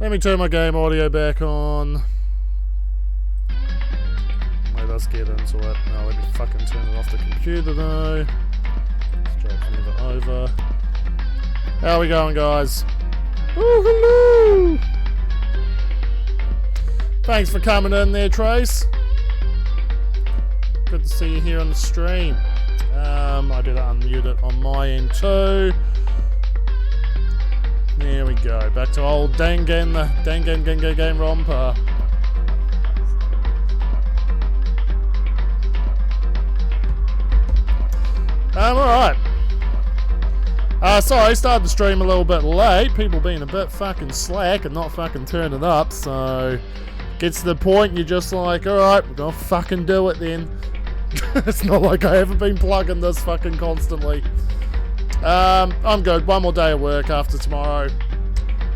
Let me turn my game audio back on. Let us get into it. No, let me fucking turn it off the computer though. Let's try to move it over. How are we going, guys? Oh, hello! Thanks for coming in there, Trace. Good to see you here on the stream. I better unmute it on my end too. There we go. Back to old Danganronpa. Alright. Sorry, I started the stream a little bit late. People being a bit fucking slack and not fucking turning up, so gets to the point and you're just like, alright, we're gonna fucking do it then. It's not like I haven't been plugging this fucking constantly. I'm good. One more day of work after tomorrow.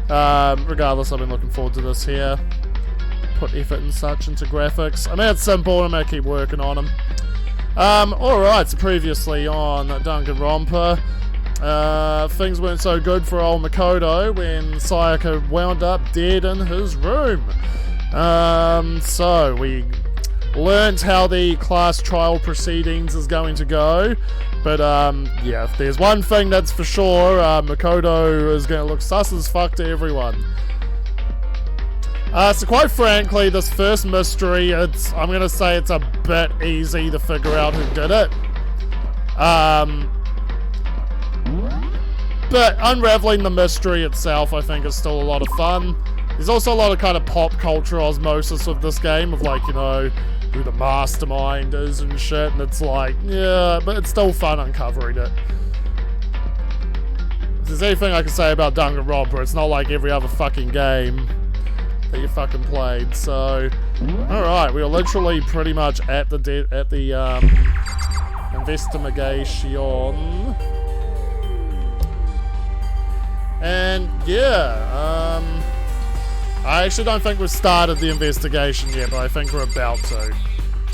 Regardless, I've been looking forward to this here. Put effort and such into graphics. I mean, it's simple. I'm going to keep working on them. Alright, so previously on Danganronpa, things weren't so good for old Makoto when Sayaka wound up dead in his room. So we learned how the class trial proceedings is going to go. But, yeah, if there's one thing that's for sure, Makoto is going to look sus as fuck to everyone. So quite frankly, this first mystery, I'm going to say it's a bit easy to figure out who did it. But unraveling the mystery itself, I think, is still a lot of fun. There's also a lot of kind of pop culture osmosis with this game, of like, you know, who the mastermind is and shit, and it's like, yeah, but it's still fun uncovering it. If there's anything I can say about Danganronpa, it's not like every other fucking game that you fucking played, so... Alright, we are literally pretty much at the investigation. And, yeah, I actually don't think we've started the investigation yet, but I think we're about to.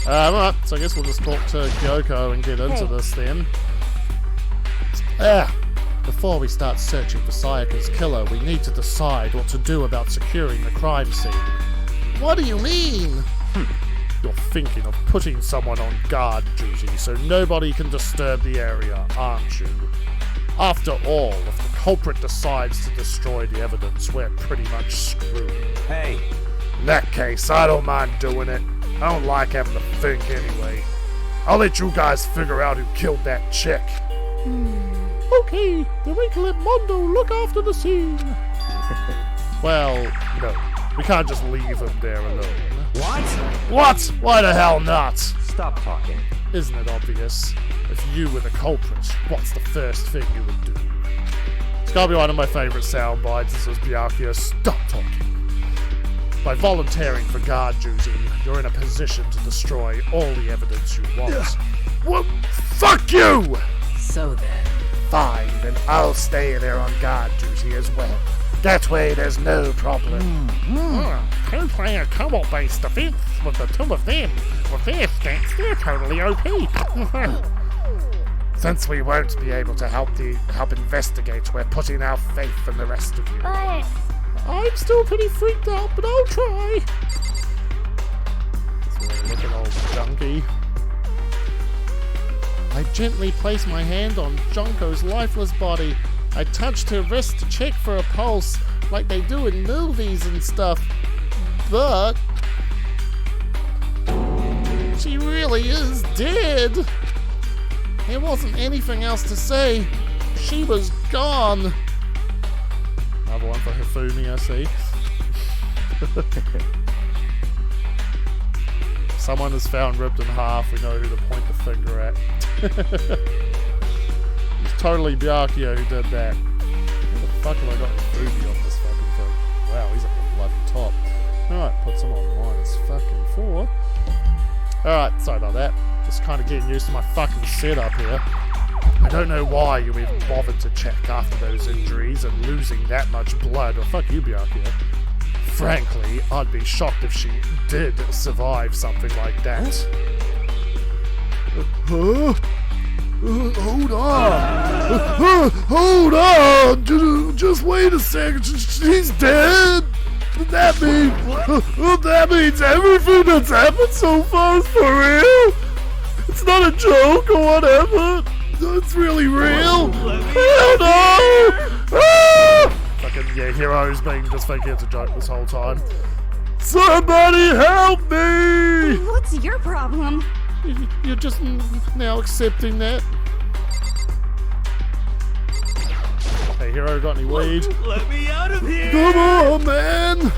Alright, so I guess we'll just talk to Gyoko and get into this then. Before we start searching for Sayaka's killer, we need to decide what to do about securing the crime scene. What do you mean? You're thinking of putting someone on guard duty so nobody can disturb the area, aren't you? After all, if the culprit decides to destroy the evidence, we're pretty much screwed. Hey! In that case, I don't mind doing it. I don't like having to think anyway. I'll let you guys figure out who killed that chick. Okay, then we can let Mondo look after the scene. Well, no. We can't just leave him there alone. What? What? Why the hell not? Stop talking. Isn't it obvious? If you were the culprit, what's the first thing you would do? It's gotta be one of my favourite sound bites. This is Byakuya, stop talking. By volunteering for guard duty, you're in a position to destroy all the evidence you want. Well, fuck you! So then... Fine, then I'll stay there on guard duty as well. That way there's no problem. They're playing a co-op-based defense with the two of them. With their stats, they're totally OP. Since we won't be able to help investigate, we're putting our faith in the rest of you. But... I'm still pretty freaked out, but I'll try. Look at old Junkie. I gently placed my hand on Junko's lifeless body. I touched her wrist to check for a pulse, like they do in movies and stuff. But... she really is dead. There wasn't anything else to say. She was gone. Another one for Hifumi, I see. Someone is found ripped in half. We know who to point the finger at. It's totally Byakuya who did that. Where the fuck have I got Hifumi on this fucking thing? Wow, he's at the bloody top. Alright, puts him on -4. Alright, sorry about that. Just kind of getting used to my fucking setup here. I don't know why you even bothered to check after those injuries and losing that much blood. Well, fuck you, Byakuya. Frankly, I'd be shocked if she did survive something like that. Hold on! Hold on! Just wait a second. She's dead! that mean? That means everything that's happened so far is for real? It's not a joke or whatever. It's really real. Hell no! Ah! Fucking yeah, Hero's been just thinking it's a joke this whole time. Somebody help me! What's your problem? You're just now accepting that. Hey, Hero, got any weed? Let me out of here! Come on, man!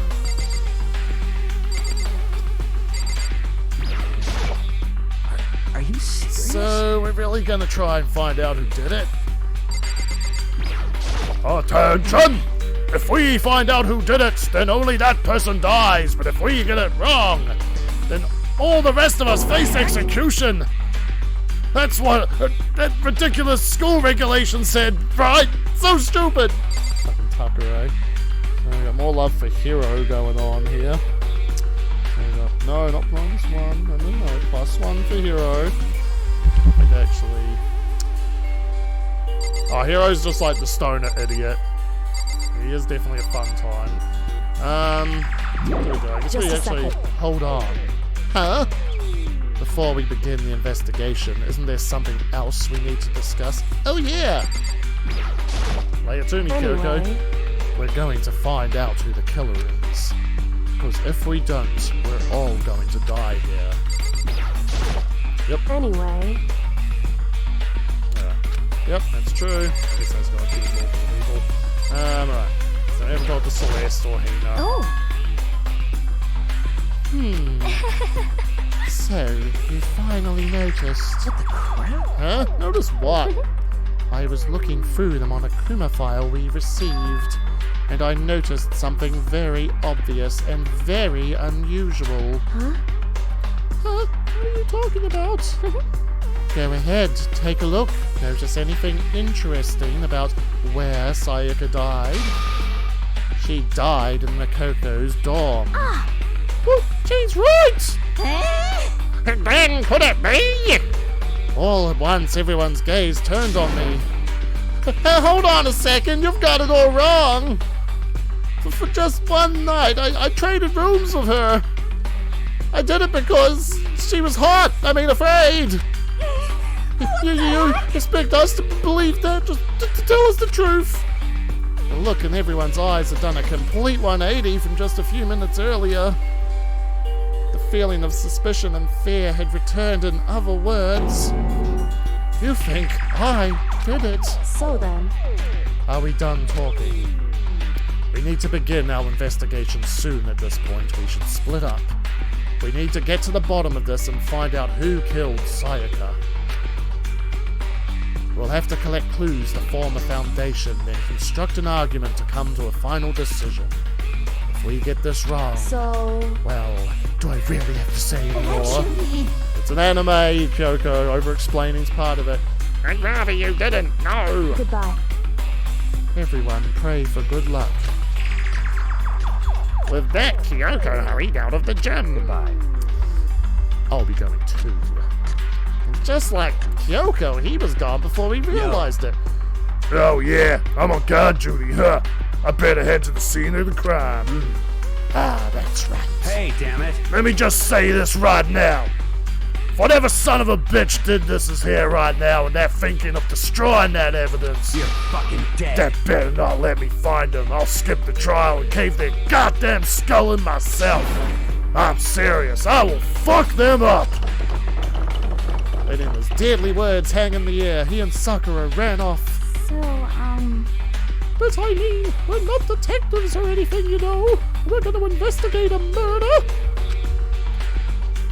Are you serious? So, we're really gonna try and find out who did it? Attention! If we find out who did it, then only that person dies. But if we get it wrong, then all the rest of us face execution. That's what that ridiculous school regulation said, right? So stupid. Fucking Tucker, eh? So we got more love for Hero going on here. No, not -1. No, +1 for Hero. I think actually. Oh, Hero's just like the stoner idiot. He is definitely a fun time. Here we go. I guess we actually hold on. Huh? Before we begin the investigation, isn't there something else we need to discuss? Oh yeah! Lay it to me, Kyoko. We're going to find out who the killer is. Because if we don't, we're all going to die here. Yep. Anyway. Yep, that's true. Guess that's going to be more people. Alright. So we haven't got the Celeste or Hina. Oh. So, you finally noticed. What the crap? Huh? Notice what? I was looking through the Monokuma file we received, and I noticed something very obvious and very unusual. Huh? Huh? What are you talking about? Go ahead, take a look. Notice anything interesting about where Sayaka died? She died in Makoko's dorm. Ah! Oh, she's right! Eh? Then could it be? All at once, everyone's gaze turned on me. Hold on a second, you've got it all wrong. For just one night, I traded rooms with her. I did it because she was hot. I mean, afraid. You expect us to believe that? Just to tell us the truth. The look in everyone's eyes had done a complete 180 from just a few minutes earlier. The feeling of suspicion and fear had returned. In other words, you think I did it. So then. Are we done talking? We need to begin our investigation soon. At this point, we should split up. We need to get to the bottom of this and find out who killed Sayaka. We'll have to collect clues to form a foundation, then construct an argument to come to a final decision. If we get this wrong, So. well, do I really have to say anymore? Actually. It's an anime, Kyoko. Over-explaining's part of it. I'd rather you didn't. No. Goodbye. Everyone, pray for good luck. With that, Kyoko hurried out of the gym. Goodbye. I'll be going too. And just like Kyoko, he was gone before we realized it. Oh yeah, I'm on guard duty, huh? I better head to the scene of the crime. Ah, that's right. Hey, damn it. Let me just say this right now. If whatever son of a bitch did this is here right now and they're thinking of destroying that evidence, You're fucking dead. that better not let me find them. I'll skip the trial and cave their goddamn skull in myself. I'm serious. I will fuck them up. Letting his deadly words hang in the air, he and Sakura ran off. So, But I mean, we're not detectives or anything, you know. We're gonna investigate a murder.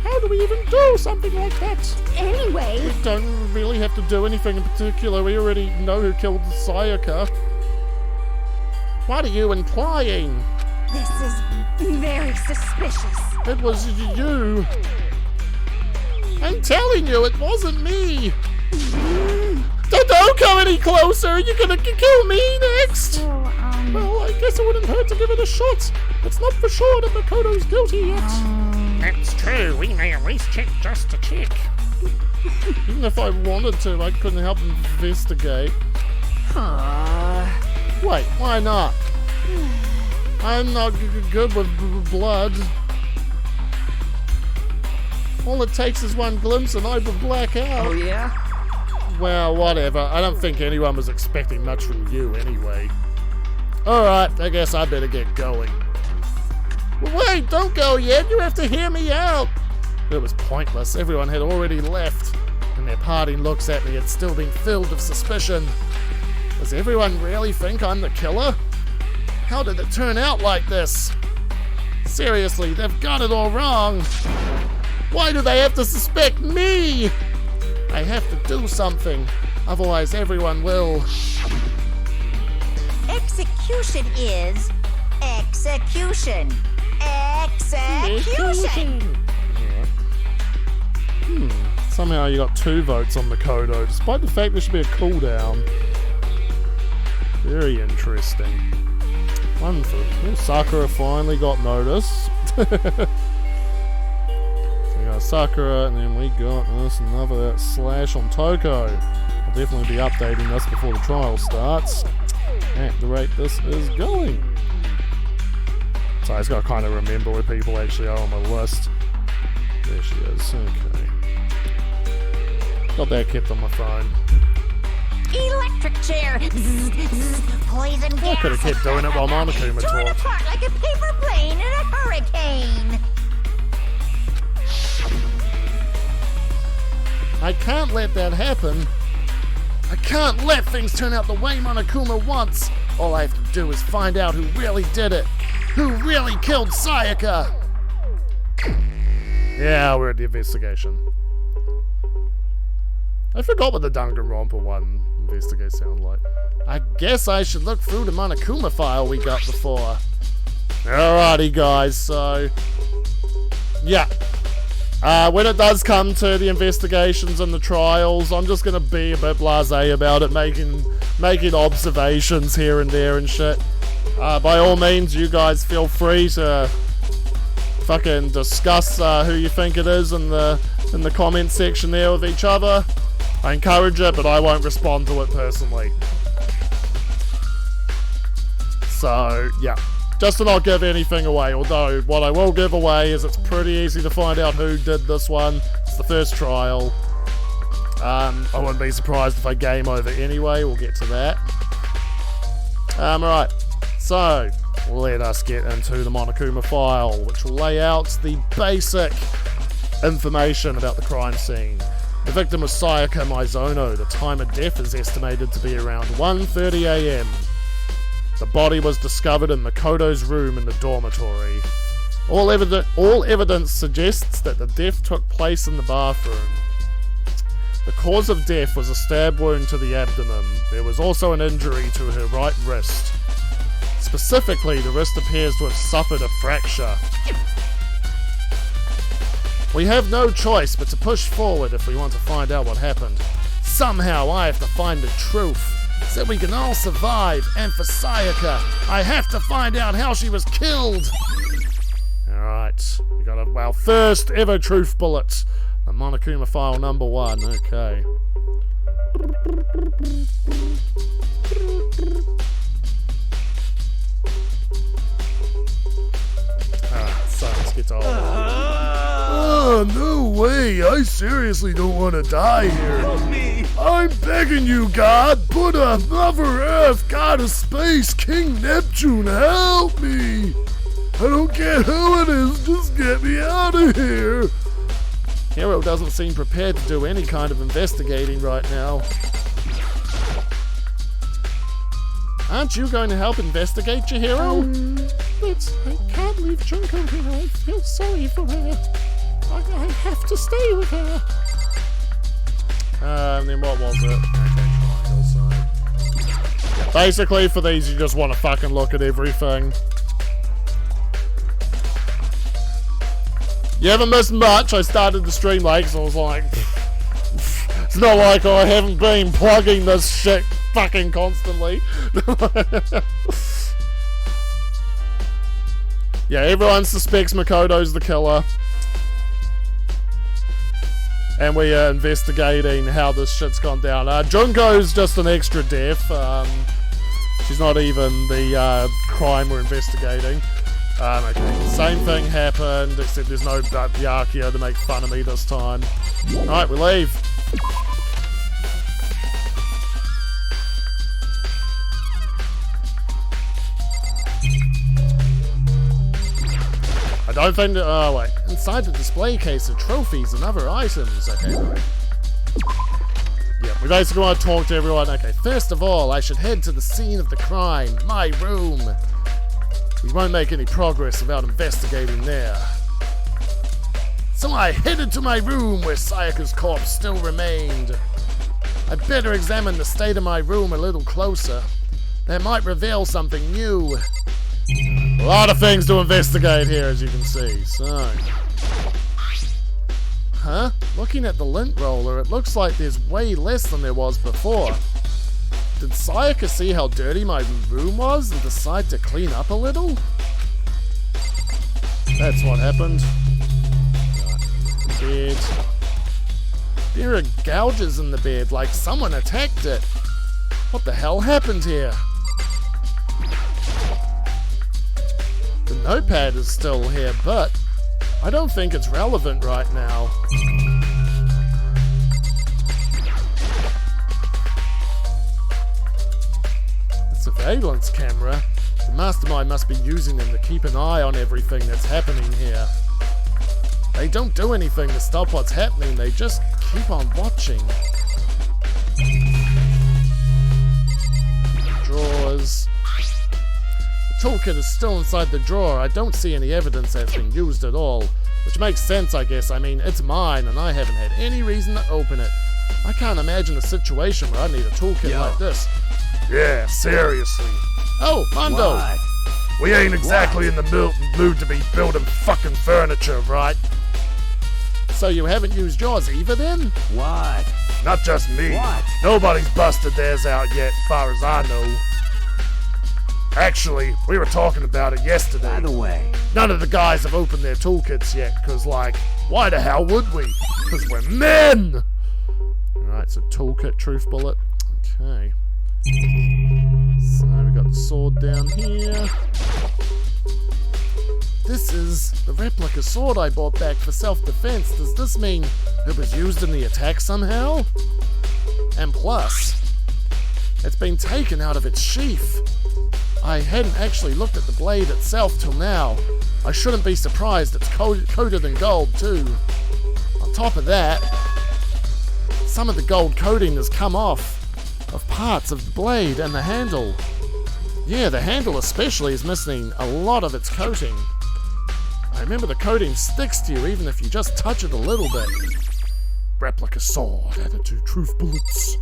How do we even do something like that? anyway. We don't really have to do anything in particular. We already know who killed Sayaka. What are you implying? This is very suspicious. It was you. I'm telling you, it wasn't me. Don't come any closer. You're gonna kill me next. So, Well, I guess it wouldn't hurt to give it a shot. It's not for sure that Makoto's guilty yet. That's true. We may at least check just to check. Even if I wanted to, I couldn't help investigate. Wait, why not? I'm not good with blood. All it takes is one glimpse and I would black out. Oh, yeah? Well, whatever. I don't think anyone was expecting much from you anyway. Alright, I guess I better get going. Wait, don't go yet. You have to hear me out. It was pointless. Everyone had already left. And their parting looks at me had still been filled with suspicion. Does everyone really think I'm the killer? How did it turn out like this? Seriously, they've got it all wrong. Why do they have to suspect me? I have to do something. Otherwise everyone will. Execution is execution. Execution. Somehow you got 2 votes on Makoto, despite the fact there should be a cooldown. Very interesting. One for Sakura finally got notice. So we got Sakura, and then we got this another slash on Toko. I'll definitely be updating this before the trial starts. At the rate this is going. So I just gotta kind of remember where people actually are on my list. There she is. Okay. Got that kept on my phone. Electric chair. Poison gas. I could have kept doing it while Monokuma torn talked. apart like a paper plane in a hurricane. I can't let that happen. I can't let things turn out the way Monokuma wants. All I have to do is find out who really did it. Who really killed Sayaka? Yeah, we're at the investigation. I forgot what the Danganronpa 1 investigate sound like. I guess I should look through the Monokuma file we got before. Alrighty guys, so... yeah. When it does come to the investigations and the trials, I'm just gonna be a bit blasé about it, making observations here and there and shit. By all means, you guys feel free to fucking discuss who you think it is in the comment section there with each other. I encourage it, but I won't respond to it personally. So, yeah. Just to not give anything away, although what I will give away is it's pretty easy to find out who did this one. It's the first trial. I wouldn't be surprised if I game over anyway, we'll get to that. Alright, so let us get into the Monokuma file, which will lay out the basic information about the crime scene. The victim was Sayaka Mizono. The time of death is estimated to be around 1:30 AM. The body was discovered in Makoto's room in the dormitory. All evidence suggests that the death took place in the bathroom. The cause of death was a stab wound to the abdomen. There was also an injury to her right wrist. Specifically, the wrist appears to have suffered a fracture. We have no choice but to push forward if we want to find out what happened. Somehow I have to find the truth, so we can all survive, and for Sayaka, I have to find out how she was killed! Alright, we got our first ever truth bullet. The Monokuma file number 1, okay. Alright, so let's get to all Oh, no way! I seriously don't want to die here. Help me! I'm begging you, God! Buddha, Mother Earth, God of Space, King Neptune, help me! I don't care who it is, just get me out of here! Hero doesn't seem prepared to do any kind of investigating right now. Aren't you going to help investigate, Chihiro? But I can't leave Junko here. I feel sorry for her. I have to stay with her. And then what was it? Okay, triangle, so... basically, for these, you just want to fucking look at everything. You haven't missed much. I started the stream late, so I was like... it's not like I haven't been plugging this shit fucking constantly. Yeah, everyone suspects Makoto's the killer. And we are investigating how this shit's gone down. Junko's just an extra death. She's not even the crime we're investigating. Okay, same thing happened, except there's no Byakuya to make fun of me this time. Alright, we leave. I don't think that, oh wait, inside the display case are trophies and other items. Okay, right. Yeah, we basically want to talk to everyone. Okay, first of all, I should head to the scene of the crime, my room. We won't make any progress without investigating there. So I headed to my room where Sayaka's corpse still remained. I'd better examine the state of my room a little closer. That might reveal something new. A lot of things to investigate here, as you can see, so... Huh? Looking at the lint roller, it looks like there's way less than there was before. Did Sayaka see how dirty my room was and decide to clean up a little? That's what happened. Bed. There are gouges in the bed, like someone attacked it. What the hell happened here? The notepad is still here, but I don't think it's relevant right now. The surveillance camera? The mastermind must be using them to keep an eye on everything that's happening here. They don't do anything to stop what's happening, they just keep on watching. Drawers. The toolkit is still inside the drawer. I don't see any evidence that's been used at all. Which makes sense, I guess. I mean, it's mine, and I haven't had any reason to open it. I can't imagine a situation where I need a toolkit like this. Yeah, seriously. Oh, Mondo! What? We ain't exactly in the mood to be building fucking furniture, right? So you haven't used yours either, then? What? Not just me. What? Nobody's busted theirs out yet, far as I know. Actually, we were talking about it yesterday. By the way, None of the guys have opened their toolkits yet, because, like, why the hell would we? Because we're men! Alright, so toolkit, truth bullet. Okay. So we got the sword down here. This is the replica sword I bought back for self-defense. Does this mean it was used in the attack somehow? And plus, it's been taken out of its sheath. I hadn't actually looked at the blade itself till now. I shouldn't be surprised it's coated in gold too. On top of that, some of the gold coating has come off of parts of the blade and the handle. Yeah, the handle especially is missing a lot of its coating. I remember the coating sticks to you even if you just touch it a little bit. Replica sword added to truth bullets.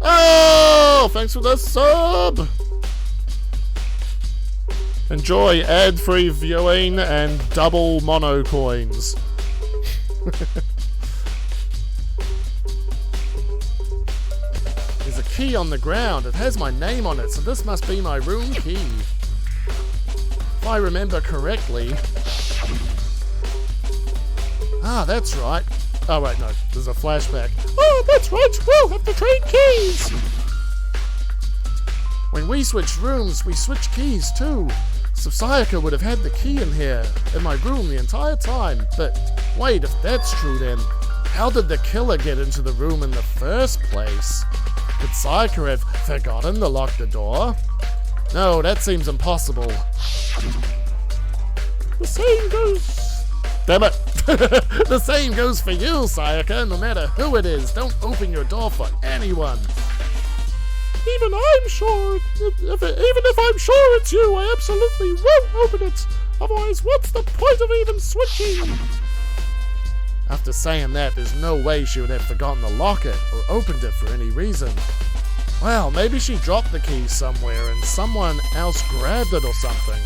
Oh, thanks for the sub! Enjoy ad-free viewing and double mono coins. There's a key on the ground. It has my name on it, so this must be my room key. If I remember correctly. Ah, that's right. Oh wait, no, there's a flashback. Oh, that's right, we'll have to trade keys! When we switched rooms, we switched keys too. So Sayaka would have had the key in here, in my room the entire time. But wait, if that's true then, how did the killer get into the room in the first place? Could Sayaka have forgotten to lock the door? No, that seems impossible. The same goes... Damn it! The same goes for you, Sayaka. No matter who it is, don't open your door for anyone. Even I'm sure. Even if I'm sure it's you, I absolutely won't open it. Otherwise, what's the point of even switching? After saying that, there's no way she would have forgotten to lock it or opened it for any reason. Well, maybe she dropped the key somewhere and someone else grabbed it or something.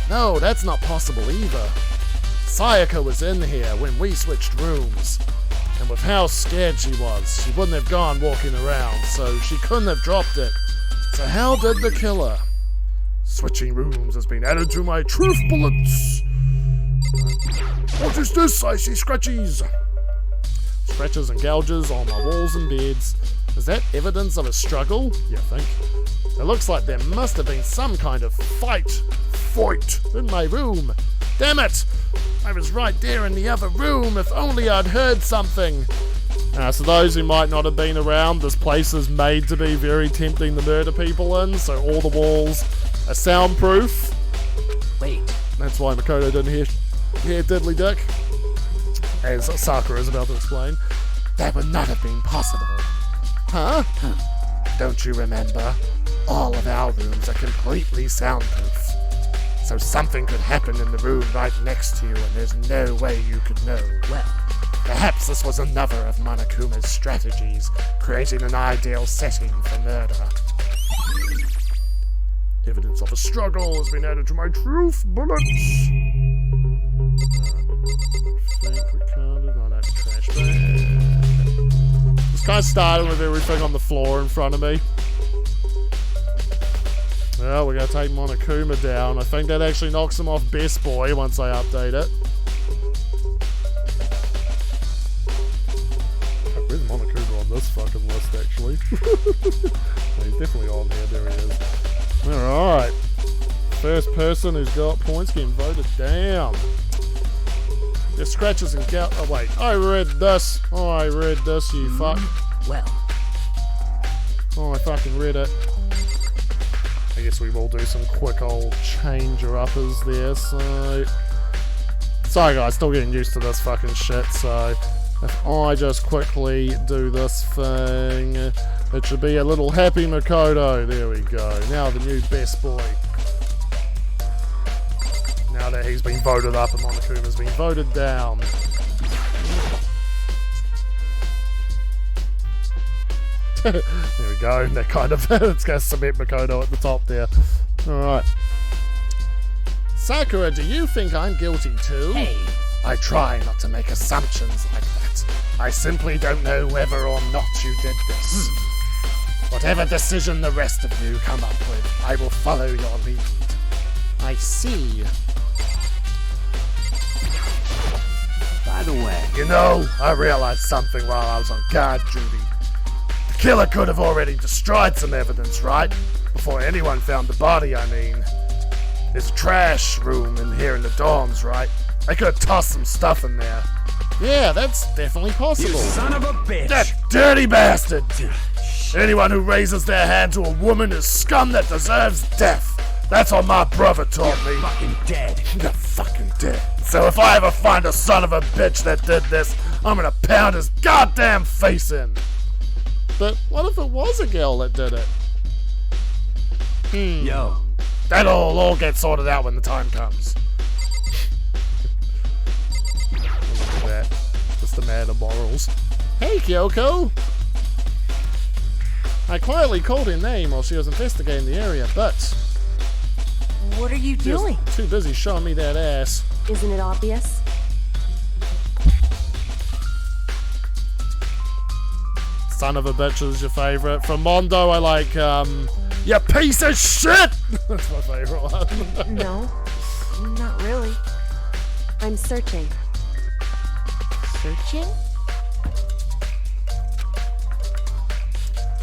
No, that's not possible either. Sayaka was in here when we switched rooms, and with how scared she was, she wouldn't have gone walking around, so she couldn't have dropped it. So how did the killer? Switching rooms has been added to my truth bullets. What is this? I see scratchies. Scratches and gouges on my walls and beds. Is that evidence of a struggle, you think? It looks like there must have been some kind of fight in my room. Damn it! I was right there in the other room. If only I'd heard something. So those who might not have been around, this place is made to be very tempting to murder people in, so all the walls are soundproof. Wait. That's why Makoto didn't hear Diddly Dick. As Sakura is about to explain. That would not have been possible. Huh? Don't you remember? All of our rooms are completely soundproof. So something could happen in the room right next to you and there's no way you could know. Well, perhaps this was another of Monokuma's strategies, creating an ideal setting for murder. Evidence of a struggle has been added to my truth bullets. I think we counted on that trash bag. Just kind of starting with everything on the floor in front of me. Well, we're going to take Monokuma down. I think that actually knocks him off Best Boy once I update it. Where's Monokuma on this fucking list, actually? Yeah, he's definitely on here. There he is. Alright. First person who's got points getting voted down. There's scratches and gout. Oh, wait. I read this. Oh, I read this, you fuck. well. Oh, I fucking read it. I guess we will do some quick old changer-uppers there, so... Sorry guys, still getting used to this fucking shit, so... If I just quickly do this thing... It should be a little happy Makoto. There we go. Now the new Best Boy. Now that he's been voted up and Monokuma's been voted down. There we go, that kind of, it's going to cement Makoto at the top there. Alright. Sakura, do you think I'm guilty too? Hey. I try not to make assumptions like that. I simply don't know whether or not you did this. Whatever decision the rest of you come up with, I will follow your lead. I see. By the way, You know, I realized something while I was on guard duty. The killer could have already destroyed some evidence, right? Before anyone found the body, I mean. There's a trash room in here in the dorms, right? They could have tossed some stuff in there. Yeah, that's definitely you possible. son of a bitch! That dirty bastard! Anyone who raises their hand to a woman is scum that deserves death. That's what my brother taught me. Fucking dead. You're fucking dead. So if I ever find a son of a bitch that did this, I'm gonna pound his goddamn face in. But what if it was a girl that did it? Yo. That'll all get sorted out when the time comes. Look at that. Just a man of morals. Hey, Kyoko! I quietly called her name while she was investigating the area, but What are you she was doing? too busy showing me that ass. Isn't it obvious? Son of a bitch is your favorite. From Mondo, I like, you piece of shit! That's my favorite one. No, not really. I'm searching. Searching?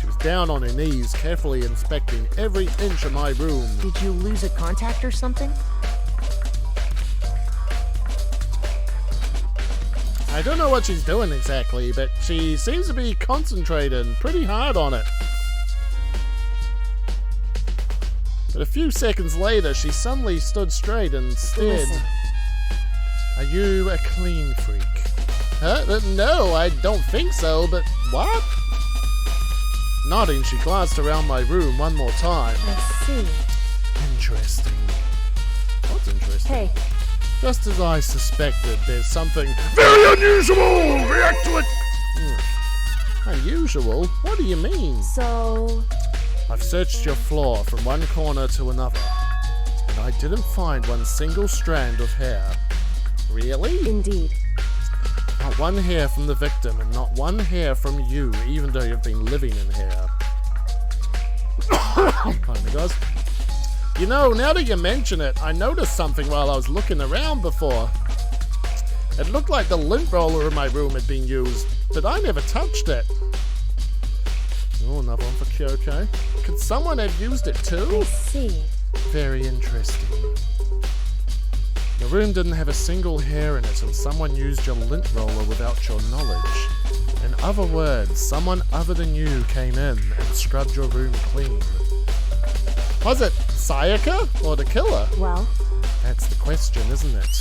She was down on her knees, carefully inspecting every inch of my room. Did you lose a contact or something? I don't know what she's doing exactly, but she seems to be concentrating pretty hard on it. But a few seconds later, she suddenly stood straight and stared. Listen. Are you a clean freak? Huh? No, I don't think so, but what? Nodding, she glanced around my room one more time. I see. Interesting. What's interesting? Hey, Just as I suspected, there's something very unusual! React to it! Unusual? What do you mean? so... I've searched your floor from one corner to another, and I didn't find one single strand of hair. Really? Indeed. Not one hair from the victim, and not one hair from you, even though you've been living in hair. Pardon me, guys. You know, now that you mention it, I noticed something while I was looking around before. It looked like the lint roller in my room had been used, but I never touched it. Oh, another one for Kyoko. Could someone have used it too? I see. Very interesting. The room didn't have a single hair in it, and someone used your lint roller without your knowledge. In other words, someone other than you came in and scrubbed your room clean. Was it Sayaka or the killer? Well, That's the question, isn't it?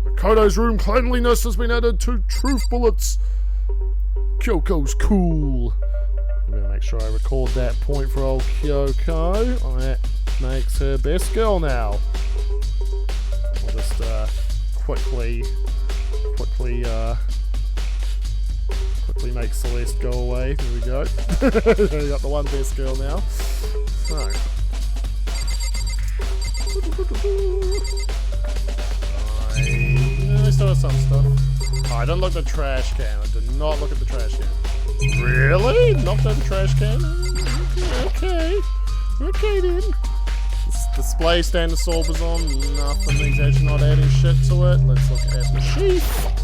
Makoto's room cleanliness has been added to truth bullets. Kyoko's cool. I'm gonna make sure I record that point for old Kyoko. That makes her best girl now. I'll just quickly make Celeste go away. There we go. We got the one best girl now. So. I still have some stuff. Oh, I didn't look at the trash can. I did not look at the trash can. Really? Knocked out the trash can? Okay. Okay then. This display stand the sword was on. Nothing. He's actually not adding shit to it. Let's look at the sheath.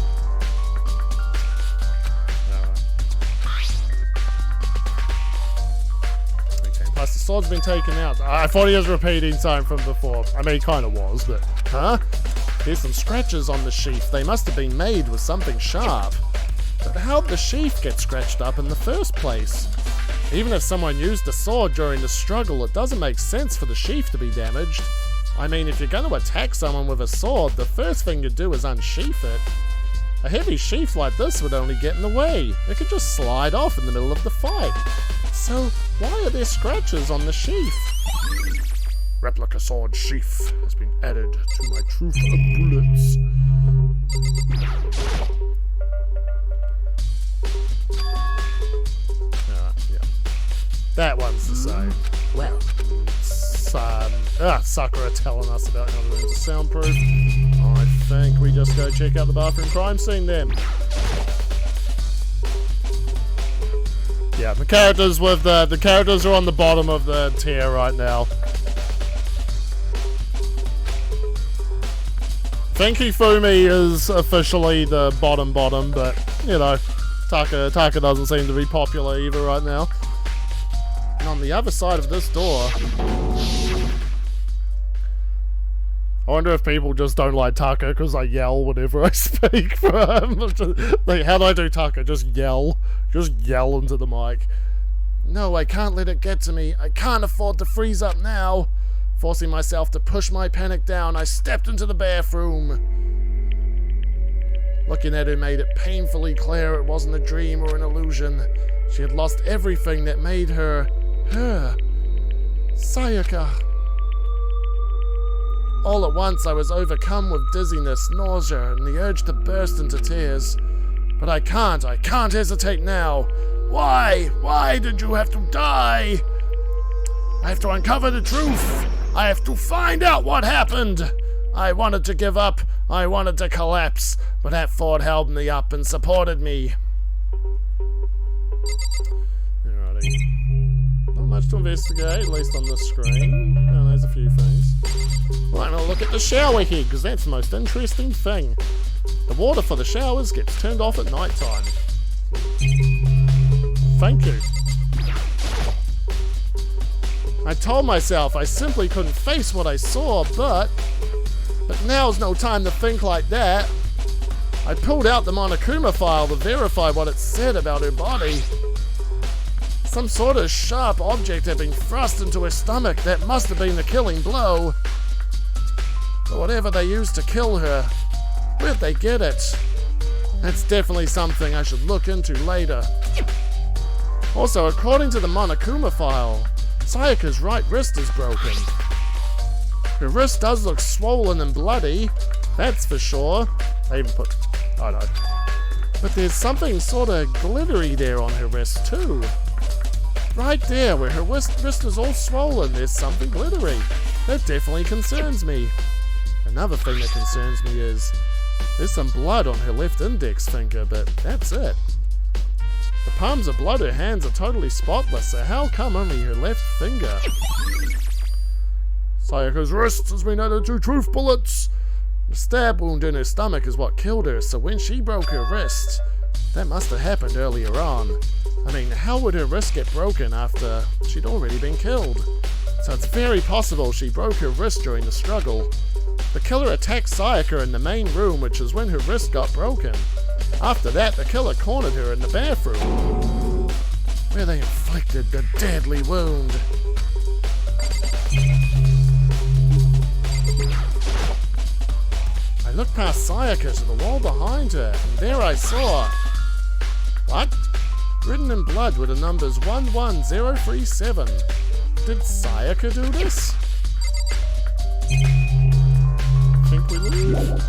Plus the sword's been taken out. I thought he was repeating something from before. I mean, he kind of was, but... Huh? There's some scratches on the sheath. They must have been made with something sharp. But how'd the sheath get scratched up in the first place? Even if someone used the sword during the struggle, it doesn't make sense for the sheath to be damaged. I mean, if you're going to attack someone with a sword, the first thing you do is unsheath it. A heavy sheath like this would only get in the way. It could just slide off in the middle of the fight. So, why are there scratches on the sheath? Replica sword sheath has been added to my truth of bullets. Yeah. That one's the same. Well, Sakura telling us about how the rooms are soundproof. I think we just go check out the bathroom crime scene then. Yeah, the characters are on the bottom of the tier right now. I think Hifumi is officially the bottom, but you know, Taka doesn't seem to be popular either right now. And on the other side of this door, I wonder if people just don't like Taka because I yell whenever I speak for him. Like, how do I do Taka? Just yell into the mic. No, I can't let it get to me. I can't afford to freeze up now. Forcing myself to push my panic down, I stepped into the bathroom. Looking at her made it painfully clear it wasn't a dream or an illusion. She had lost everything that made her, her. Sayaka. All at once I was overcome with dizziness, nausea, and the urge to burst into tears. But I can't hesitate now. Why? Why did you have to die? I have to uncover the truth. I have to find out what happened. I wanted to give up. I wanted to collapse. But that thought held me up and supported me. Alrighty. Not much to investigate, at least on the screen. Oh, there's a few things. Right, I'll look at the shower head, because that's the most interesting thing. The water for the showers gets turned off at night time. Thank you. I told myself I simply couldn't face what I saw, but now's no time to think like that. I pulled out the Monokuma file to verify what it said about her body. Some sort of sharp object had been thrust into her stomach. That must have been the killing blow. But whatever they used to kill her, where'd they get it? That's definitely something I should look into later. Also, according to the Monokuma file, Sayaka's right wrist is broken. Her wrist does look swollen and bloody, that's for sure. They even put... oh no. But there's something sort of glittery there on her wrist too. Right there, where her wrist is all swollen, there's something glittery. That definitely concerns me. Another thing that concerns me is, there's some blood on her left index finger, but that's it. The palms are blood, her hands are totally spotless, so how come only her left finger? Sayaka's wrist has been added to truth bullets. The stab wound in her stomach is what killed her, so when she broke her wrist, that must have happened earlier on. I mean, how would her wrist get broken after she'd already been killed? So it's very possible she broke her wrist during the struggle. The killer attacked Sayaka in the main room, which is when her wrist got broken. After that, the killer cornered her in the bathroom, where they inflicted the deadly wound. I looked past Sayaka to the wall behind her, and there I saw... What? Written in blood were the numbers 11037. Did Sayaka do this? Think we leave?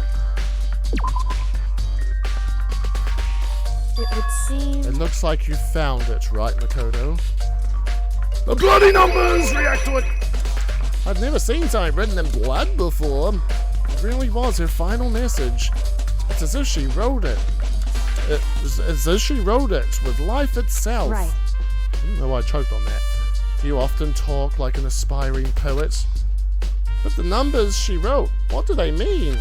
It would seem... It looks like you found it, right, Makoto? The bloody numbers! React to it! I've never seen something written in blood before. It really was her final message. It's as if she wrote it. As if she wrote it with life itself. Right. I don't know why I choked on that. Do you often talk like an aspiring poet? But the numbers she wrote, what do they mean?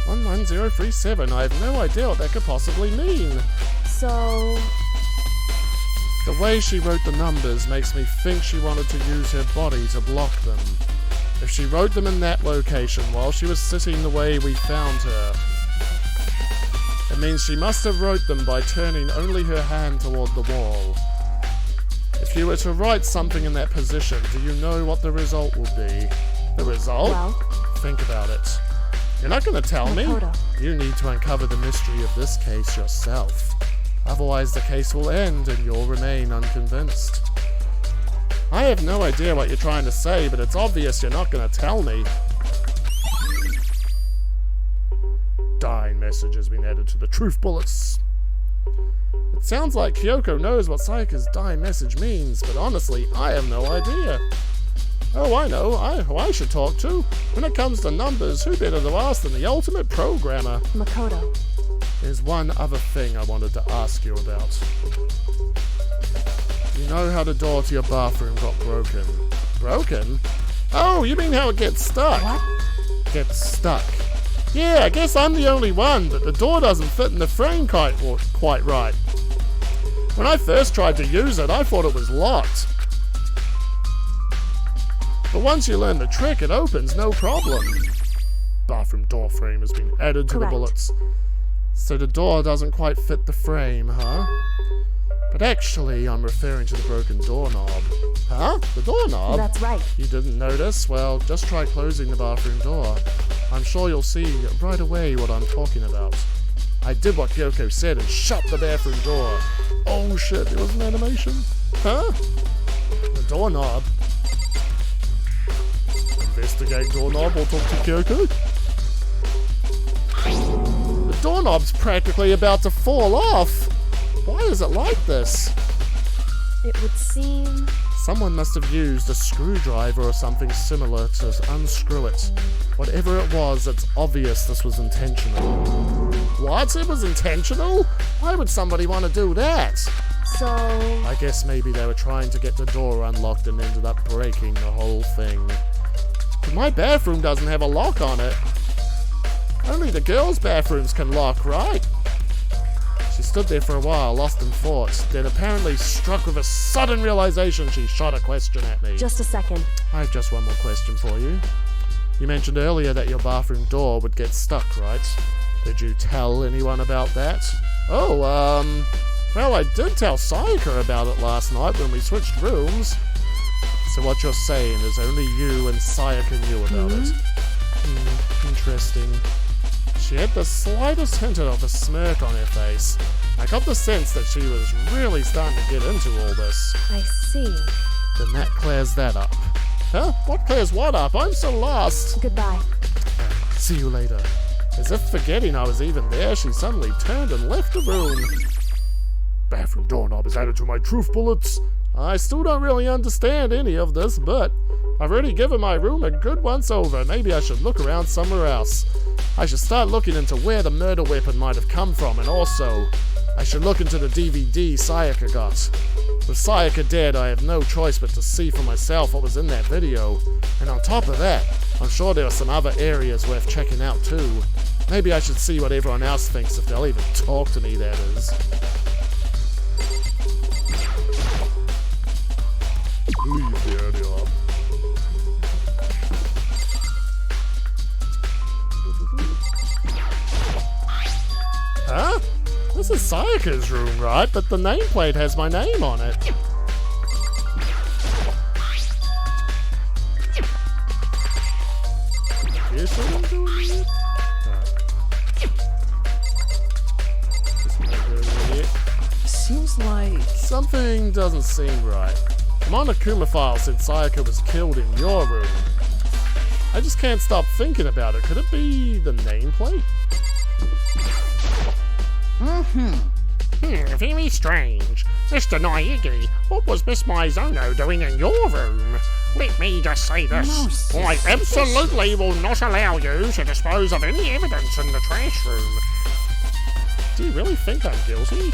11037, I have no idea what that could possibly mean. So... The way she wrote the numbers makes me think she wanted to use her body to block them. If she wrote them in that location while she was sitting the way we found her, it means she must have wrote them by turning only her hand toward the wall. If you were to write something in that position, do you know what the result will be? The result? Well... Think about it. You're not going to tell me? Makoto. You need to uncover the mystery of this case yourself. Otherwise the case will end and you'll remain unconvinced. I have no idea what you're trying to say, but it's obvious you're not going to tell me. Dying message has been added to the truth bullets. It sounds like Kyoko knows what Sayaka's dying message means, but honestly, I have no idea. Oh, I know, who I should talk to. When it comes to numbers, who better to ask than the ultimate programmer? Makoto. There's one other thing I wanted to ask you about. You know how the door to your bathroom got broken? Broken? Oh, you mean how it gets stuck? What? Gets stuck. Yeah, I guess I'm the only one, but the door doesn't fit in the frame quite right. When I first tried to use it, I thought it was locked. But once you learn the trick, it opens no problem. Bathroom door frame has been added to Correct. the bullets. So the door doesn't quite fit the frame, huh? But actually, I'm referring to the broken doorknob. Huh? The doorknob? That's right. You didn't notice? Well, just try closing the bathroom door. I'm sure you'll see right away what I'm talking about. I did what Kyoko said and shut the bathroom door. Oh shit, there was an animation. Huh? The doorknob. Investigate doorknob or talk to Kyoko. The doorknob's practically about to fall off. Why is it like this? It would seem... Someone must have used a screwdriver or something similar to unscrew it. Whatever it was, it's obvious this was intentional. What? It was intentional? Why would somebody want to do that? So... I guess maybe they were trying to get the door unlocked and ended up breaking the whole thing. But my bathroom doesn't have a lock on it. Only the girls' bathrooms can lock, right? She stood there for a while, lost in thought, then apparently struck with a sudden realization she shot a question at me. Just a second. I have just one more question for you. You mentioned earlier that your bathroom door would get stuck, right? Did you tell anyone about that? Oh, well, I did tell Sayaka about it last night when we switched rooms. So what you're saying is only you and Sayaka knew about it. Interesting. She had the slightest hint of a smirk on her face. I got the sense that she was really starting to get into all this. I see. Then that clears that up. Huh? What clears what up? I'm so lost. Goodbye. See you later. As if forgetting I was even there, she suddenly turned and left the room. Bathroom doorknob is added to my truth bullets. I still don't really understand any of this, but I've already given my room a good once over. Maybe I should look around somewhere else. I should start looking into where the murder weapon might have come from, and also I should look into the DVD Sayaka got. With Sayaka dead, I have no choice but to see for myself what was in that video. And on top of that, I'm sure there are some other areas worth checking out too. Maybe I should see what everyone else thinks, if they'll even talk to me, that is. Leave the area up. Huh? This is Sayaka's room, right? But the nameplate has my name on it. Here's what I'm doing here? Seems like... Something doesn't seem right. The Monokuma file said Sayaka was killed in your room. I just can't stop thinking about it. Could it be the nameplate? Very strange. Mr. Naegi, what was Miss Maizono doing in your room? Let me just say this. I absolutely will not allow you to dispose of any evidence in the trash room. Do you really think I'm guilty?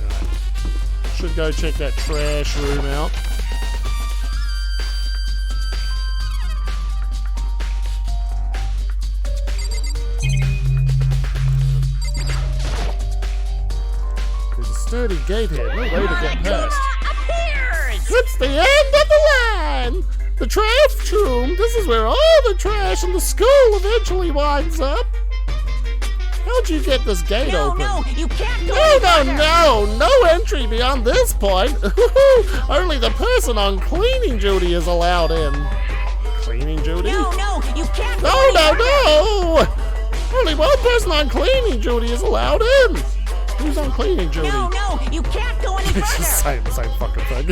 Right. Should go check that trash room out. Sturdy gate here, no way to get past. It's the end of the line! The trash room! This is where all the trash in the school eventually winds up! How'd you get this gate open? No, you can't go No entry beyond this point! Only the person on cleaning duty is allowed in. Cleaning duty? No, you can't go No! Only one person on cleaning duty is allowed in! Who's on cleaning duty? No, you can't go any It's just further. the same fucking thing.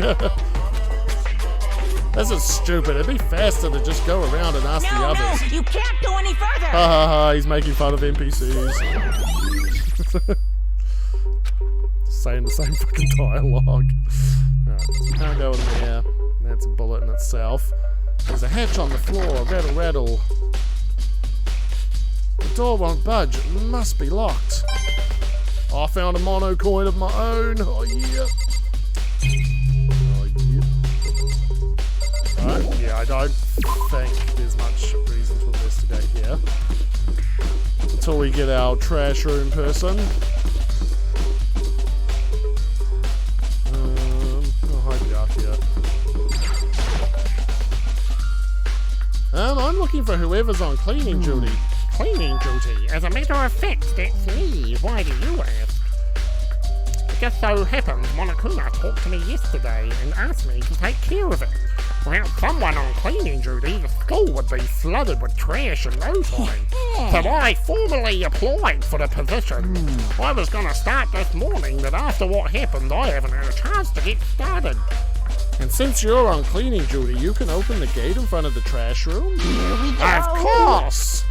This is stupid. It'd be faster to just go around and ask the others. No, you can't go any further. Ha ha ha, he's making fun of NPCs. Saying the same fucking dialogue. Alright, so we can't go in there. That's a bullet in itself. There's a hatch on the floor. Rattle. The door won't budge. It must be locked. I found a mono coin of my own. Oh yeah. Alright, yeah, I don't think there's much reason to investigate here. Until we get our trash room person. Hi Byakuya. I'm looking for whoever's on cleaning duty. Cleaning duty? As a matter of fact, that's me. Why do you ask? It just so happened Monokuma talked to me yesterday and asked me to take care of it. Without someone on cleaning duty, the school would be flooded with trash in no time. So I formally applied for the position. I was going to start this morning, but after what happened, I haven't had a chance to get started. And since you're on cleaning duty, you can open the gate in front of the trash room? Of course!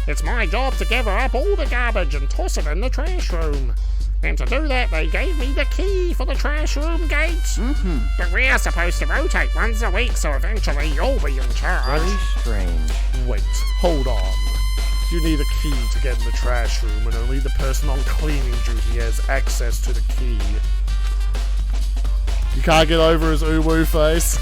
It's my job to gather up all the garbage and toss it in the trash room. And to do that, they gave me the key for the trash room gate. But we're supposed to rotate once a week, so eventually you'll be in charge. Very strange. Wait, hold on. You need a key to get in the trash room, and only the person on cleaning duty has access to the key. You can't get over his uwu face.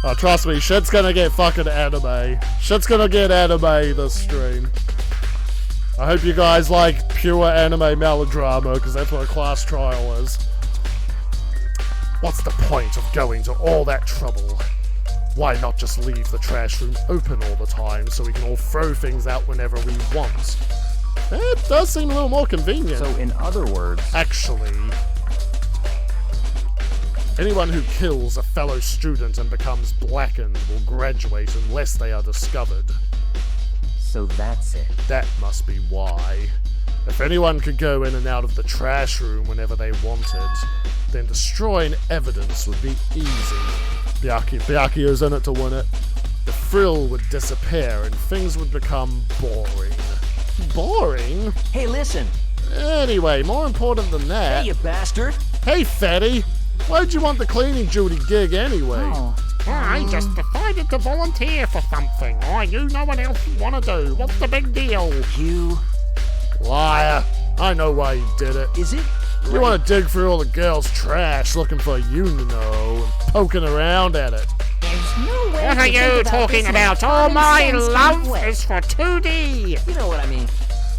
Oh, trust me, shit's gonna get fucking anime. Shit's gonna get anime this stream. I hope you guys like pure anime melodrama, because that's what a class trial is. What's the point of going to all that trouble? Why not just leave the trash room open all the time so we can all throw things out whenever we want? It does seem a little more convenient. So, in other words... Actually, anyone who kills a fellow student and becomes blackened will graduate unless they are discovered. So that's it. That must be why. If anyone could go in and out of the trash room whenever they wanted, then destroying evidence would be easy. Byakuya's in it to win it. The thrill would disappear and things would become boring. Boring? Hey, listen. Anyway, more important than that... Hey, you bastard. Hey, fatty! Why'd you want the cleaning duty gig anyway? Oh, I just decided to volunteer for something I knew no one else would want to do. What's the big deal? You... Liar. I know why you did it. Is it? You want to dig through all the girls' trash looking for and poking around at it. There's no way What to are think you about talking this in about? a All common my sense kind of love way. is for 2D. You know what I mean.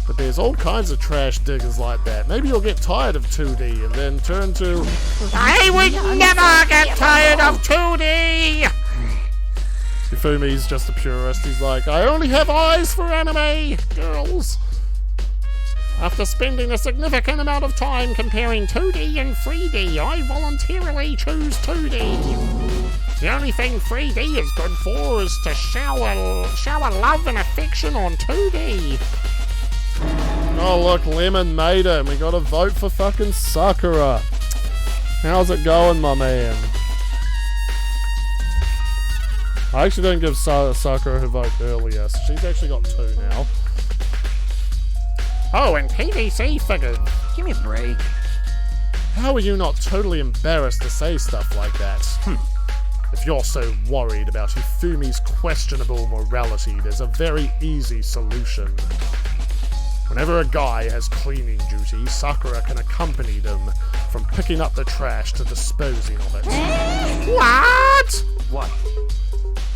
But there's all kinds of trash diggers like that. Maybe you'll get tired of 2D and then turn to... I would never get tired of 2D. Hifumi's just a purist. He's like, I only have eyes for anime girls. After spending a significant amount of time comparing 2D and 3D, I voluntarily choose 2D. The only thing 3D is good for is to shower love and affection on 2D. Oh look, Lemon made it and we gotta vote for fucking Sakura. How's it going, my man? I actually didn't give Sakura her vote earlier, so she's actually got 2 now. Oh, and PVC figures. Give me a break. How are you not totally embarrassed to say stuff like that? If you're so worried about Hifumi's questionable morality, there's a very easy solution. Whenever a guy has cleaning duty, Sakura can accompany them from picking up the trash to disposing of it. What? What?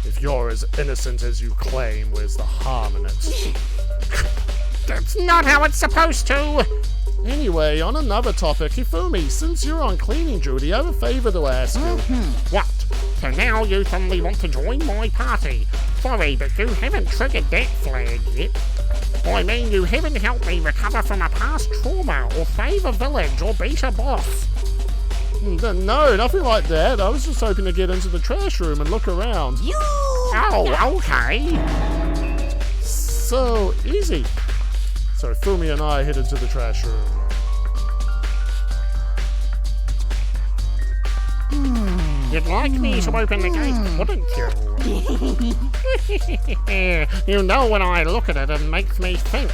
If you're as innocent as you claim, where's the harm in it? That's not how it's supposed to. Anyway, on another topic, Hifumi, since you're on cleaning duty, I have a favor to ask you. What? So now you suddenly want to join my party? Sorry, but you haven't triggered that flag yet. I mean, you haven't helped me recover from a past trauma, or save a village, or beat a boss. No, nothing like that. I was just hoping to get into the trash room and look around. Oh, okay. So easy. So Fumi and I head into the trash room. You'd like me to open the gate, wouldn't you? You know, when I look at it makes me think.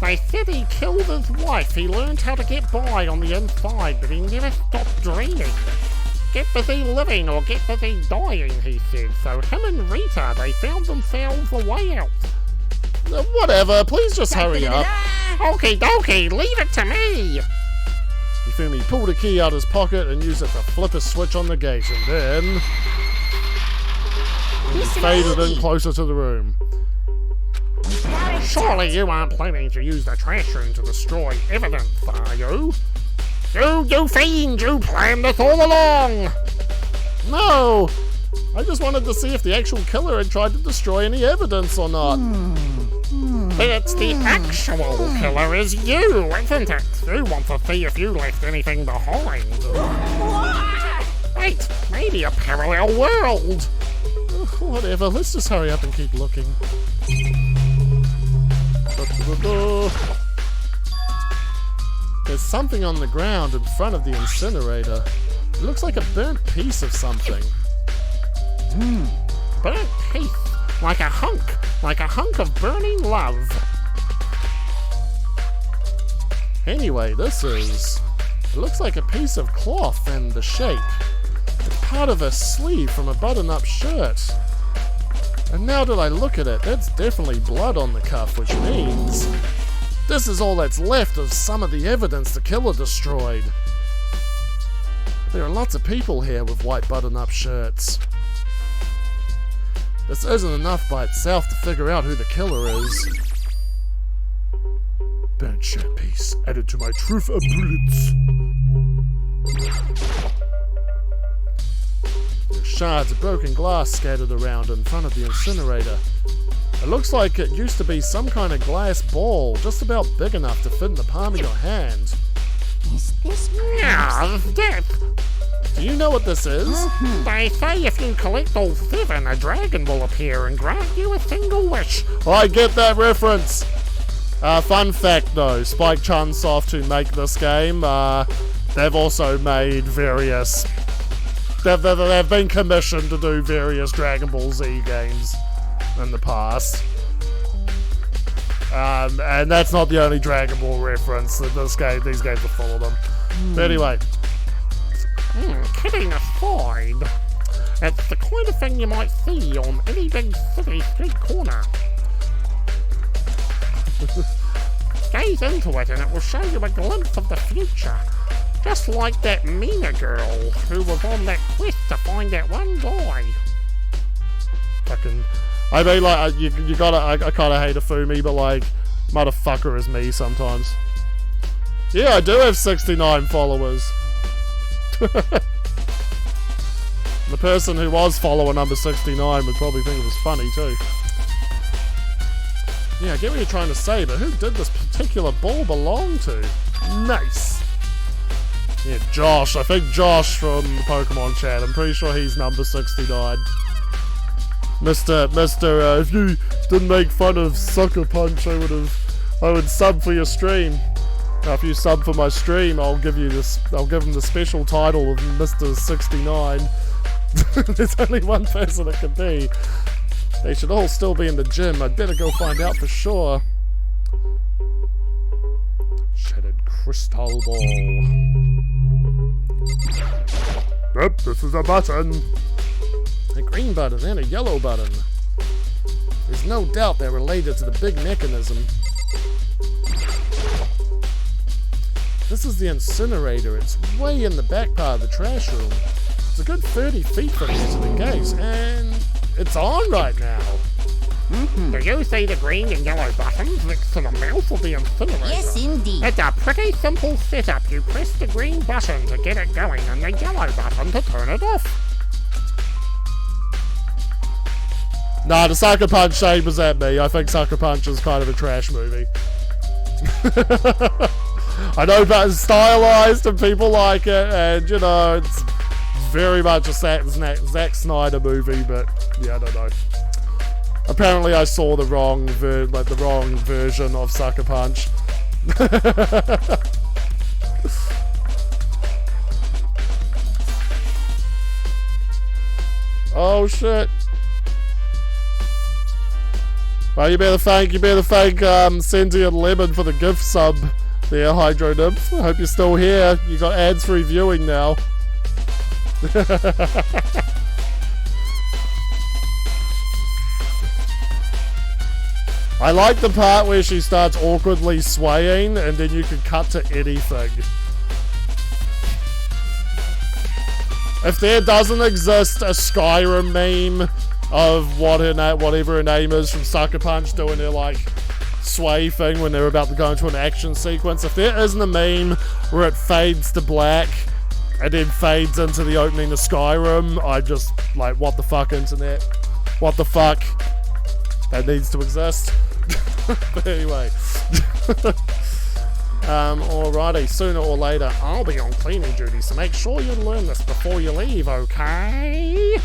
They said he killed his wife. He learned how to get by on the inside, but he never stopped dreaming. Get busy living or get busy dying, he said. So him and Rita, they found themselves a way out. Whatever, please just hurry up. Okie dokie, leave it to me. Hifumi pulled a key out of his pocket and used it to flip a switch on the gate, and then he faded in closer to the room. Surely you aren't planning to use the trash room to destroy evidence, are you? You fiend, you planned this all along! No! I just wanted to see if the actual killer had tried to destroy any evidence or not. But it's the actual killer is you, isn't it? You want to see if you left anything behind. Wait, maybe a parallel world. Whatever, let's just hurry up and keep looking. There's something on the ground in front of the incinerator. It looks like a burnt piece of something. Burnt piece, like a hunk of burning love. Anyway, it looks like a piece of cloth and the shape. It's part of a sleeve from a button-up shirt. And now that I look at it, that's definitely blood on the cuff, which means this is all that's left of some of the evidence the killer destroyed. There are lots of people here with white button-up shirts. This isn't enough by itself to figure out who the killer is. Burnt shirt piece added to my troop of bullets. There's shards of broken glass scattered around in front of the incinerator. It looks like it used to be some kind of glass ball, just about big enough to fit in the palm of your hand. Is this Yeah, death. Do you know what this is? They say if you collect all 7, a dragon will appear and grant you a single wish. I get that reference. Fun fact though, Spike Chunsoft, who make this game, they've also made various... They've been commissioned to do various Dragon Ball Z games in the past. And that's not the only Dragon Ball reference. These games are full of them. But anyway, Kidding aside. It's the kind of thing you might see on any big city street corner. Gaze into it and it will show you a glimpse of the future. Just like that Mina girl who was on that quest to find that one guy. Fucking... I mean, like, you gotta... I kinda hate a Fumi, but, like, motherfucker is me sometimes. Yeah, I do have 69 followers. The person who was follower number 69 would probably think it was funny, too. Yeah, I get what you're trying to say, but who did this particular ball belong to? Nice! Yeah, Josh. I think Josh from the Pokemon chat. I'm pretty sure he's number 69. Mr. If you didn't make fun of Sucker Punch, I would sub for your stream. Now, if you sub for my stream, I'll give him the special title of Mr. 69. There's only one person it could be. They should all still be in the gym. I'd better go find out for sure. Shattered crystal ball. Yep, this is a button. A green button and a yellow button. There's no doubt they're related to the big mechanism. This is the incinerator. It's way in the back part of the trash room. It's a good 30 feet from here to the gate, and it's on right now. Do you see the green and yellow buttons next to the mouth of the incinerator? Yes, indeed. It's a pretty simple setup. You press the green button to get it going and the yellow button to turn it off. Nah, the Sucker Punch shame was at me. I think Sucker Punch is kind of a trash movie. I know that it's stylized and people like it, and you know, it's very much a Zack Snyder movie, but yeah, I don't know. Apparently I saw the wrong version of Sucker Punch. Oh shit. Well, you better thank Sentient Lemon for the gift sub there, Hydro Nymph. I hope you're still here. You got ads-free viewing now. I like the part where she starts awkwardly swaying and then you can cut to anything. If there doesn't exist a Skyrim meme of whatever her name is from Sucker Punch doing their like sway thing when they're about to go into an action sequence, if there isn't a meme where it fades to black and then fades into the opening of Skyrim, I just like, what the fuck, internet? What the fuck? That needs to exist. But anyway. Alrighty, sooner or later I'll be on cleaning duty, so make sure you learn this before you leave, okay?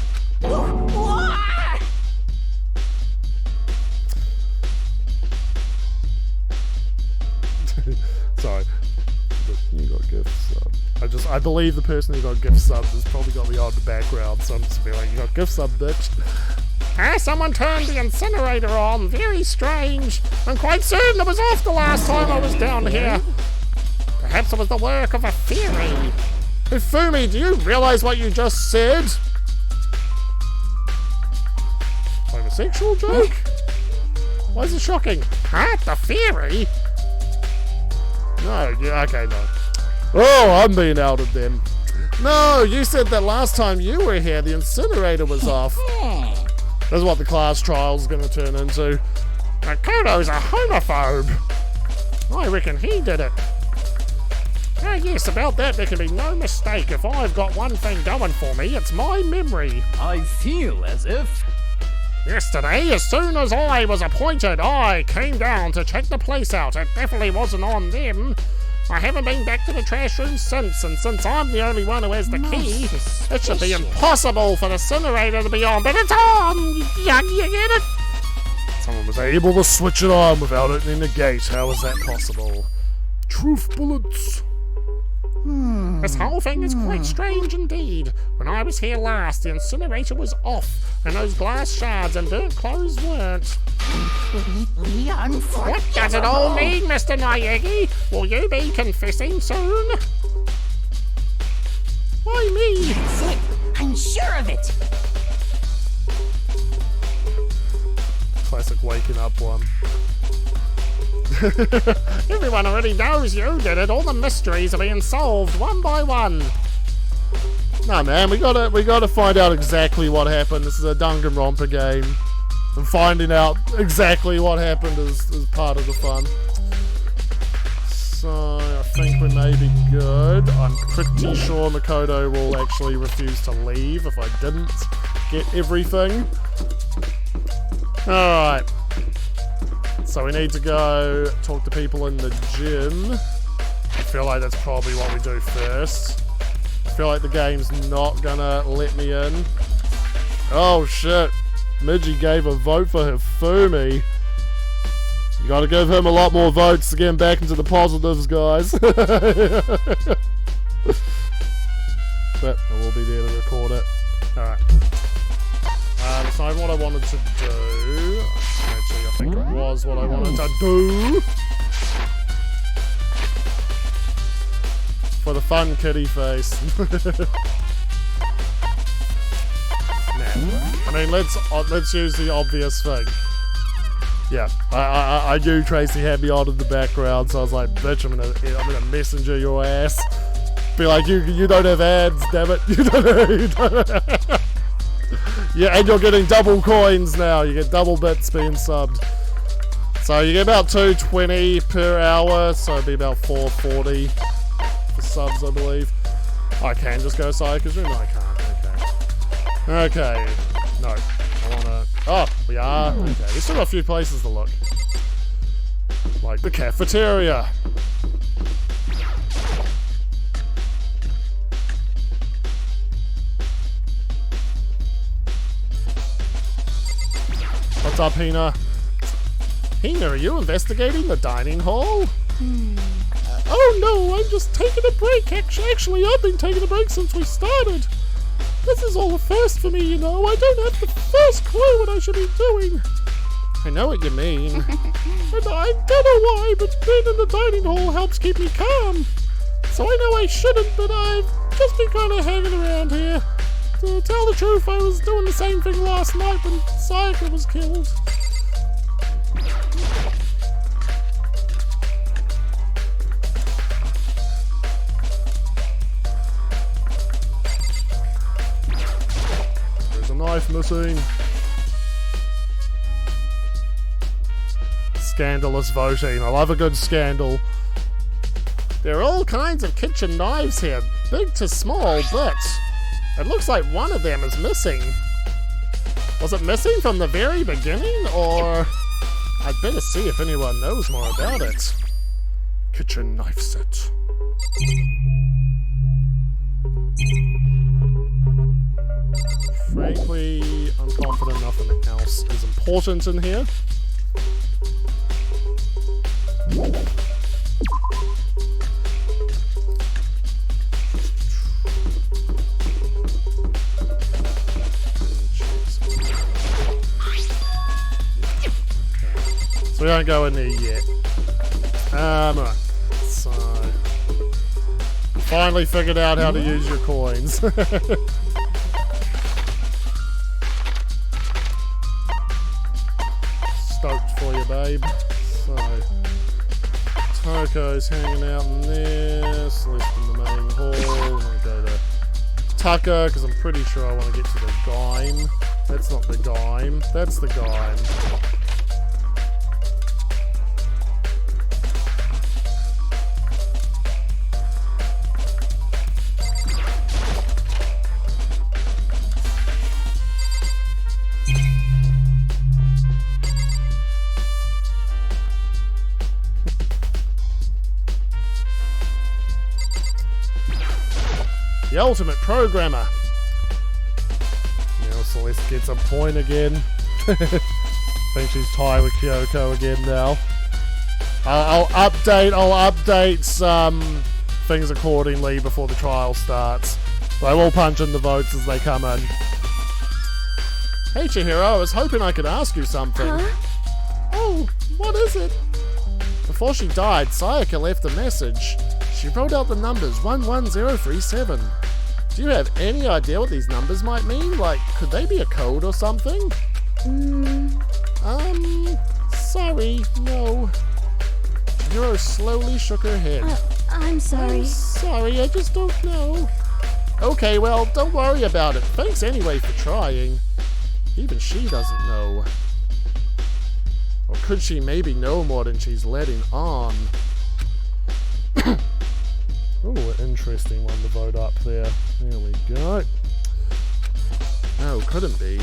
Sorry. You got gift sub. I believe the person who got gift subs has probably got me on the background, so I'm just be like, you got gift sub, bitch. Someone turned the incinerator on. Very strange. I'm quite certain it was off the last time I was down here. Perhaps it was the work of a fairy. Hifumi, do you realize what you just said? Homosexual joke? Why is it shocking? Huh? The fairy? No, yeah, okay, no. Oh, I'm being outed then. No, you said that last time you were here, the incinerator was off. That's what the class trial's gonna turn into. Makoto's a homophobe. I reckon he did it. Yes, about that there can be no mistake. If I've got one thing going for me, it's my memory. I feel as if... Yesterday, as soon as I was appointed, I came down to check the place out. It definitely wasn't on them. I haven't been back to the trash room since, and since I'm the only one who has the key, it should be impossible for the incinerator to be on, but it's on! You get it? Someone was able to switch it on without opening the gate. How is that possible? Truth bullets. This whole thing is quite strange indeed. When I was here last, the incinerator was off, and those glass shards and burnt clothes weren't. Completely unforgettable. What does it all mean, Mr. Naegi? Will you be confessing soon? Why me? That's it. I'm sure of it. classic waking up one. Everyone already knows you did it. All the mysteries are being solved one by one. No man, we gotta find out exactly what happened. This is a Danganronpa game. And finding out exactly what happened is part of the fun. So I think we may be good. I'm pretty sure Makoto will actually refuse to leave if I didn't get everything. Alright. So we need to go talk to people in the gym. I feel like that's probably what we do first. I feel like the game's not gonna let me in. Oh shit. Midgie gave a vote for Hifumi. You gotta give him a lot more votes to get him back into the positives, guys. But I will be there to record it. Alright. So what I wanted to do... Actually, I think it was what I wanted to do. For the fun kitty face. I mean, let's use the obvious thing. Yeah, I knew Tracy had me on in the background, so I was like, bitch, I'm gonna messenger your ass. Be like, you don't have ads, damn it. You don't have. Yeah, and you're getting double coins now. You get double bits being subbed. So you get about 220 per hour, so it'd be about 440 for subs, I believe. I can just go Sayaka's room? No, I can't. Okay. No. I wanna... Oh, we are. Okay, we've still got a few places to look. Like the cafeteria. What's up, Hina? Hina, are you investigating the dining hall? Oh no, I'm just taking a break. Actually, I've been taking a break since we started. This is all a first for me, you know. I don't have the first clue what I should be doing. I know what you mean. And I don't know why, but being in the dining hall helps keep me calm. So I know I shouldn't, but I've just been kind of hanging around here. To tell the truth, I was doing the same thing last night when Sayaka was killed. There's a knife missing. Scandalous voting. I love a good scandal. There are all kinds of kitchen knives here, big to small, but it looks like one of them is missing. Was it missing from the very beginning, or... I'd better see if anyone knows more about it. Kitchen knife set. Frankly, I'm confident nothing else is important in here. So we don't go in there yet. Alright. So... Finally figured out how to use your coins. Stoked for you, babe. So... Toko's hanging out in there. Celeste in the main hall. I'm gonna go to Tucker, because I'm pretty sure I want to get to the Gaim. That's not the Gaim. That's the Gaim. The ultimate programmer. Now Celeste gets a point again. Think she's tied with Kyoko again now. I'll update some things accordingly before the trial starts. But I will punch in the votes as they come in. Hey Chihiro, I was hoping I could ask you something. Huh? Oh, what is it? Before she died, Sayaka left a message. She wrote out the numbers 11037. Do you have any idea what these numbers might mean? Like, could they be a code or something? Sorry, no. Hero slowly shook her head. I'm sorry. I'm sorry, I just don't know. Okay, well, don't worry about it. Thanks anyway for trying. Even she doesn't know. Or could she maybe know more than she's letting on? Ooh, an interesting one to vote up there. There we go. No, couldn't be.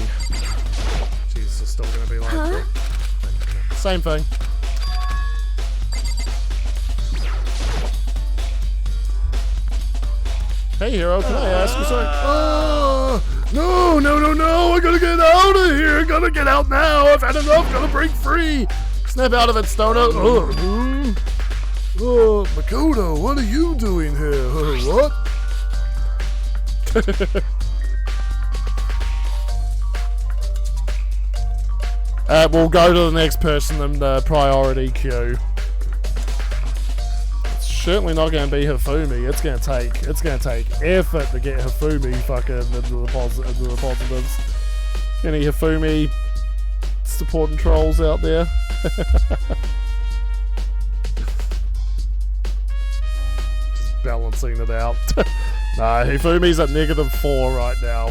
She's just still gonna be like that. Same thing. Hey, Hero, can I ask you something? No, I gotta get out of here. I gotta get out now. I've had enough. Gotta break free. Snap out of it, Stoner. Makoto, what are you doing here? What? We'll go to the next person in the priority queue. It's certainly not going to be Hifumi. It's going to take effort to get Hifumi fucking into the positives. Any Hifumi supporting trolls out there? Just balancing it out. Nah, Hifumi's at -4 right now.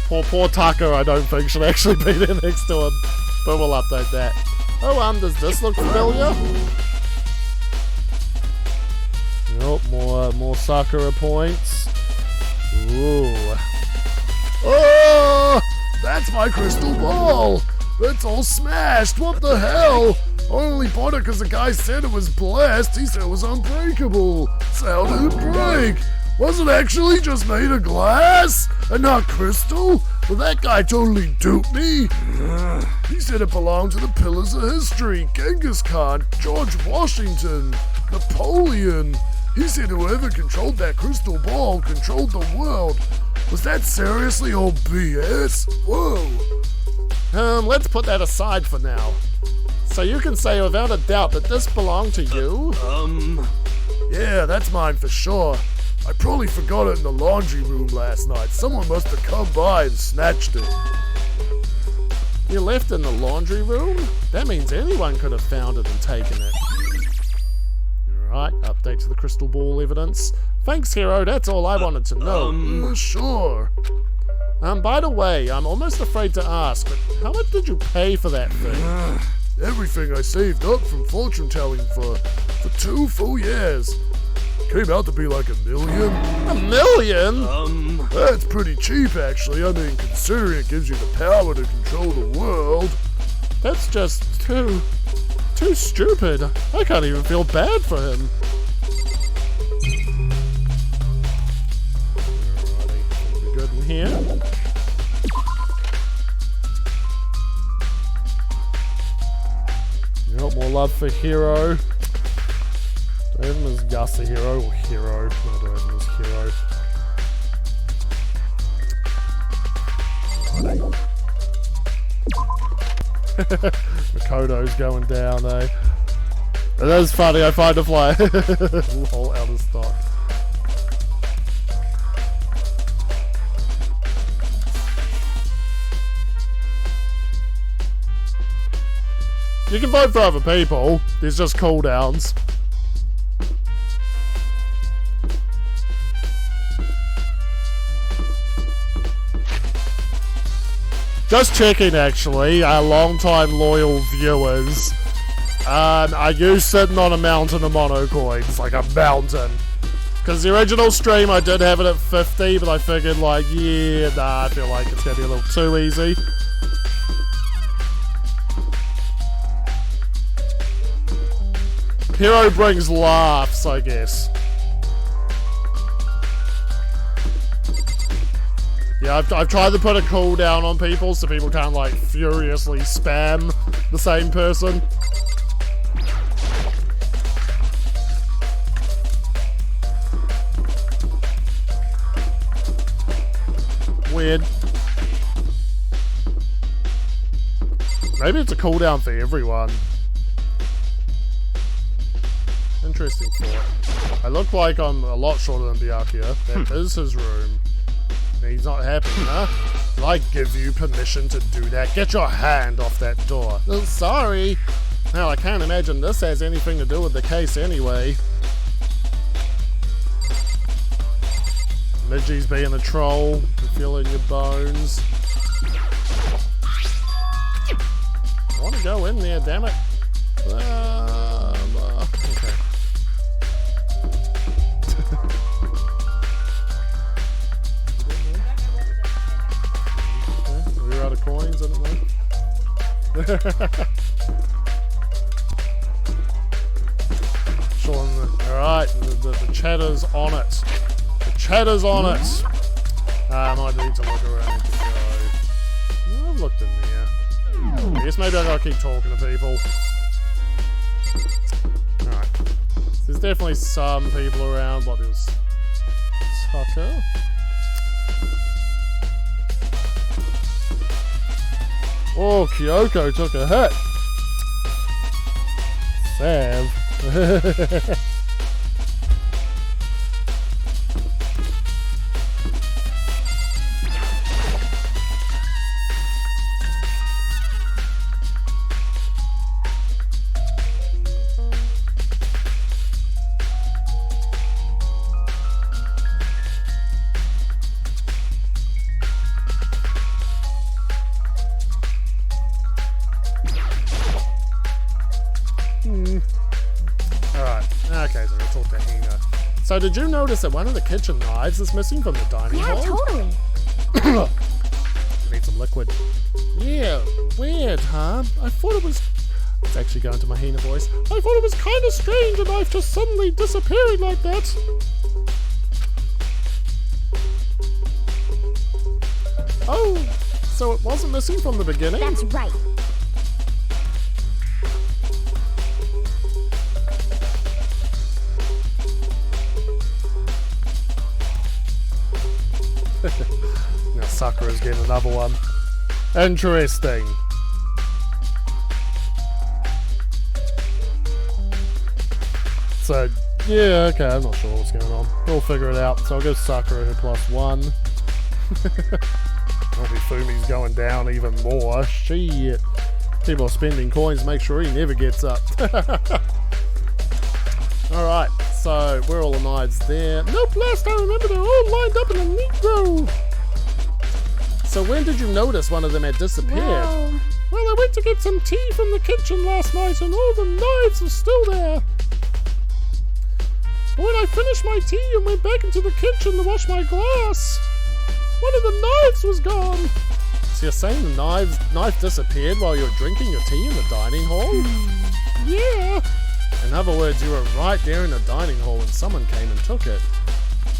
Poor Tucker, I don't think, should actually be there next to him. But we'll update that. Oh, does this look familiar? Nope, more Sakura points. Ooh. Oh! That's my crystal ball! It's all smashed! What the hell? I only bought it because the guy said it was blessed. He said it was unbreakable. So how did it break? Was it actually just made of glass and not crystal? Well, that guy totally duped me. He said it belonged to the pillars of history. Genghis Khan, George Washington, Napoleon. He said whoever controlled that crystal ball controlled the world. Was that seriously all BS? Whoa. Let's put that aside for now. So you can say without a doubt that this belonged to you? Yeah, that's mine for sure. I probably forgot it in the laundry room last night. Someone must have come by and snatched it. You left in the laundry room? That means anyone could have found it and taken it. Alright, update to the crystal ball evidence. Thanks, Hero, that's all I wanted to know. Sure. By the way, I'm almost afraid to ask, but how much did you pay for that thing? Everything I saved up from fortune telling for 2 full years. Came out to be like $1 million. $1 million? That's pretty cheap, actually. I mean, considering it gives you the power to control the world. That's just too stupid. I can't even feel bad for him. Alrighty, we're good in here. Yep, more love for Hero. Do I have him as Yasuhiro or Hero? No, do I have him as Hero? Makoto's going down, eh? It is funny, I find a fly. Lol, out of stock. You can vote for other people. There's just cooldowns. Just checking, actually, our long-time loyal viewers. Are you sitting on a mountain of mono coins? Like a mountain? Because the original stream, I did have it at 50, but I figured, like, yeah, nah, I feel like it's going to be a little too easy. Hero brings laughs, I guess. Yeah, I've tried to put a cooldown on people so people can't, like, furiously spam the same person. Weird. Maybe it's a cooldown for everyone. Interesting thought. I look like I'm a lot shorter than Byakuya. That is his room. He's not happy, huh? Did I give you permission to do that? Get your hand off that door. Sorry. Now, I can't imagine this has anything to do with the case anyway. Midgie's being a troll. You feel it in your bones. I want to go in there, damn it. Okay. We're out of coins, I don't know. Alright, the chatter's on it. The chatter's on it. I might need to look around to go. I've looked in there. I guess maybe I gotta keep talking to people. Alright. There's definitely some people around, but there's Tucker. Oh, Kyoko took a hit. Sav. So did you notice that one of the kitchen knives is missing from the dining hall? Totally. Need some liquid. Yeah, weird, huh? I thought it was... It's actually going to my Hina voice. I thought it was kind of strange a knife just suddenly disappearing like that. Oh, so it wasn't missing from the beginning? That's right. Now Sakura's getting another one. Interesting. So, yeah, okay, I'm not sure what's going on. We'll figure it out. So I'll go Sakura her +1. Fumi's going down even more. Shit. People are spending coins to make sure he never gets up. Alright, so where are all the knives there? Nope, last I remember they're all lined up in a neat row. So when did you notice one of them had disappeared? Well, I went to get some tea from the kitchen last night and all the knives are still there. But when I finished my tea and went back into the kitchen to wash my glass, one of the knives was gone. So you're saying the knife disappeared while you were drinking your tea in the dining hall? Yeah. In other words, you were right there in the dining hall when someone came and took it.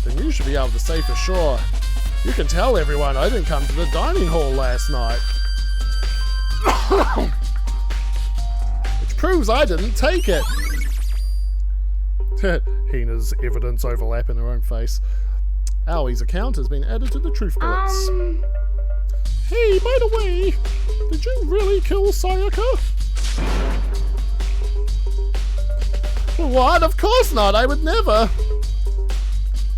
Then you should be able to say for sure, you can tell everyone I didn't come to the dining hall last night. Which proves I didn't take it. Hina's evidence overlap in her own face. Aoi's account has been added to the truth bullets. Hey, by the way, did you really kill Sayaka? What? Of course not, I would never.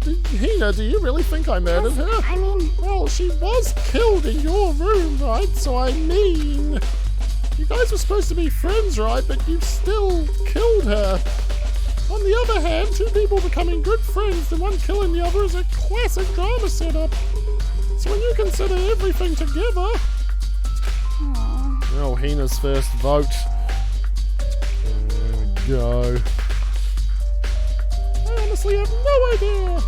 Hina, do you really think I murdered her? I mean... Well, she was killed in your room, right? So I mean... You guys were supposed to be friends, right? But you still killed her. On the other hand, two people becoming good friends and one killing the other is a classic drama setup. So when you consider everything together... Aww. Oh, Hina's first vote. There we go. I honestly have no idea.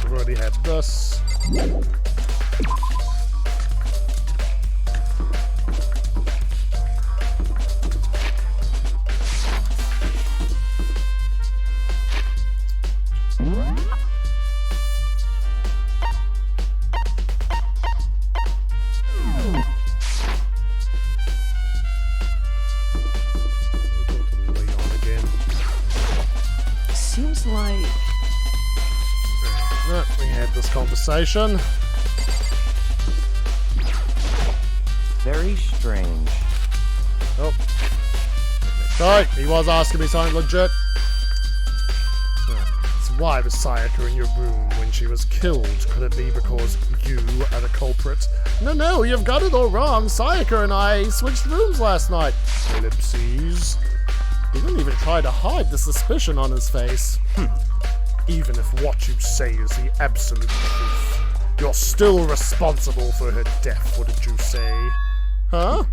We've already had this. Seems like... No, we had this conversation. Very strange. Oh. Sorry, he was asking me something legit. So why was Sayaka in your room when she was killed? Could it be because you are the culprit? No, you've got it all wrong. Sayaka and I switched rooms last night. Ellipses. He didn't even try to hide the suspicion on his face. Even if what you say is the absolute truth, you're still responsible for her death, what did you say? Huh?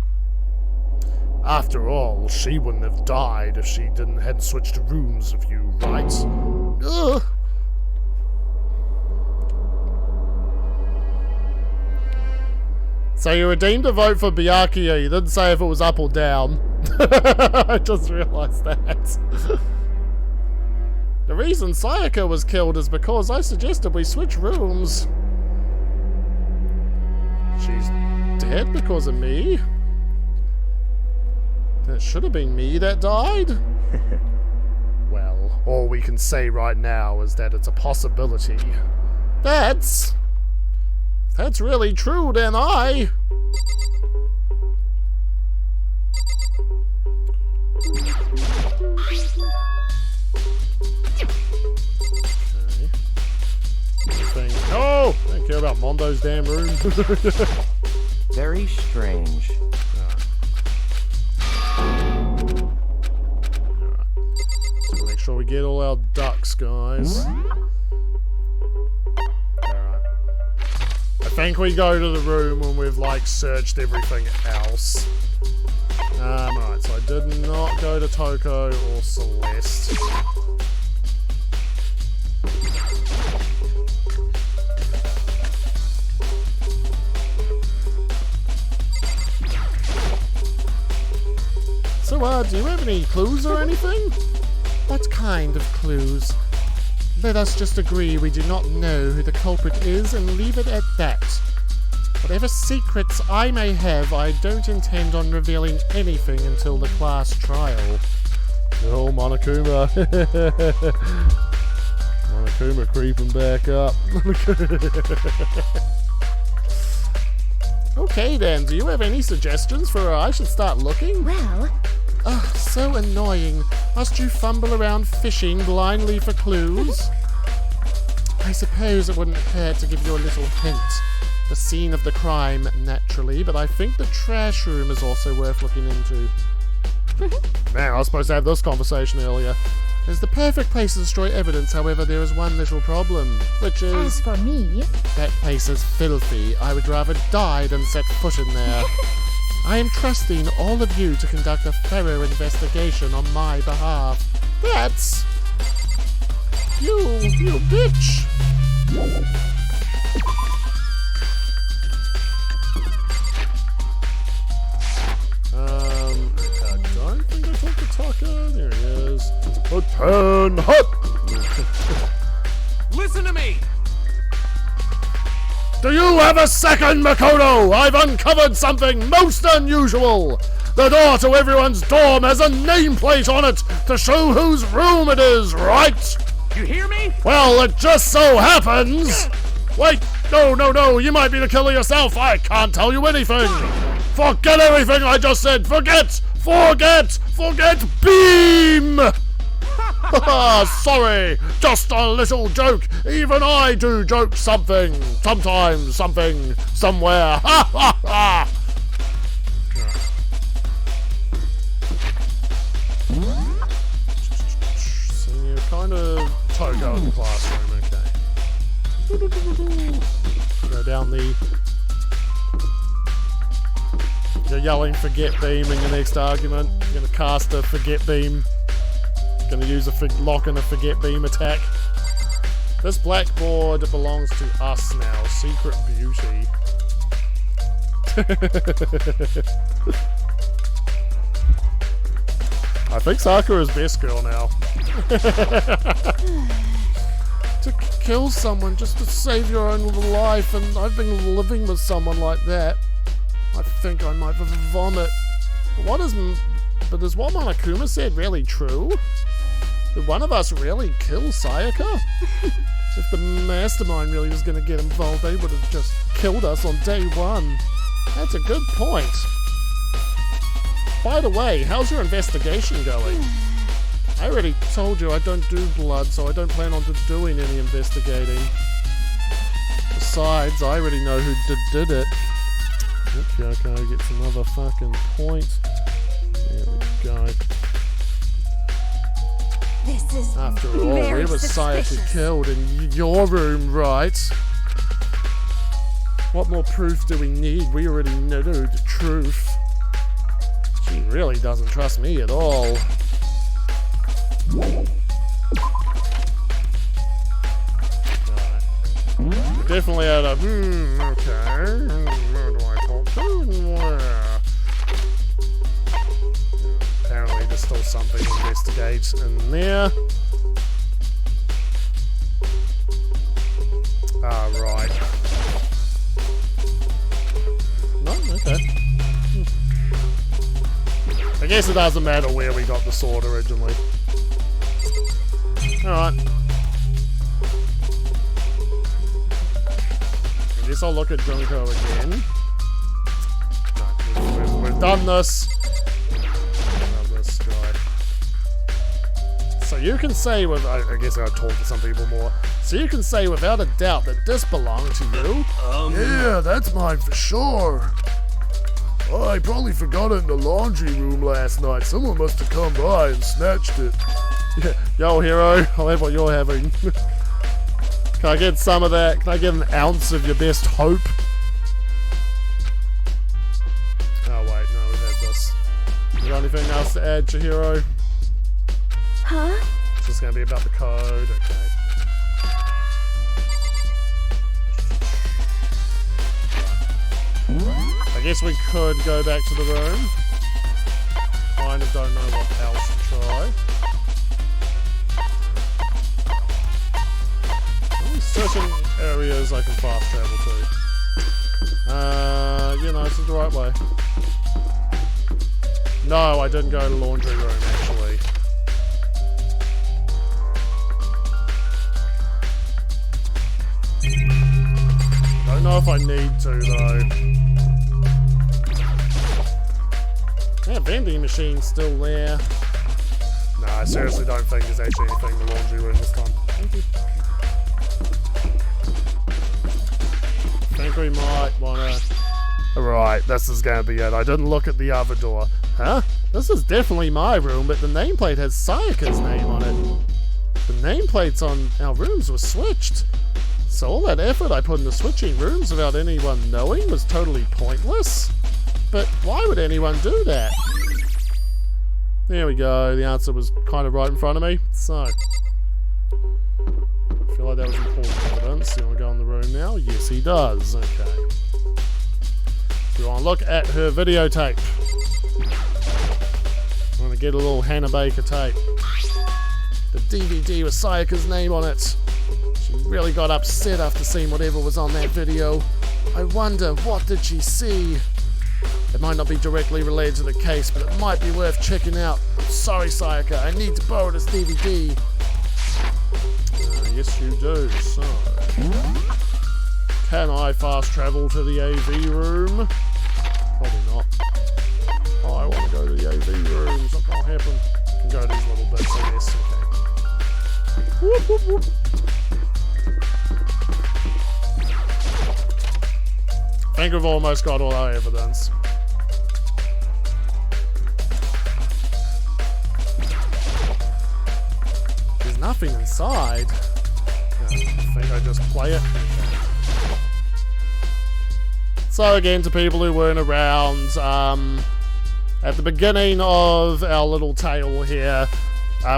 After all, she wouldn't have died if she hadn't switched rooms with you, right? Ugh. So you redeemed a vote for Byakuya. You didn't say if it was up or down. I just realized that. The reason Sayaka was killed is because I suggested we switch rooms. She's dead because of me? Then it should have been me that died? Well, all we can say right now is that it's a possibility. That's really true, then I... No! I don't care about Mondo's damn room. Very strange. Alright. So make sure we get all our ducks, guys. Alright. I think we go to the room when we've, like, searched everything else. Alright, so I did not go to Toko or Celeste. So, do you have any clues or anything? What kind of clues? Let us just agree we do not know who the culprit is and leave it at that. Whatever secrets I may have, I don't intend on revealing anything until the class trial. Oh, Monokuma. Monokuma creeping back up. Okay then, do you have any suggestions for where I should start looking? Well, Ugh, so annoying. Must you fumble around fishing blindly for clues? I suppose it wouldn't hurt to give you a little hint. The scene of the crime, naturally, but I think the trash room is also worth looking into. Man, I was supposed to have this conversation earlier. It's the perfect place to destroy evidence, however, there is one little problem, which is... as for me, that place is filthy. I would rather die than set foot in there. I am trusting all of you to conduct a thorough investigation on my behalf. That's... You bitch! I don't think I talked to Taka. There he is. Return hut! Listen to me! Do you have a second, Makoto? I've uncovered something most unusual. The door to everyone's dorm has a nameplate on it to show whose room it is, right? You hear me? Well, it just so happens... Wait, no, you might be the killer yourself. I can't tell you anything. Forget everything I just said. Forget, beam! Sorry, just a little joke. Even I do joke something. Sometimes, something, somewhere. Ha ha ha! So you're kind of Toko in the classroom, okay. Go down the... You're yelling forget beam in your next argument. You're going to cast a forget beam. Going to use a lock and a forget beam attack. This blackboard belongs to us now. Secret beauty. I think Sakura's best girl now. To kill someone just to save your own little life, and I've been living with someone like that. I think I might vomit. But is what Monokuma said really true? Did one of us really kill Sayaka? If the mastermind really was going to get involved, they would have just killed us on day one. That's a good point. by the way, how's your investigation going? I already told you I don't do blood, so I don't plan on doing any investigating. Besides, I already know who did it. Okay, get another fucking point. There we go. This is After all, very we was Sayaka suspicious. killed in your room, right? What more proof do we need? We already know the truth. She really doesn't trust me at all. Alright. Definitely had a, okay. Where do I talk to? Where? Apparently there's still something to investigate in there. Ah, right. No? Okay. I guess it doesn't matter where we got the sword originally. Alright. I guess I'll look at Junko again. No, we've done this. This guy. So you can say with... I guess I'll talk to some people more. So you can say without a doubt that this belonged to you. Yeah, that's mine for sure. Oh, I probably forgot it in the laundry room last night. Someone must have come by and snatched it. Yeah. Yo, hero, I'll have what you're having. Can I get some of that? Can I get an ounce of your best hope? Oh, wait, no, we've had this. You got anything else to add, Chihiro? Huh? Is this going to be about the code? Okay. I guess we could go back to the room. Kind of don't know what else to try. Certain areas I can fast travel to. You know, this is the right way. No, I didn't go to the laundry room, actually. Don't know if I need to, though. That vending machine's still there. No, I seriously don't think there's actually anything in the laundry room this time. Thank you. I think we might wanna... Right, this is gonna be it. I didn't look at the other door. Huh? This is definitely my room, but the nameplate has Sayaka's name on it. The nameplates on our rooms were switched. So all that effort I put into switching rooms without anyone knowing was totally pointless. But why would anyone do that? There we go. The answer was kind of right in front of me. So... I feel like that was important evidence. You want to go in the room now? Yes, he does. Okay. You want to look at her videotape. I'm going to get a little Hannah Baker tape. The DVD with Sayaka's name on it. She really got upset after seeing whatever was on that video. I wonder, what did she see? It might not be directly related to the case, but it might be worth checking out. I'm sorry, Sayaka. I need to borrow this DVD. Yes, you do. So, can I fast travel to the AV room? Probably not. Oh, I want to go to the AV room. It's not going to happen. I can go to these little bits, I guess. Okay. Whoop, whoop, whoop. I think we've almost got all our evidence. There's nothing inside. I think I just play it. Okay. So again, to people who weren't around, at the beginning of our little tale here,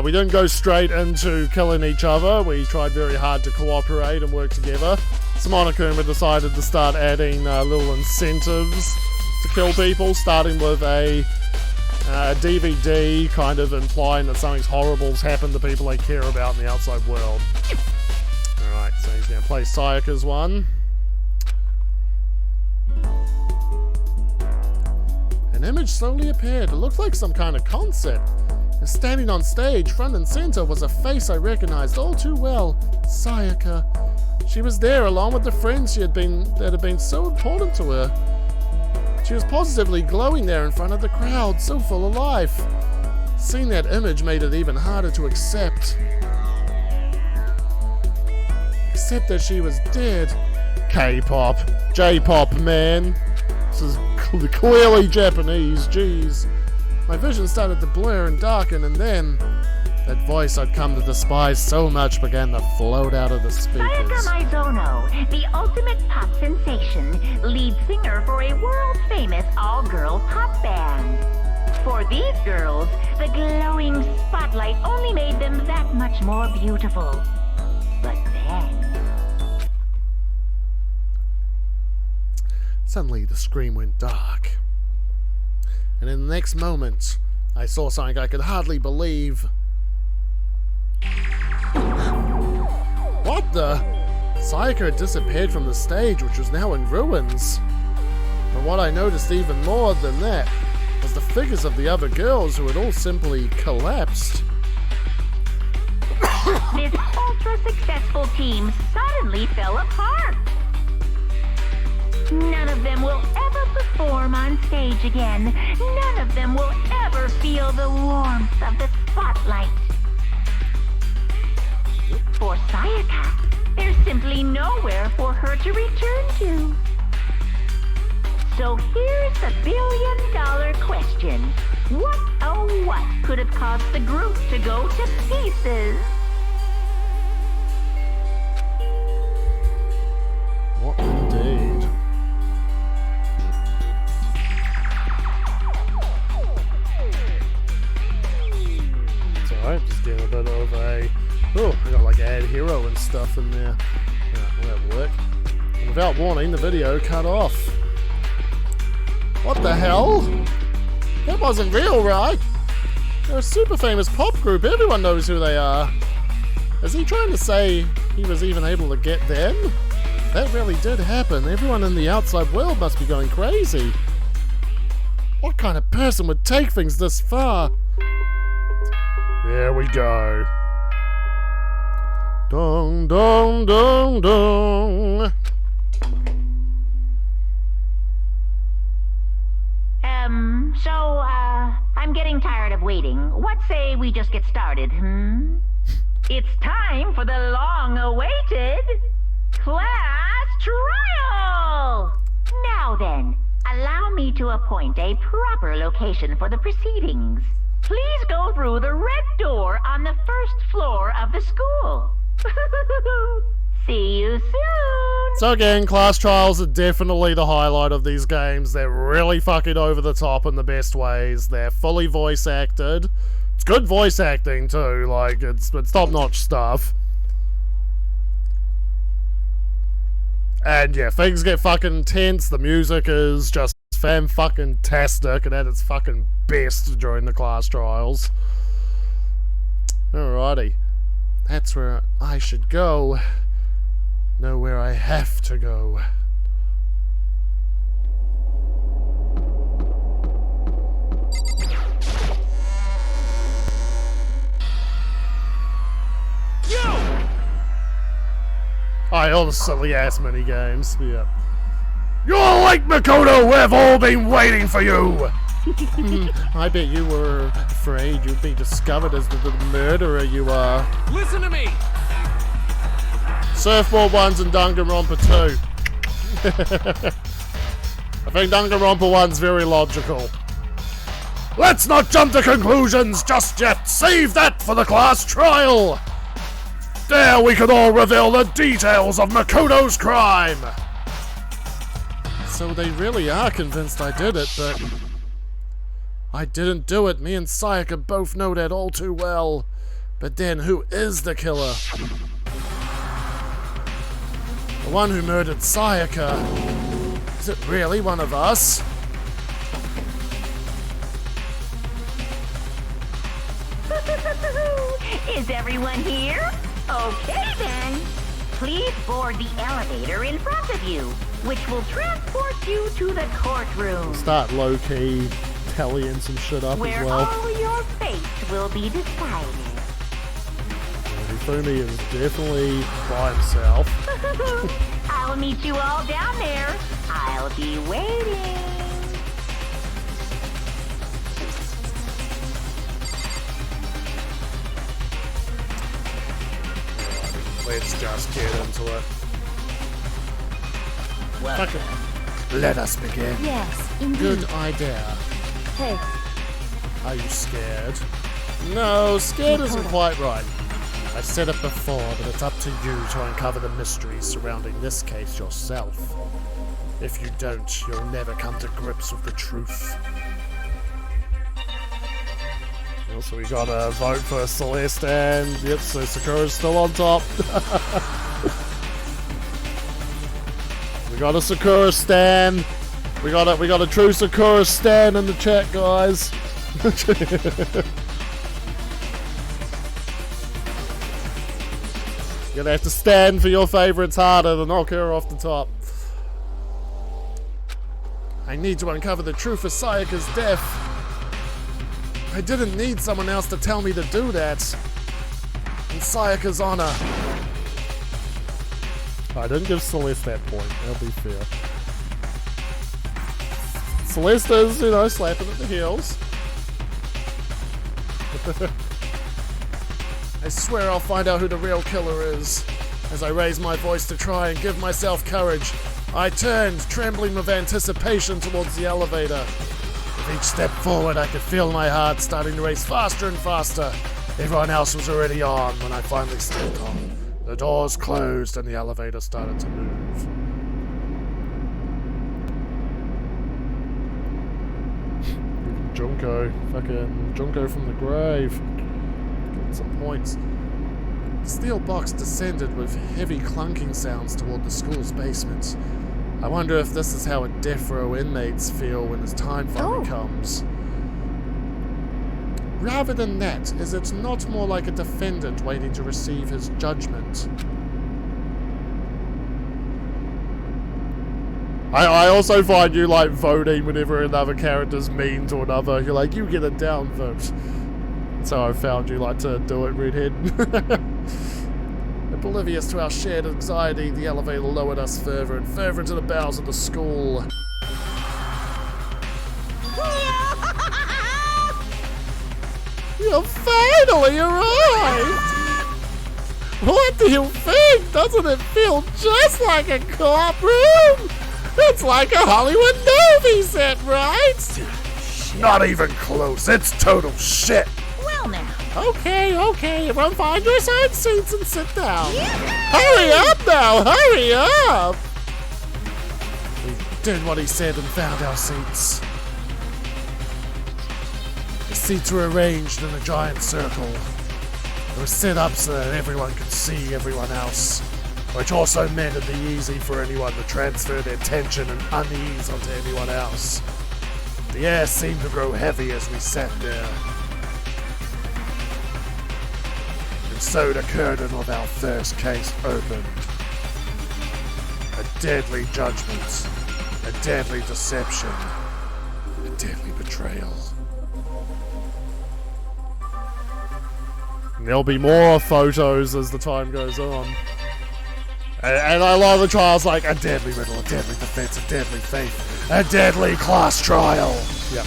we didn't go straight into killing each other. We tried very hard to cooperate and work together. So Monokuma decided to start adding little incentives to kill people, starting with a DVD kind of implying that something horrible's happened to people they care about in the outside world. Alright, so he's going to play Sayaka's one. An image slowly appeared. It looked like some kind of concert. And standing on stage, front and center, was a face I recognized all too well. Sayaka. She was there along with the friends that had been so important to her. She was positively glowing there in front of the crowd, so full of life. Seeing that image made it even harder to accept. Except that she was dead. K-pop. J-pop, man. This is clearly Japanese, jeez. My vision started to blur and darken, and then that voice I'd come to despise so much began to float out of the speakers. Sayaka Maizono, the ultimate pop sensation, lead singer for a world-famous all-girl pop band. For these girls, the glowing spotlight only made them that much more beautiful. But then... Suddenly, the screen went dark. And in the next moment, I saw something I could hardly believe. What the? Sayaka had disappeared from the stage, which was now in ruins. But what I noticed even more than that was the figures of the other girls who had all simply collapsed. This ultra-successful team suddenly fell apart. None of them will ever perform on stage again. None of them will ever feel the warmth of the spotlight. For Sayaka, there's simply nowhere for her to return to. So here's the billion-dollar question. What, oh what, could have caused the group to go to pieces? What indeed? It's alright, just getting a bit of a... Oh, I got like add hero and stuff in there. Yeah, will that work? And without warning, the video cut off. What the hell? That wasn't real, right? They're a super famous pop group. Everyone knows who they are. Is he trying to say he was even able to get them? That really did happen. Everyone in the outside world must be going crazy. What kind of person would take things this far? There we go. Dong, dong, dong, dong. I'm getting tired of waiting. What say we just get started, It's time for the long-awaited class trial! Now then, allow me to appoint a proper location for the proceedings. Please go through the red door on the first floor of the school. See you soon! So again, class trials are definitely the highlight of these games. They're really fucking over the top in the best ways. They're fully voice acted. It's good voice acting too, like, it's top-notch stuff. And yeah, things get fucking intense. The music is just fan-fucking-tastic and at its fucking best during the class trials. Alrighty. That's where I should go. Know where I have to go. All the silly ass mini games. Yeah. You're like Makoto, we've all been waiting for you! I bet you were afraid you'd be discovered as the murderer you are. Listen to me! Surfboard 1's and Danganronpa 2. I think Danganronpa 1's very logical. Let's not jump to conclusions just yet. Save that for the class trial. There we can all reveal the details of Makoto's crime. So they really are convinced I did it, but... I didn't do it. Me and Sayaka both know that all too well. But then, who is the killer? The one who murdered Sayaka. Is it really one of us? Is everyone here? Okay then. Please board the elevator in front of you, which will transport you to the courtroom. Start low-key tallying some shit up where as well. all your fate will be decided. Hifumi is definitely by himself. I'll meet you all down there. I'll be waiting. let's just get into it. Well, Fuck it. Let us begin. Yes, indeed. Good idea. Hey, Are you scared? No, scared isn't quite right. I've said it before, but it's up to you to uncover the mysteries surrounding this case yourself. If you don't, you'll never come to grips with the truth. Also, we got a vote for Celeste, and yep, so Sakura's still on top. We got a Sakura stan. We got a true Sakura stan in the chat, guys. You're gonna have to stand for your favorites harder to knock her off the top. I need to uncover the truth of Sayaka's death. I didn't need someone else to tell me to do that. In Sayaka's honor. I didn't give Celeste that point, that'll be fair. Celeste is, you know, slapping at the heels. I swear I'll find out who the real killer is. As I raise my voice to try and give myself courage, I turned, trembling with anticipation, towards the elevator. With each step forward, I could feel my heart starting to race faster and faster. Everyone else was already on when I finally stepped on. The doors closed and the elevator started to move. Junko, fucking Junko from the grave. Getting some points. The steel box descended with heavy clunking sounds toward the school's basement. I wonder if this is how a death row inmates feel when his time finally comes. Rather than that, is it not more like a defendant waiting to receive his judgment? I also find you like voting whenever another character's mean to another. You're like, you get a down vote. That's how I found you like to do it, Redhead. Oblivious to our shared anxiety, the elevator lowered us further and further into the bowels of the school. You finally arrived! What do you think? Doesn't it feel just like a co-op room? It's like a Hollywood movie set, right? Not even close. It's total shit. well now. Okay, everyone find your assigned seats and sit down. Hurry up now, hurry up! We did what he said and found our seats. The seats were arranged in a giant circle. They were set up so that everyone could see everyone else, which also meant it'd be easy for anyone to transfer their tension and unease onto anyone else. The air seemed to grow heavy as we sat there. And so the curtain of our first case opened. A deadly judgment, a deadly deception, a deadly betrayal. And there'll be more photos as the time goes on. And I love the trials like a deadly riddle, a deadly defense, a deadly faith, a deadly class trial. Yeah.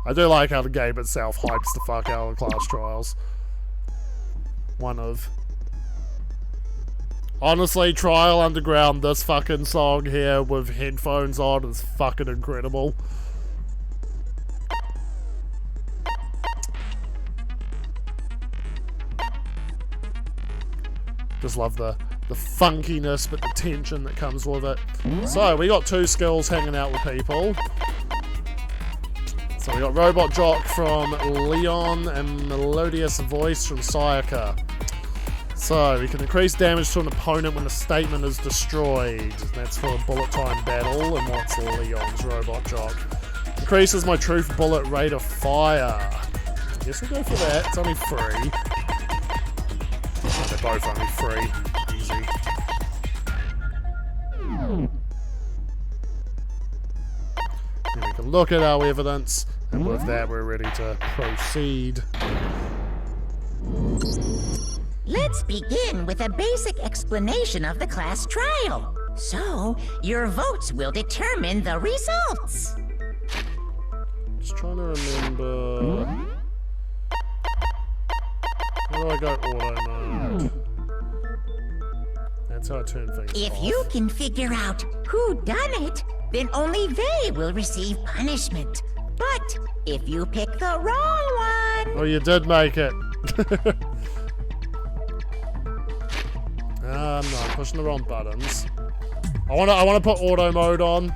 I do like how the game itself hypes the fuck out of class trials. One of. Honestly, Trial Underground, this fucking song here with headphones on is fucking incredible. Just love the funkiness, but the tension that comes with it. So, we got two skills hanging out with people. So we got Robot Jock from Leon and Melodious Voice from Sayaka. So, we can increase damage to an opponent when the statement is destroyed. That's for a bullet time battle, and what's Leon's Robot Jock? Increases my truth bullet rate of fire. Guess we'll go for that, it's only 3. They're both only 3. Easy. Then we can look at our evidence, and with that we're ready to proceed. Let's begin with a basic explanation of the class trial. So, your votes will determine the results. Just trying to remember... How do I go auto mode? That's how I turn things If off. you can figure out who done it, then only they will receive punishment. But if you pick the wrong one... Oh, you did make it. No, I'm pushing the wrong buttons. I wanna put auto mode on.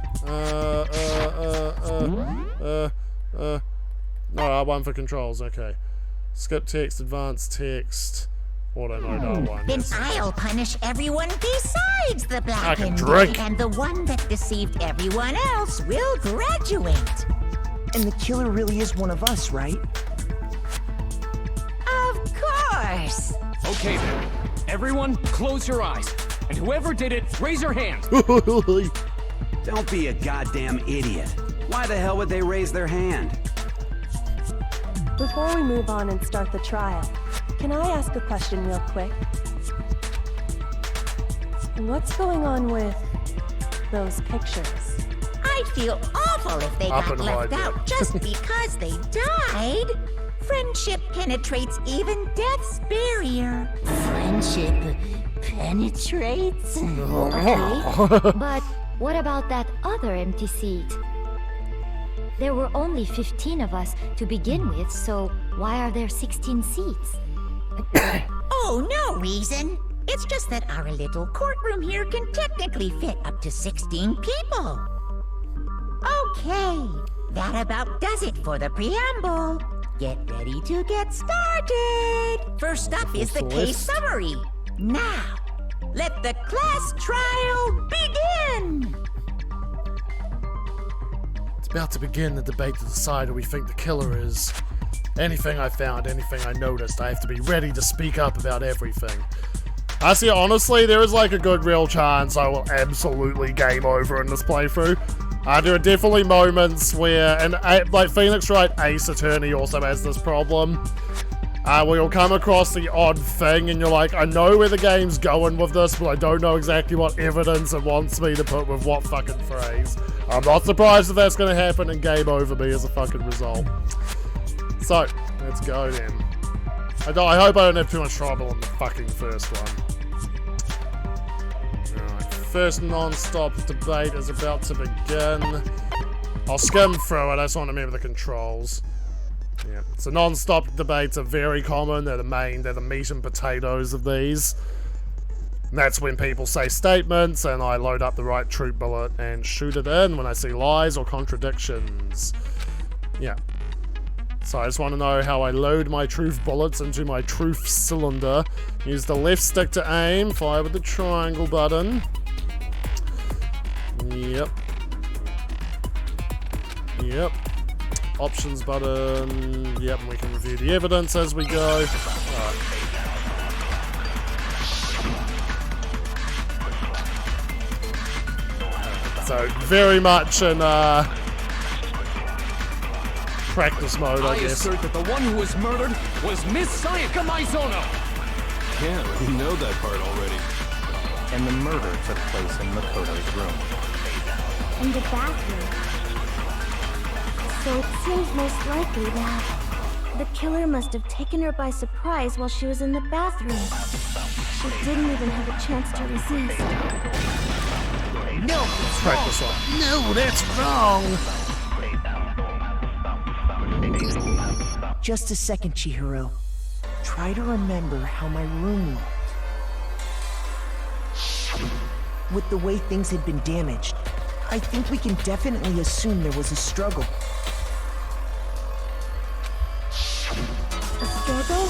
No, R1 for controls, okay. Skip text, advanced text, auto mode R1. Then yes. I'll punish everyone besides the blackened. drink. And the one that deceived everyone else will graduate. And the killer really is one of us, right? Of course. Okay then. Everyone, close your eyes. And whoever did it, raise your hand. Don't be a goddamn idiot. Why the hell would they raise their hand? Before we move on and start the trial, can I ask a question real quick? What's going on with those pictures? I'd feel awful if they Up got and left hide out just because they died. Friendship penetrates even death's barrier. Friendship penetrates? Okay, but what about that other empty seat? There were only 15 of us to begin with, so why are there 16 seats? Oh, no reason. It's just that our little courtroom here can technically fit up to 16 people. Okay, that about does it for the preamble. Get ready to get started. First up is the case summary. Now, let the class trial begin. It's about to begin the debate to decide who we think the killer is. Anything I found, anything I noticed, I have to be ready to speak up about everything. I see, honestly, there is like a good real chance I will absolutely game over in this playthrough. There are definitely moments where, and like Phoenix Wright Ace Attorney also has this problem, where you'll come across the odd thing and you're like, I know where the game's going with this, but I don't know exactly what evidence it wants me to put with what fucking phrase. I'm not surprised if that's going to happen and game over me as a fucking result. So, let's go then. I hope I don't have too much trouble on the fucking first one. Alright, first non-stop debate is about to begin. I'll skim through it, I just want to remember the controls. Yeah, so non-stop debates are very common, they're the meat and potatoes of these. And that's when people say statements and I load up the right truth bullet and shoot it in when I see lies or contradictions. Yeah. So I just want to know how I load my truth bullets into my truth cylinder. Use the left stick to aim, fire with the triangle button. Yep. Yep. Options button. Yep, and we can review the evidence as we go. Alright. So, very much in practice mode, I guess. assert that the one who was murdered was Miss Sayaka Maizono. Yeah, we know that part already. And the murder took place in Makoto's room. In the bathroom. So it seems most likely that The killer must have taken her by surprise while she was in the bathroom. She didn't even have a chance to resist. No, let's practice on. No, that's wrong. Just a second, Chihiro. Try to remember how my room looked. With the way things had been damaged, I think we can definitely assume there was a struggle. A struggle?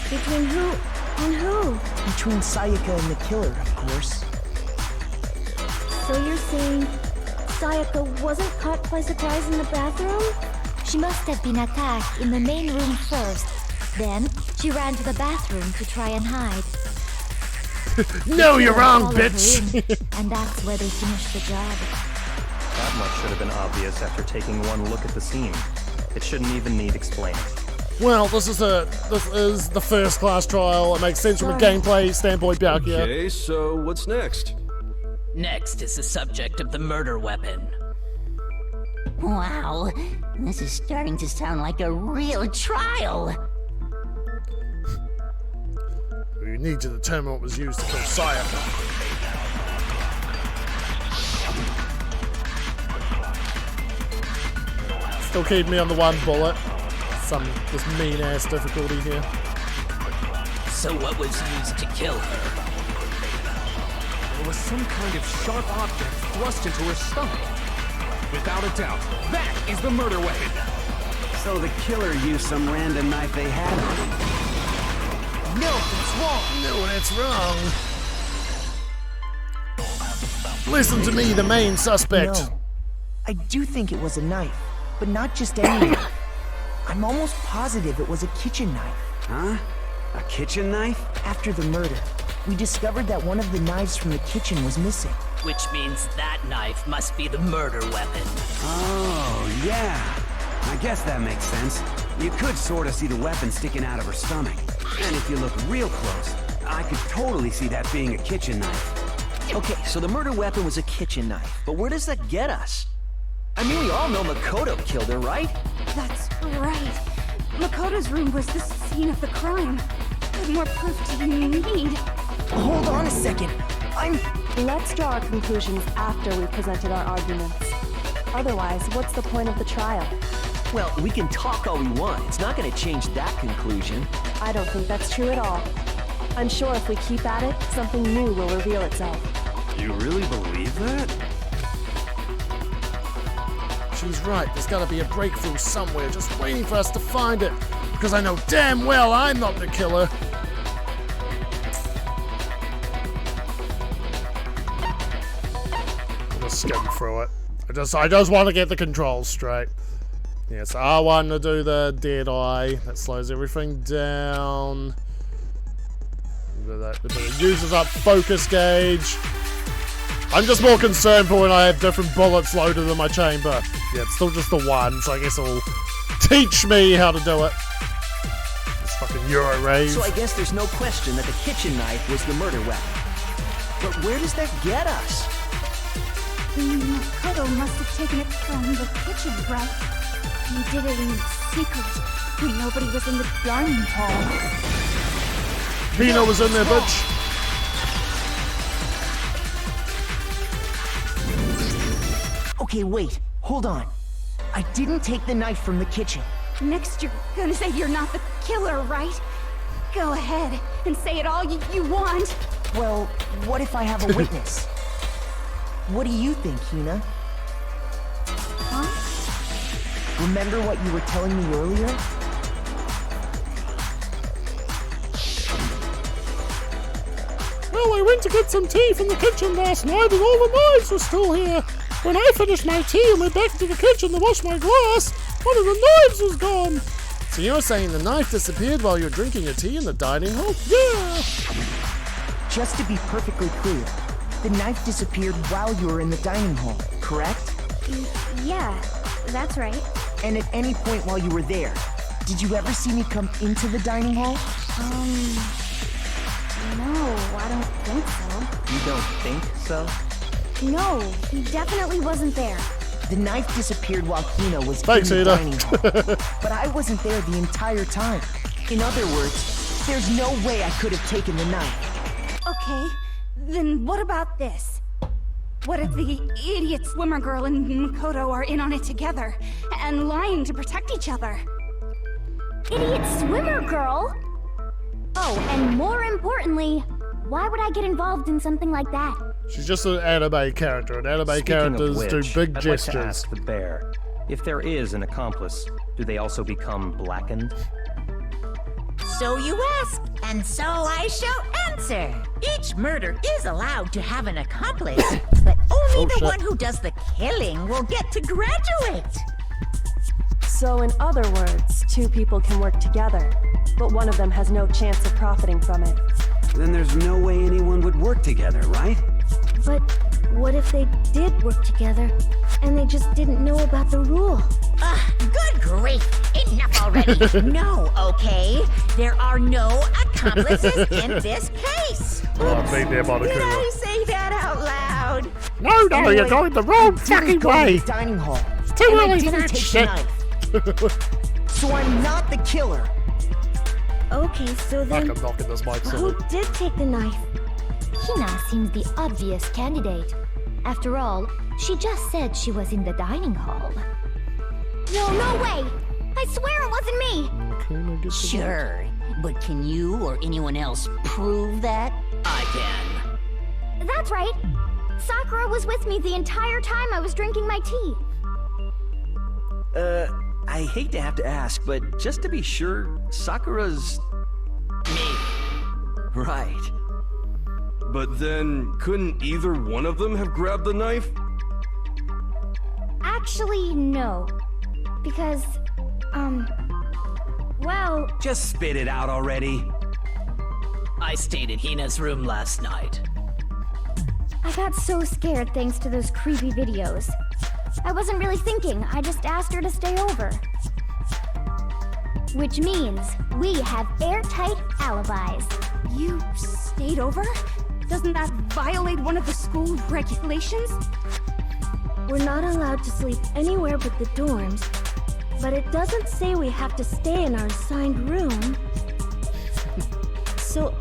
Between who and who? Between Sayaka and the killer, of course. So you're saying Sayaka wasn't caught by surprise in the bathroom? she must have been attacked in the main room first. Then she ran to the bathroom to try and hide. No, you're wrong, Followed her bitch. in, and that's where they finished the job. That much should have been obvious after taking one look at the scene. It shouldn't even need explaining. Well, this is the first class trial. It makes sense from a gameplay standpoint back here. Okay, so what's next? Next is the subject of the murder weapon. Wow, this is starting to sound like a real trial. need to determine what was used to kill Saya. Still keep me on the 1 bullet. This mean-ass difficulty here. So what was used to kill her? There was some kind of sharp object thrust into her stomach. Without a doubt, that is the murder weapon. So the killer used some random knife they had on him. No, that's wrong. No, that's wrong. Listen to me, the main suspect. No. I do think it was a knife, but not just any knife. I'm almost positive it was a kitchen knife. Huh? A kitchen knife? After the murder, we discovered that one of the knives from the kitchen was missing. Which means that knife must be the murder weapon. Oh, yeah. I guess that makes sense. You could sort of see the weapon sticking out of her stomach. And if you look real close, I could totally see that being a kitchen knife. Okay, so the murder weapon was a kitchen knife, but where does that get us? I mean, we all know Makoto killed her, right? That's right. Makoto's room was the scene of the crime. What more proof do you need? Hold on a second. Let's draw our conclusions after we've presented our arguments. Otherwise, what's the point of the trial? Well, we can talk all we want. It's not going to change that conclusion. I don't think that's true at all. I'm sure if we keep at it, something new will reveal itself. You really believe that? She's right. There's got to be a breakthrough somewhere, just waiting for us to find it. Because I know damn well I'm not the killer. I'm gonna skim through it. I just want to get the controls straight. Yes, R1 to do the dead eye. That slows everything down. That uses up focus gauge. I'm just more concerned for when I have different bullets loaded in my chamber. Yeah, it's still just the one, so I guess it'll teach me how to do it. This fucking Euro rave. So I guess there's no question that the kitchen knife was the murder weapon. But where does that get us? Makoto must have taken it from the kitchen, right? He did it in secret when nobody was in the dining hall. Pino was in there, bitch. Okay, wait. Hold on. I didn't take the knife from the kitchen. Next, you're gonna say you're not the killer, right? Go ahead and say it all you want. Well, what if I have a witness? What do you think, Hina? Huh? Remember what you were telling me earlier? Well, I went to get some tea from the kitchen last night and all the knives were still here. When I finished my tea and went back to the kitchen to wash my glass, one of the knives was gone. So you're saying the knife disappeared while you were drinking your tea in the dining hall? Yeah. Just to be perfectly clear, the knife disappeared while you were in the dining hall, correct? Yeah, that's right. And at any point while you were there, did you ever see me come into the dining hall? No, I don't think so. You don't think so? No, he definitely wasn't there. The knife disappeared while Hina was Thanks, in the Hina. dining hall. But I wasn't there the entire time. In other words, there's no way I could have taken the knife. Okay, then what about this? What if the idiot swimmer girl and Makoto are in on it together and lying to protect each other? Idiot swimmer girl? Oh, and more importantly, why would I get involved in something like that? She's just an anime character, and anime Speaking characters of do which, big I'd gestures. like to ask the bear, if there is an accomplice, do they also become blackened? So you ask, and so I shall answer. Each murder is allowed to have an accomplice, but only the one who does the killing will get to graduate. So in other words, two people can work together, but one of them has no chance of profiting from it. Then there's no way anyone would work together, right? But what if they did work together, and they just didn't know about the rule? Good grief! Enough already! No, okay? There are no accomplices in this case! Oh, I think they're about to Did kill her. I say that out loud? No, Anyway, you're going the wrong fucking go to way. the dining hall. It's too and I early for didn't that take shit. the knife. So I'm not the killer. Okay, so then Fuck, I'm knocking this mic silly. who did take the knife? Hina seems the obvious candidate. After all, she just said she was in the dining hall. No way! I swear it wasn't me! Sure, but can you or anyone else prove that? I can. That's right. Sakura was with me the entire time I was drinking my tea. I hate to have to ask, but just to be sure, Sakura's... Me. Right. But then, couldn't either one of them have grabbed the knife? Actually, no. Because, well... Just spit it out already. I stayed in Hina's room last night. I got so scared thanks to those creepy videos. I wasn't really thinking, I just asked her to stay over. Which means we have airtight alibis. You stayed over? Doesn't that violate one of the school regulations? We're not allowed to sleep anywhere but the dorms, but it doesn't say we have to stay in our assigned room. So,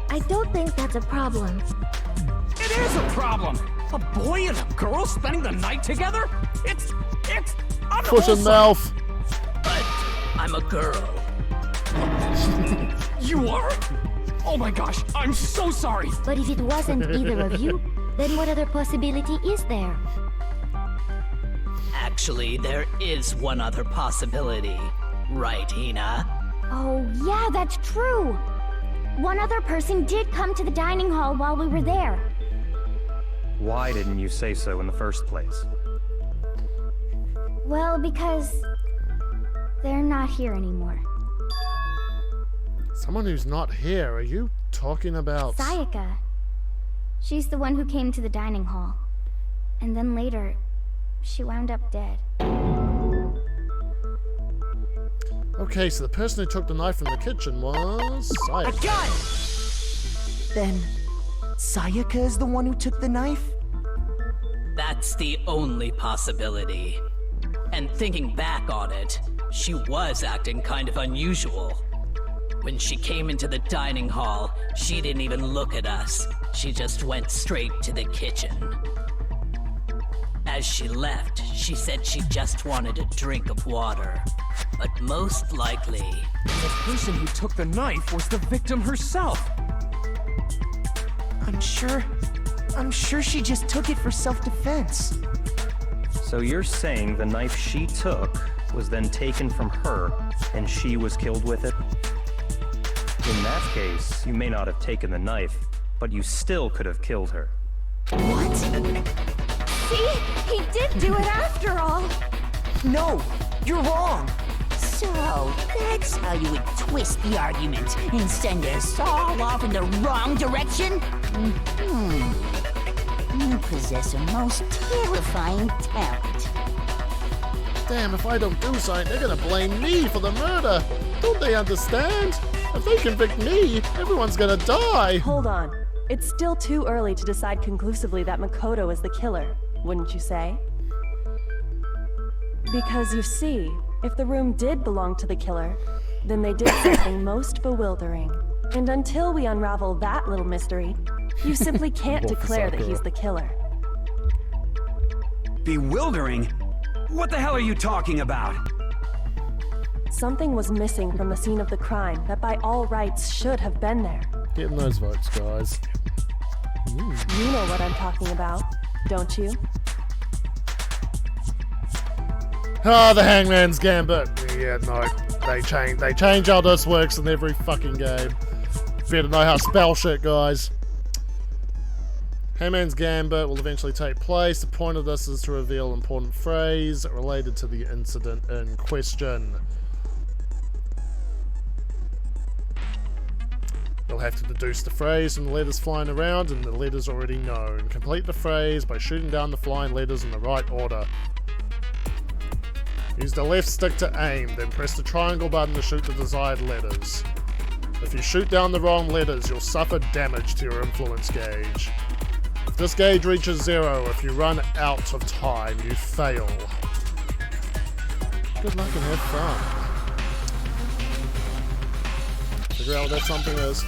I don't think that's a problem. It is a problem! A boy and a girl spending the night together? It's Foot and mouth. But I'm a girl. You are? Oh my gosh, I'm so sorry! But if it wasn't either of you, then what other possibility is there? Actually, there is one other possibility. Right, Hina? Oh, yeah, that's true. One other person did come to the dining hall while we were there. Why didn't you say so in the first place? Well, because they're not here anymore. Someone who's not here, are you talking about... Sayaka. She's the one who came to the dining hall. And then later, she wound up dead. Okay, so the person who took the knife from the kitchen was... Sayaka. I got it! Then, Sayaka is the one who took the knife? That's the only possibility. And thinking back on it, she was acting kind of unusual. When she came into the dining hall, she didn't even look at us. She just went straight to the kitchen. As she left, she said she just wanted a drink of water. But most likely... The person who took the knife was the victim herself! I'm sure she just took it for self-defense. So you're saying the knife she took was then taken from her, and she was killed with it? In that case, you may not have taken the knife, but you still could have killed her. What? See? He did do it after all! No! You're wrong! So, that's how you would twist the argument and send us all off in the wrong direction? You possess a most terrifying talent. Damn, if I don't do something, they're gonna blame me for the murder. Don't they understand? If they convict me, everyone's gonna die. Hold on. It's still too early to decide conclusively that Makoto is the killer, wouldn't you say? Because you see, if the room did belong to the killer, then they did something most bewildering. And until we unravel that little mystery, you simply can't declare that he's the killer. Bewildering? What the hell are you talking about? Something was missing from the scene of the crime that by all rights should have been there. Getting those votes, guys. You know what I'm talking about, don't you? Ah, the Hangman's Gambit. Yeah, no, they change how this works in every fucking game. Better know how to spell shit, guys. Hangman's Gambit will eventually take place. The point of this is to reveal an important phrase related to the incident in question. You'll have to deduce the phrase from the letters flying around and the letters already known. Complete the phrase by shooting down the flying letters in the right order. Use the left stick to aim, then press the triangle button to shoot the desired letters. If you shoot down the wrong letters, you'll suffer damage to your influence gauge. If this gauge reaches 0, if you run out of time, you fail. Good luck and have fun. figure out what that something is.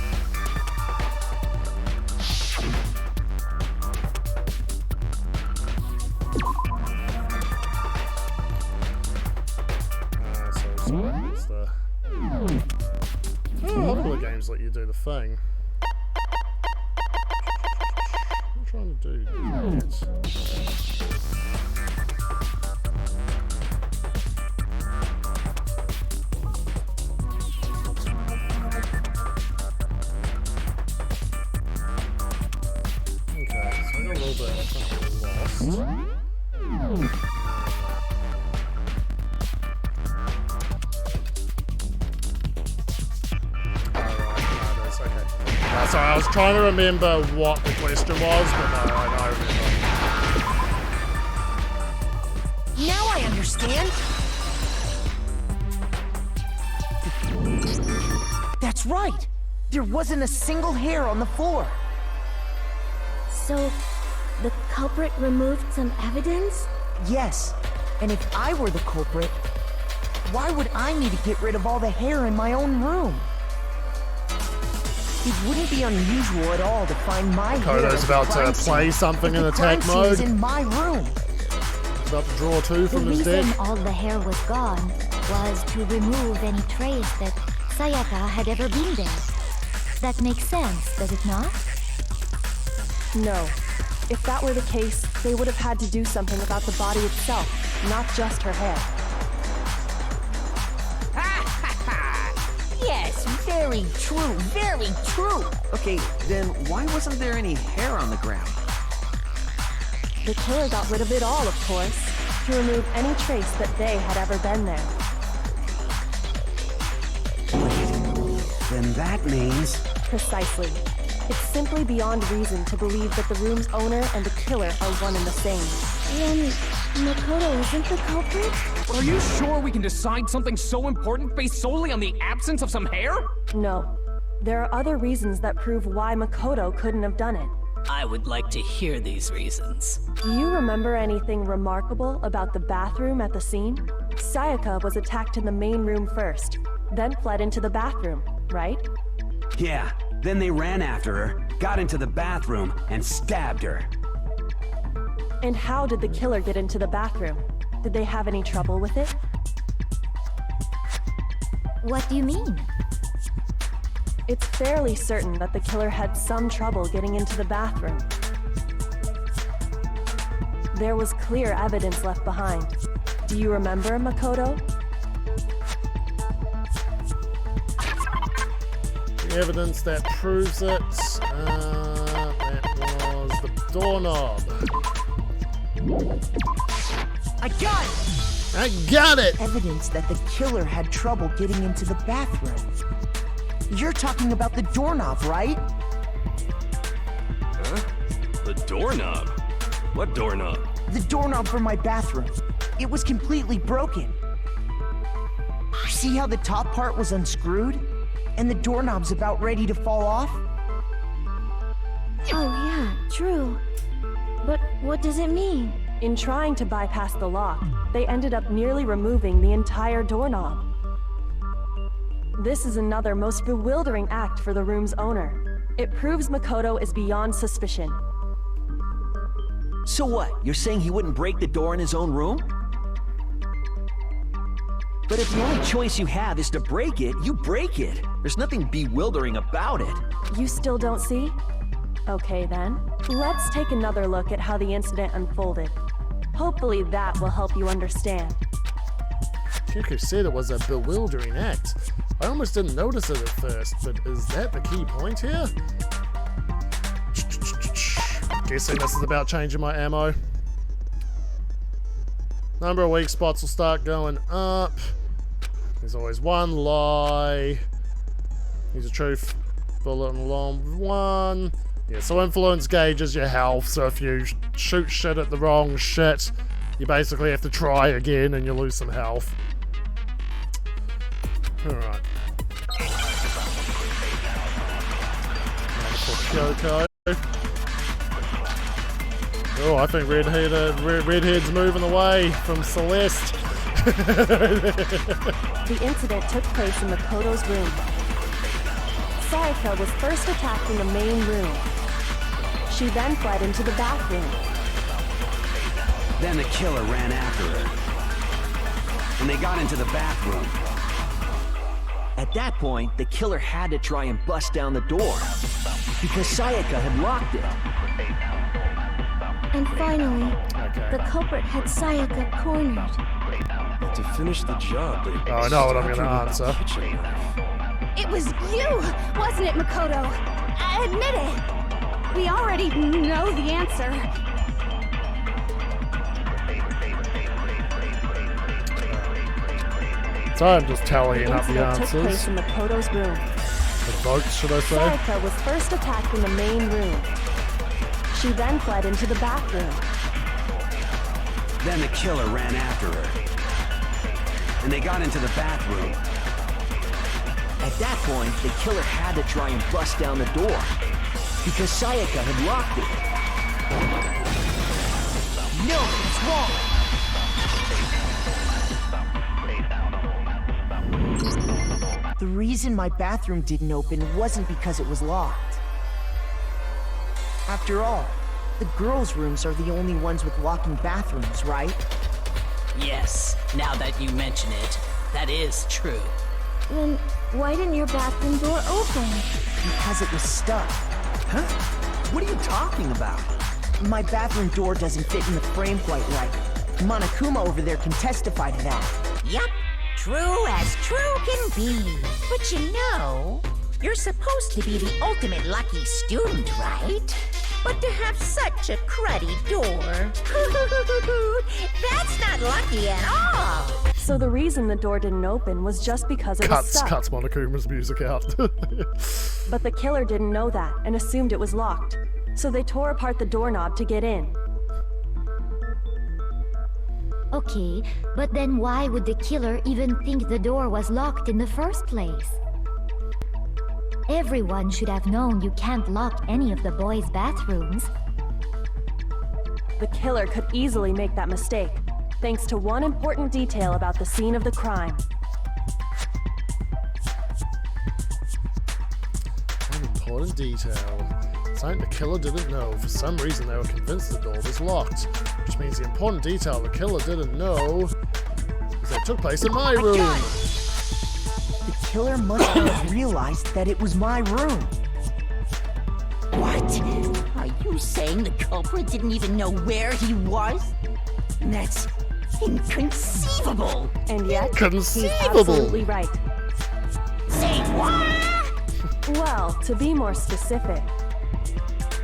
Other games let you do the thing. I'm trying to do that. Okay, so I got a little bit lost. Sorry, I was trying to remember what the question was, but no, I remember. Now I understand. That's right. There wasn't a single hair on the floor. So, the culprit removed some evidence? Yes. And if I were the culprit, why would I need to get rid of all the hair in my own room? It wouldn't be unusual at all to find my hair. Kodo's about to play something in attack mode. In my room. About to draw two from his deck. The reason all the hair was gone was to remove any trace that Sayaka had ever been there. That makes sense, does it not? No. If that were the case, they would have had to do something about the body itself, not just her hair. Yes, very true, very true. Okay, then why wasn't there any hair on the ground? The killer got rid of it all, of course, to remove any trace that they had ever been there. Then that means... Precisely. It's simply beyond reason to believe that the room's owner and the killer are one and the same. Then Makoto isn't the culprit? Are you sure we can decide something so important based solely on the absence of some hair? No. There are other reasons that prove why Makoto couldn't have done it. I would like to hear these reasons. Do you remember anything remarkable about the bathroom at the scene? Sayaka was attacked in the main room first, then fled into the bathroom, right? Yeah, then they ran after her, got into the bathroom, and stabbed her. And how did the killer get into the bathroom? Did they have any trouble with it? What do you mean? It's fairly certain that the killer had some trouble getting into the bathroom. There was clear evidence left behind. Do you remember, Makoto? The evidence that proves it, that was the doorknob. I got it! I got it! Evidence that the killer had trouble getting into the bathroom. You're talking about the doorknob, right? Huh? The doorknob? What doorknob? The doorknob for my bathroom. It was completely broken. See how the top part was unscrewed? And the doorknob's about ready to fall off? Oh yeah, true. But what does it mean? In trying to bypass the lock, they ended up nearly removing the entire doorknob. This is another most bewildering act for the room's owner. It proves Makoto is beyond suspicion. So what? You're saying he wouldn't break the door in his own room? But if the only choice you have is to break it, you break it. There's nothing bewildering about it. You still don't see? Okay then, let's take another look at how the incident unfolded. Hopefully that will help you understand. Kiko said it was a bewildering act. I almost didn't notice it at first, but is that the key point here? Guessing this is about changing my ammo. Number of weak spots will start going up. There's always one lie. Here's a truth bullet and long one. Yeah, so influence gauges your health, so if you shoot shit at the wrong shit, you basically have to try again and you lose some health. Alright. Kyoko. Oh, I think Redhead's moving away from Celeste. The incident took place in Makoto's room. Sayaka was first attacked in the main room. She then fled into the bathroom. Then the killer ran after her. And they got into the bathroom. At that point, the killer had to try and bust down the door, because Sayaka had locked it. And finally, the culprit had Sayaka cornered. But to finish the job, they... Oh, I know what I'm gonna answer. It was you, wasn't it, Makoto? Admit it. We already know the answer. So I'm just tallying The up the incident took place answers. in Makoto's room. The votes, should I say? Sayaka was first attacked in the main room. She then fled into the bathroom. Then the killer ran after her. And they got into the bathroom. At that point, the killer had to try and bust down the door, because Sayaka had locked it. No, it's wrong. The reason my bathroom didn't open wasn't because it was locked. After all, the girls' rooms are the only ones with locking bathrooms, right? Yes, now that you mention it, that is true. Then why didn't your bathroom door open? Because it was stuck. Huh? What are you talking about? My bathroom door doesn't fit in the frame quite right. Monokuma over there can testify to that. Yup, true as true can be. But you know, you're supposed to be the ultimate lucky student, right? But to have such a cruddy door, that's not lucky at all. So the reason the door didn't open was just because it was stuck. Cuts Monokuma's music out. But the killer didn't know that and assumed it was locked. So they tore apart the doorknob to get in. Okay, but then why would the killer even think the door was locked in the first place? Everyone should have known you can't lock any of the boys' bathrooms. The killer could easily make that mistake, thanks to one important detail about the scene of the crime. An important detail. Something the killer didn't know. For some reason they were convinced the door was locked. Which means the important detail the killer didn't know is that it took place in my room. The killer must have realized that it was my room. What? Are you saying the culprit didn't even know where he was? That's inconceivable. And yet, he's Conceivable. absolutely right. Say what? Well, to be more specific,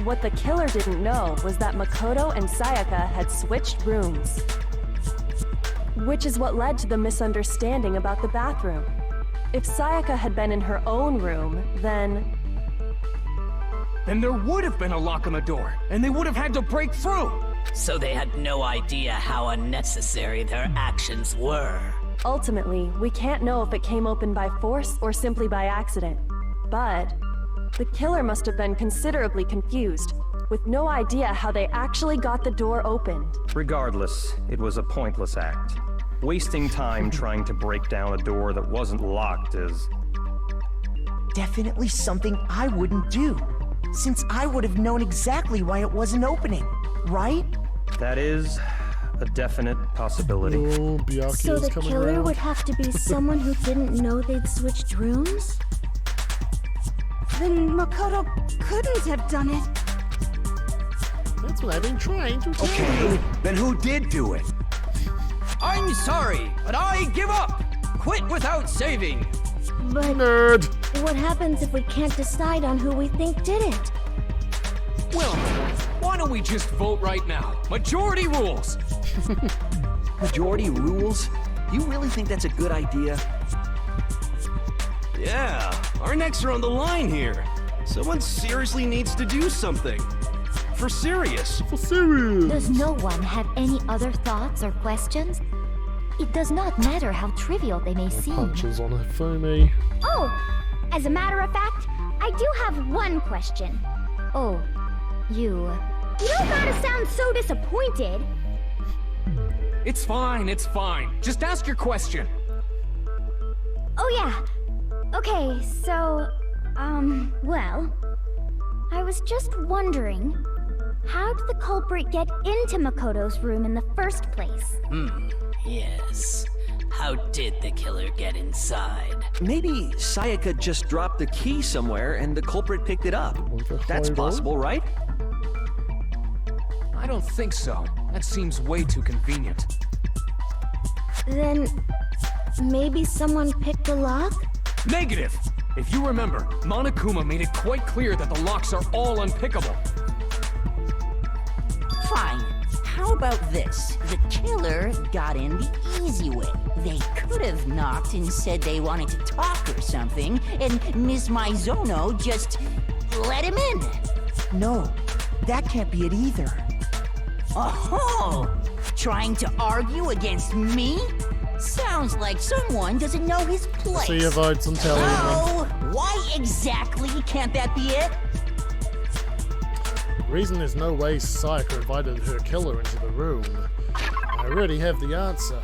what the killer didn't know was that Makoto and Sayaka had switched rooms. Which is what led to the misunderstanding about the bathroom. If Sayaka had been in her own room, then there would have been a lock on the door, and they would have had to break through. So they had no idea how unnecessary their actions were. ultimately, we can't know if it came open by force or simply by accident. But the killer must have been considerably confused, with no idea how they actually got the door opened. Regardless, it was a pointless act. Wasting time trying to break down a door that wasn't locked is... definitely something I wouldn't do, since I would have known exactly why it wasn't opening, right? That is a definite possibility. Oh, Byakuya's So the coming killer around. would have to be someone who didn't know they'd switched rooms? Then Makoto couldn't have done it. That's what I've been trying to tell you. Then who did do it? I'm sorry, but I give up! Quit without saving! But Nerd. what happens if we can't decide on who we think did it? Well, why don't we just vote right now? Majority rules! Majority rules? You really think that's a good idea? Yeah, our necks are on the line here. Someone seriously needs to do something. For serious. For serious. Does no one have any other thoughts or questions? It does not matter how trivial they may seem. Punches on her Fumi. Oh, as a matter of fact, I do have one question. Oh, you don't gotta sound so disappointed. It's fine, it's fine. Just ask your question. Oh yeah. Okay, so Well, I was just wondering, how did the culprit get into Makoto's room in the first place? Yes. How did the killer get inside? Maybe Sayaka just dropped the key somewhere and the culprit picked it up. That's possible, right? I don't think so. That seems way too convenient. Then, maybe someone picked the lock? Negative! If you remember, Monokuma made it quite clear that the locks are all unpickable. Fine. How about this? The killer got in the easy way. They could have knocked and said they wanted to talk or something, and Miss Maizono just let him in. No, that can't be it either. Oh, trying to argue against me? Sounds like someone doesn't know his place. See your votes on television. Oh, why exactly can't that be it? The reason there's no way Sayaka invited her killer into the room. I already have the answer.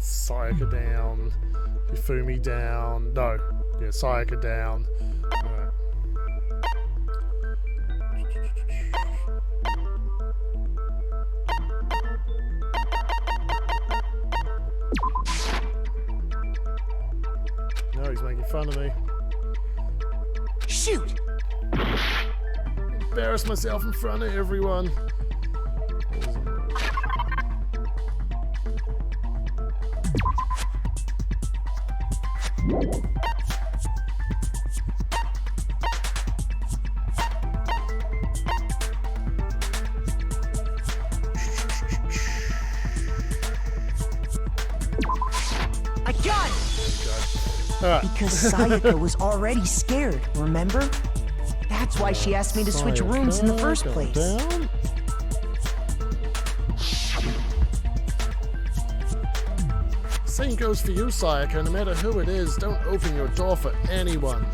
Sayaka down. Hifumi down. No. Yeah, Sayaka down. Alright. No, he's making fun of me. Shoot! Embarrass myself in front of everyone. I got it! Because Sayaka was already scared, remember? That's why she asked me to switch rooms in the first place. Down. Same goes for you, Sayaka. No matter who it is, don't open your door for anyone.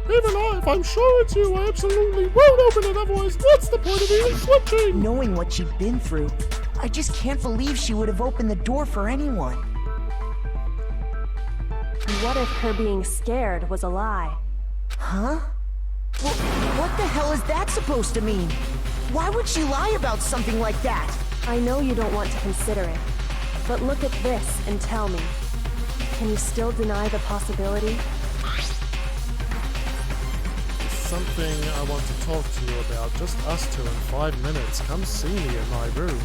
Even if I'm sure it's you, I absolutely won't open it, otherwise what's the point of even switching? Knowing what she'd been through, I just can't believe she would have opened the door for anyone. What if her being scared was a lie? Huh? Well, what the hell is that supposed to mean? Why would she lie about something like that? I know you don't want to consider it, but look at this and tell me. Can you still deny the possibility? Something I want to talk to you about. Just us two in 5 minutes. Come see me in my room.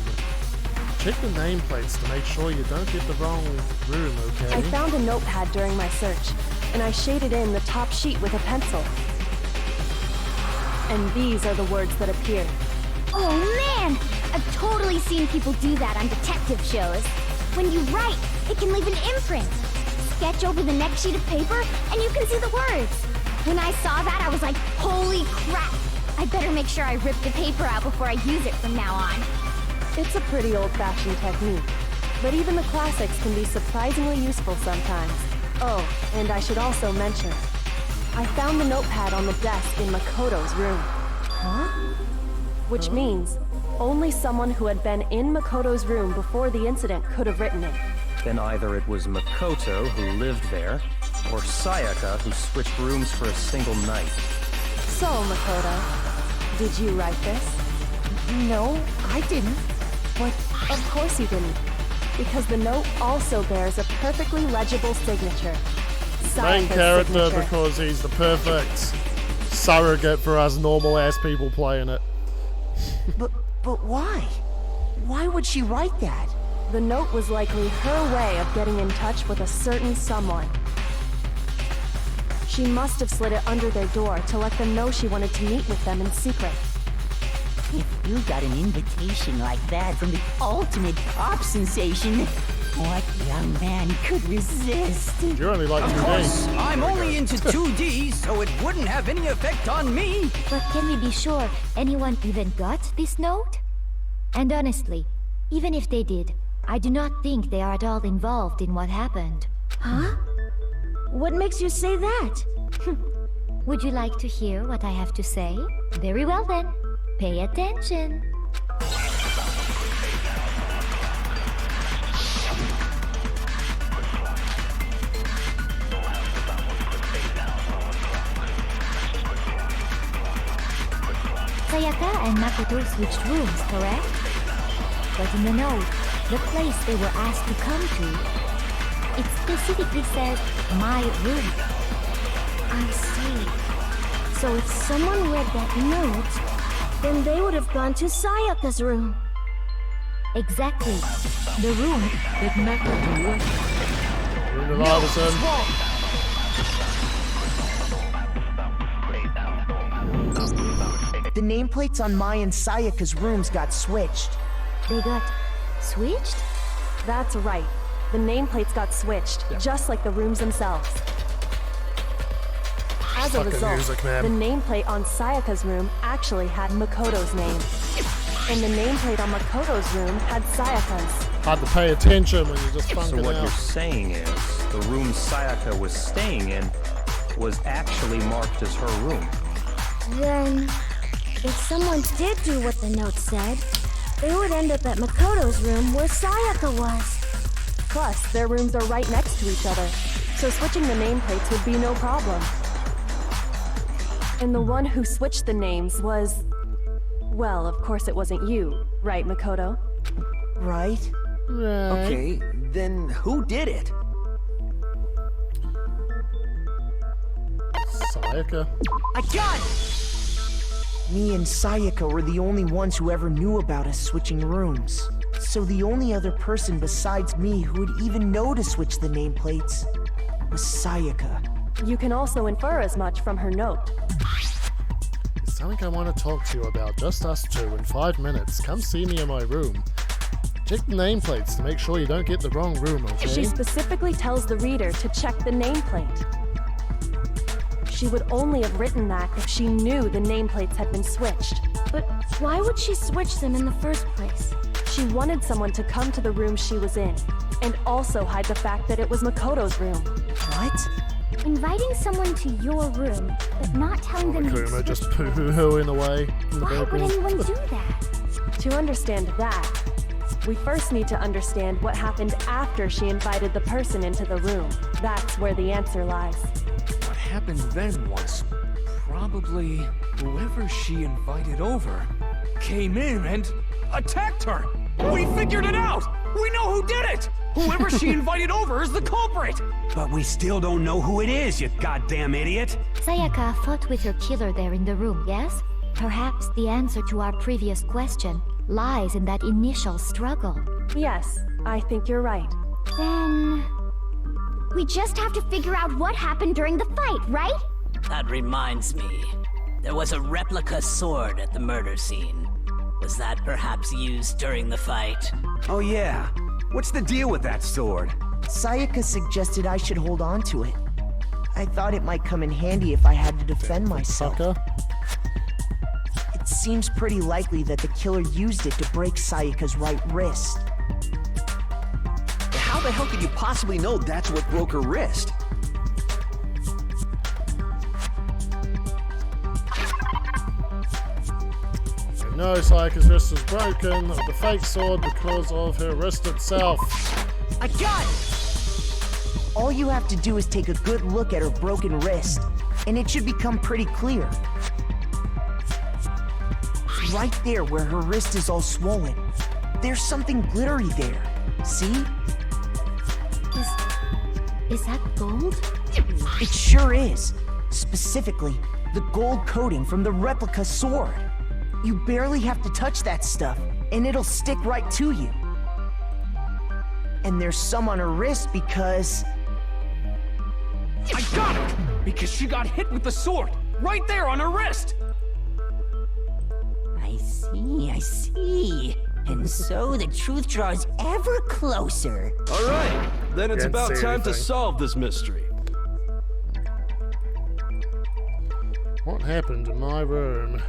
Check the nameplates to make sure you don't get the wrong room, okay? I found a notepad during my search, and I shaded in the top sheet with a pencil. And these are the words that appeared. Oh man! I've totally seen people do that on detective shows. When you write, it can leave an imprint. Sketch over the next sheet of paper, and you can see the words. When I saw that, I was like, holy crap! I better make sure I rip the paper out before I use it from now on. It's a pretty old-fashioned technique, but even the classics can be surprisingly useful sometimes. Oh, and I should also mention, I found the notepad on the desk in Makoto's room. Huh? Which means, only someone who had been in Makoto's room before the incident could have written it. Then either it was Makoto who lived there, or Sayaka who switched rooms for a single night. So, Makoto, did you write this? No, I didn't. But of course you didn't, because the note also bears a perfectly legible signature. Main Sayaka's character signature. because he's the perfect surrogate for us normal-ass people playing it. But why? Why would she write that? The note was likely her way of getting in touch with a certain someone. She must have slid it under their door to let them know she wanted to meet with them in secret. If you got an invitation like that from the ultimate pop sensation, what young man could resist? You're only like Of 2D. course, I'm only into 2D, so it wouldn't have any effect on me. But can we be sure anyone even got this note? And honestly, even if they did, I do not think they are at all involved in what happened. Huh? What makes you say that? Would you like to hear what I have to say? Very well then. Pay attention. Sayaka and Makoto switched rooms, correct? But in the note, the place they were asked to come to, it specifically said, my room. I see. So if someone read that note, then they would have gone to Sayaka's room. Exactly. The room with Makoto. The nameplates on Mai and Sayaka's rooms got switched. They got switched? That's right. The nameplates got switched, just like the rooms themselves. As a result, the nameplate on Sayaka's room actually had Makoto's name. And the nameplate on Makoto's room had Sayaka's. Hard to pay attention when you're just funking So what out. you're saying is, the room Sayaka was staying in was actually marked as her room. Then, if someone did do what the note said, they would end up at Makoto's room where Sayaka was. Plus, their rooms are right next to each other, so switching the nameplates would be no problem. And the one who switched the names was... Well, of course it wasn't you, right, Makoto? Right? Okay, then who did it? Sayaka. I got it! Me and Sayaka were the only ones who ever knew about us switching rooms. So the only other person besides me who would even know to switch the nameplates was Sayaka. You can also infer as much from her note. There's something I want to talk to you about, just us two, in 5 minutes. Come see me in my room. Check the nameplates to make sure you don't get the wrong room, okay? She specifically tells the reader to check the nameplate. She would only have written that if she knew the nameplates had been switched. But why would she switch them in the first place? She wanted someone to come to the room she was in, and also hide the fact that it was Makoto's room. What? Inviting someone to your room, but not telling them you Kuma just poo-hooing away in the Why would background. anyone do that? To understand that, we first need to understand what happened after she invited the person into the room. That's where the answer lies. What happened then was probably whoever she invited over came in and attacked her. We figured it out. We know who did it. Whoever she invited over is the culprit. But we still don't know who it is, you goddamn idiot! Sayaka fought with her killer there in the room, yes? Perhaps the answer to our previous question lies in that initial struggle. Yes, I think you're right. Then... we just have to figure out what happened during the fight, right? That reminds me. There was a replica sword at the murder scene. Was that perhaps used during the fight? Oh yeah. What's the deal with that sword? Sayaka suggested I should hold on to it. I thought it might come in handy if I had to defend myself. It seems pretty likely that the killer used it to break Sayaka's right wrist. How the hell could you possibly know that's what broke her wrist? No, Sayaka's wrist was broken with the fake sword because of her wrist itself. I got it! All you have to do is take a good look at her broken wrist, and it should become pretty clear. Right there where her wrist is all swollen, there's something glittery there. See? Is that gold? It sure is. Specifically, the gold coating from the replica sword. You barely have to touch that stuff, and it'll stick right to you. And there's some on her wrist because... I got it! Because she got hit with the sword, right there on her wrist! I see. And so the truth draws ever closer. All right, then it's about time to solve this mystery. What happened in my room?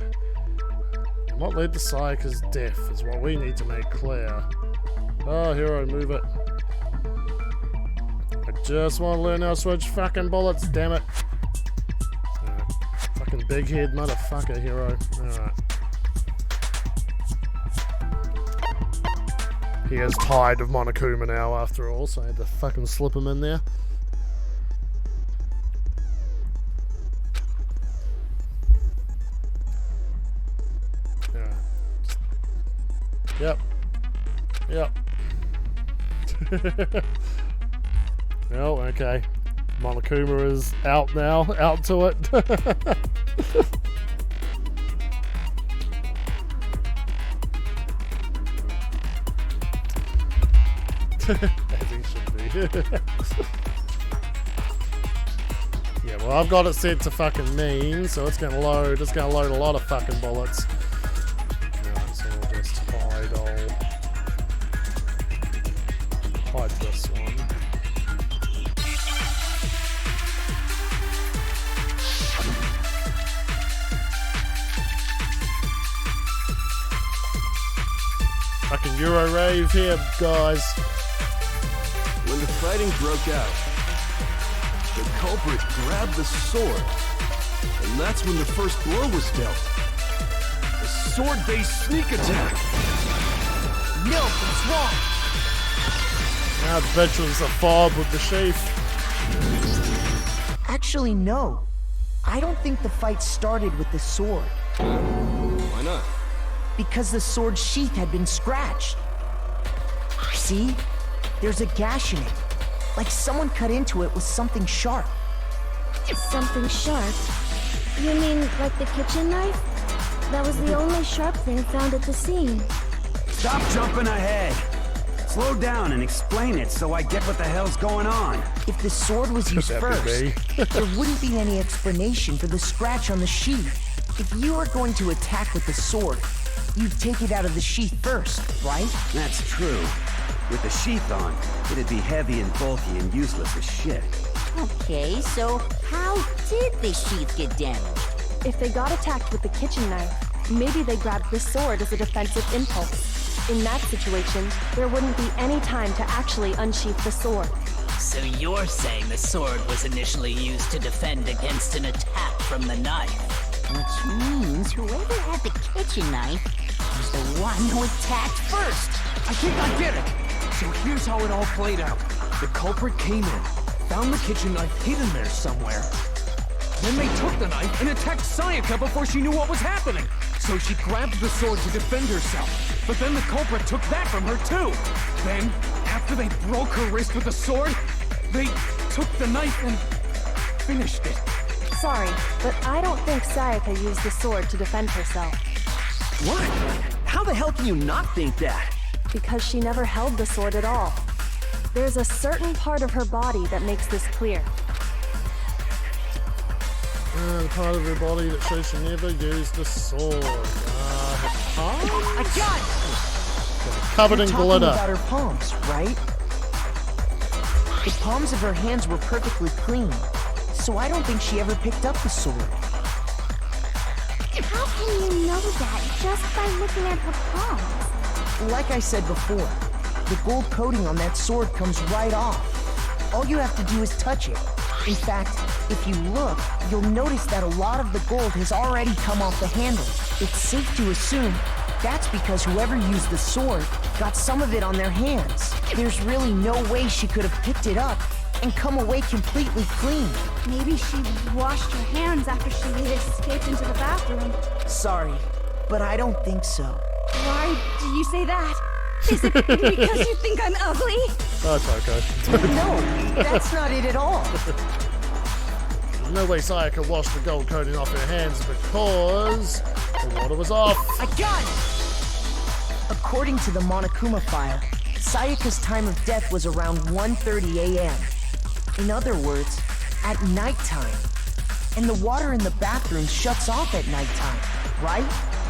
And what led to Sayaka's death is what we need to make clear. Oh, hero, move it. I just want to learn how to switch fucking bullets, damn it. Fucking big head motherfucker hero. Alright. He is tired of Monokuma now after all, so I had to fucking slip him in there. Yep. Yep. Oh, okay. Monokuma is out now. Out to it. As he should be. Yeah, well, I've got it set to fucking mean, so it's gonna load. It's gonna load a lot of fucking bullets. Alright, so we'll just hide this one. Fucking Euro rave here, guys. When the fighting broke out, the culprit grabbed the sword, and that's when the first blow was dealt. A sword-based sneak attack. No, what's wrong? Now the bitch was a fob with the sheath. Actually, no. I don't think the fight started with the sword. Why not? Because the sword sheath had been scratched. See? There's a gash in it. Like someone cut into it with something sharp. Something sharp? You mean like the kitchen knife? That was the only sharp thing found at the scene. Stop jumping ahead. Slow down and explain it so I get what the hell's going on. If the sword was used first, there wouldn't be any explanation for the scratch on the sheath. If you were going to attack with the sword, you'd take it out of the sheath first, right? That's true. With the sheath on, it'd be heavy and bulky and useless as shit. Okay, so how did the sheath get damaged? If they got attacked with the kitchen knife, maybe they grabbed the sword as a defensive impulse. In that situation, there wouldn't be any time to actually unsheath the sword. So you're saying the sword was initially used to defend against an attack from the knife? Which means whoever had the kitchen knife was the one who attacked first. I think I get it. So here's how it all played out. The culprit came in, found the kitchen knife hidden there somewhere. Then they took the knife and attacked Sayaka before she knew what was happening. So she grabbed the sword to defend herself. But then the culprit took that from her too. Then, after they broke her wrist with the sword, they took the knife and finished it. Sorry, but I don't think Sayaka used the sword to defend herself. What? How the hell can you not think that? Because she never held the sword at all. There's a certain part of her body that makes this clear. The part of her body that shows she never used the sword. Her palms? I got it! Covered in You're glitter. talking about her palms, right? The palms of her hands were perfectly clean, so I don't think she ever picked up the sword. How can you know that just by looking at her palms? Like I said before, the gold coating on that sword comes right off. All you have to do is touch it. In fact, if you look, you'll notice that a lot of the gold has already come off the handle. It's safe to assume that's because whoever used the sword got some of it on their hands. There's really no way she could have picked it up and come away completely clean. Maybe she washed her hands after she escaped into the bathroom. Sorry, but I don't think so. Why do you say that? Is it because you think I'm ugly? That's okay. No, that's not it at all. There's no way Sayaka washed the gold coating off her hands because the water was off. I got it! According to the Monokuma file, Sayaka's time of death was around 1:30 a.m. In other words, at nighttime. And the water in the bathroom shuts off at nighttime, right?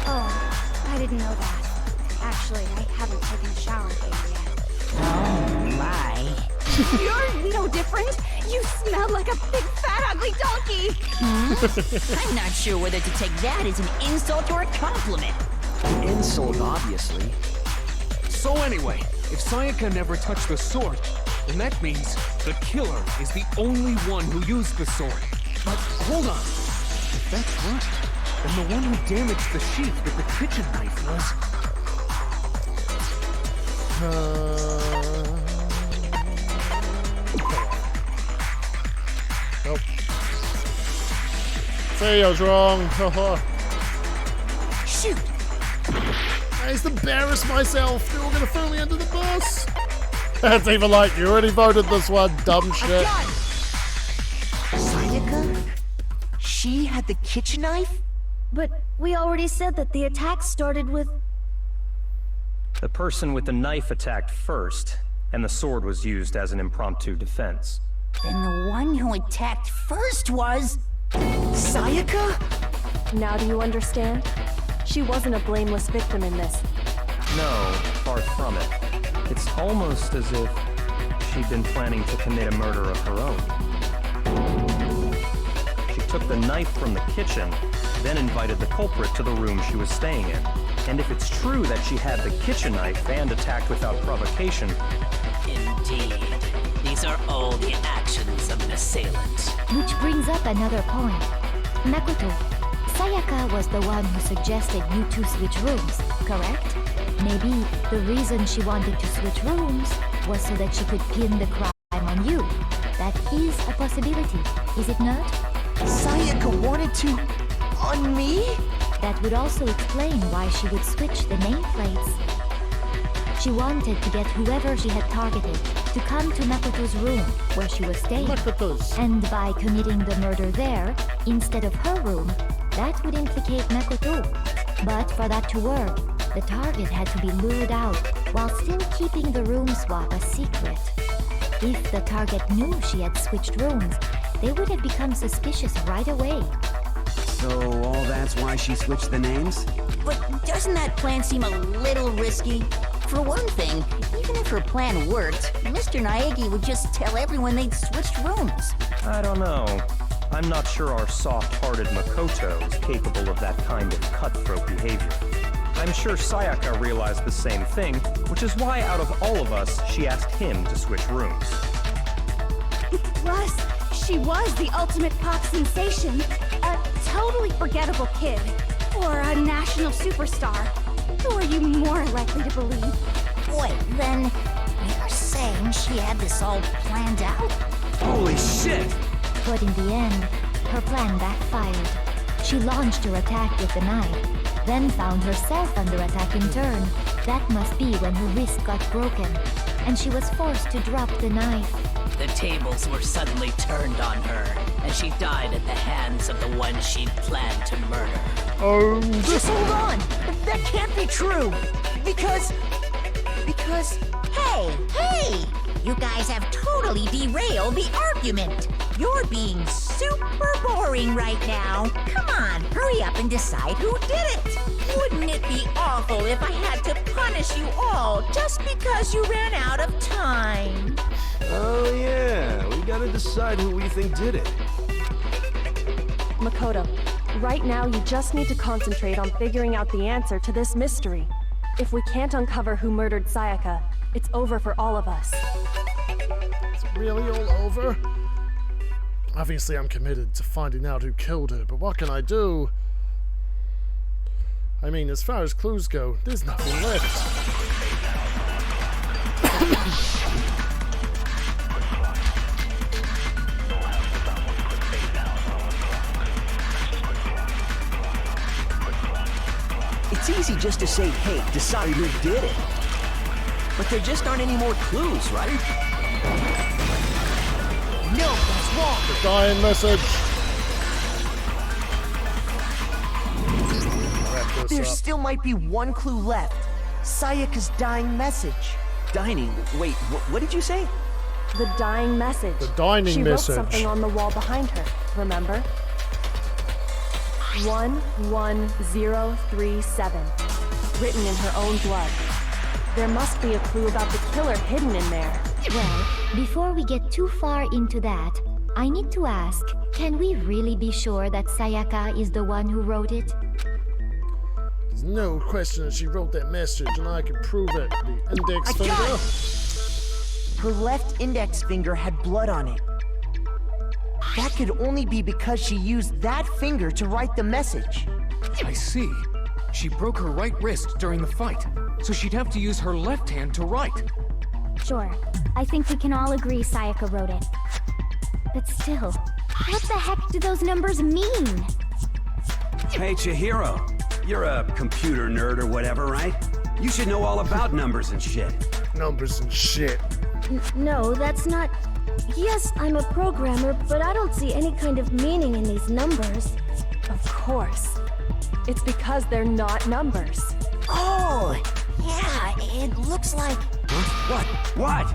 Oh, I didn't know that. Actually, I haven't taken a shower here yet. Oh my. You're no different. You smell like a big fat ugly donkey. I'm not sure whether to take that as an insult or a compliment. Insult, obviously. So anyway, if Sayaka never touched the sword, then that means the killer is the only one who used the sword. But hold on. If That's right. And the one who damaged the sheath with the kitchen knife was... Nope. See, I was wrong. Shoot! I just embarrassed myself. They're all gonna throw me under the bus. That's even like you already voted this one, dumb shit. Sayaka? She had the kitchen knife? But we already said that the attack started with... The person with the knife attacked first, and the sword was used as an impromptu defense. Then the one who attacked first was... Sayaka? Now do you understand? She wasn't a blameless victim in this. No, far from it. It's almost as if she'd been planning to commit a murder of her own. She took the knife from the kitchen, then invited the culprit to the room she was staying in. And if it's true that she had the kitchen knife and attacked without provocation... Indeed. These are all the actions of an assailant. Which brings up another point. Makoto, Sayaka was the one who suggested you two switch rooms, correct? Maybe the reason she wanted to switch rooms was so that she could pin the crime on you. That is a possibility, is it not? Sayaka wanted to... on me? That would also explain why she would switch the nameplates. She wanted to get whoever she had targeted to come to Makoto's room where she was staying. And by committing the murder there, instead of her room, that would implicate Makoto. But for that to work, the target had to be lured out while still keeping the room swap a secret. If the target knew she had switched rooms, they would have become suspicious right away. So all that's why she switched the names? But doesn't that plan seem a little risky? For one thing, even if her plan worked, Mr. Naegi would just tell everyone they'd switched rooms. I don't know. I'm not sure our soft-hearted Makoto is capable of that kind of cutthroat behavior. I'm sure Sayaka realized the same thing, which is why out of all of us, she asked him to switch rooms. Plus, she was the ultimate pop sensation. A totally forgettable kid. Or a national superstar. Who are you more likely to believe? Wait, then you're saying she had this all planned out? Holy shit! But in the end, her plan backfired. She launched her attack with the knife, then found herself under attack in turn. That must be when her wrist got broken, and she was forced to drop the knife. The tables were suddenly turned on her, and she died at the hands of the one she'd planned to murder. Oh, just hold on! That can't be true! Because... Hey! You guys have totally derailed the argument! You're being super boring right now. Come on, hurry up and decide who did it! Wouldn't it be awful if I had to punish you all just because you ran out of time? Oh yeah, we gotta decide who we think did it. Makoto, right now you just need to concentrate on figuring out the answer to this mystery. If we can't uncover who murdered Sayaka, it's over for all of us. Is it really all over? Obviously I'm committed to finding out who killed her, but what can I do? I mean, as far as clues go, there's nothing left. It's easy just to say, hey, decide who did it. But there just aren't any more clues, right? No, that's wrong. The dying message. There still might be one clue left. Sayaka's dying message. Dining? Wait, what did you say? The dying message. The dining message. She wrote something on the wall behind her, remember? 11037. Written in her own blood. There must be a clue about the killer hidden in there. Well, before we get too far into that, I need to ask, can we really be sure that Sayaka is the one who wrote it? There's no question that she wrote that message, and I can prove it. The index finger. Her left index finger had blood on it. That could only be because she used that finger to write the message. I see. She broke her right wrist during the fight, so she'd have to use her left hand to write. Sure, I think we can all agree Sayaka wrote it. But still, what the heck do those numbers mean? Hey, Chihiro. You're a computer nerd or whatever, right? You should know all about numbers and shit. Numbers and shit. No, that's not... Yes, I'm a programmer, but I don't see any kind of meaning in these numbers. Of course. It's because they're not numbers. Oh, yeah, it looks like... Huh? What?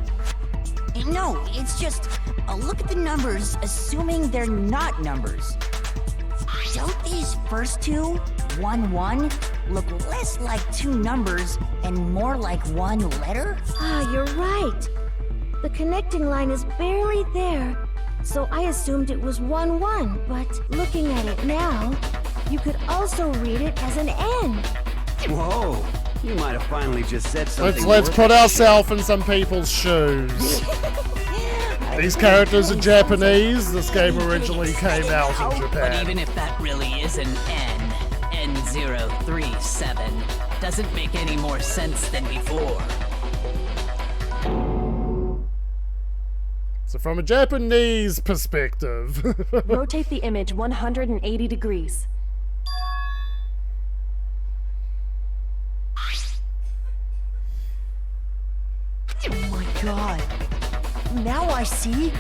No, it's just look at the numbers, assuming they're not numbers. Don't these first two, 1, 1, look less like two numbers and more like one letter? Ah, you're right. The connecting line is barely there, so I assumed it was 1, 1. But looking at it now, you could also read it as an N. Whoa, you might have finally just said something. Let's put ourselves in some people's shoes. These characters are Japanese. This game originally came out in Japan. But even if that really is an N, N037 doesn't make any more sense than before. So from a Japanese perspective. Rotate the image 180 degrees. Oh my god. Now I see.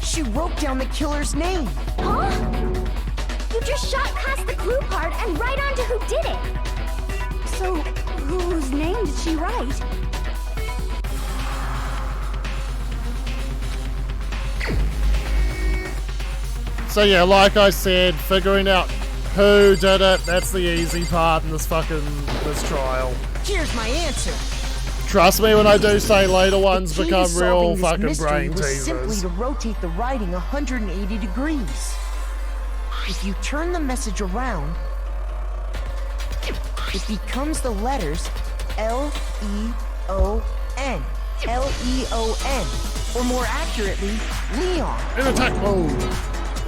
She wrote down the killer's name. Huh? You just shot past the clue part and right on to who did it. So, whose name did she write? So yeah, like I said, figuring out who did it, that's the easy part in this trial. Here's my answer. Trust me when I do say later ones The key become to real solving this fucking mystery brain was simply teasers. to rotate the writing 180 degrees. If you turn the message around, it becomes the letters L-E-O-N. L-E-O-N. Or more accurately, Leon. In attack mode.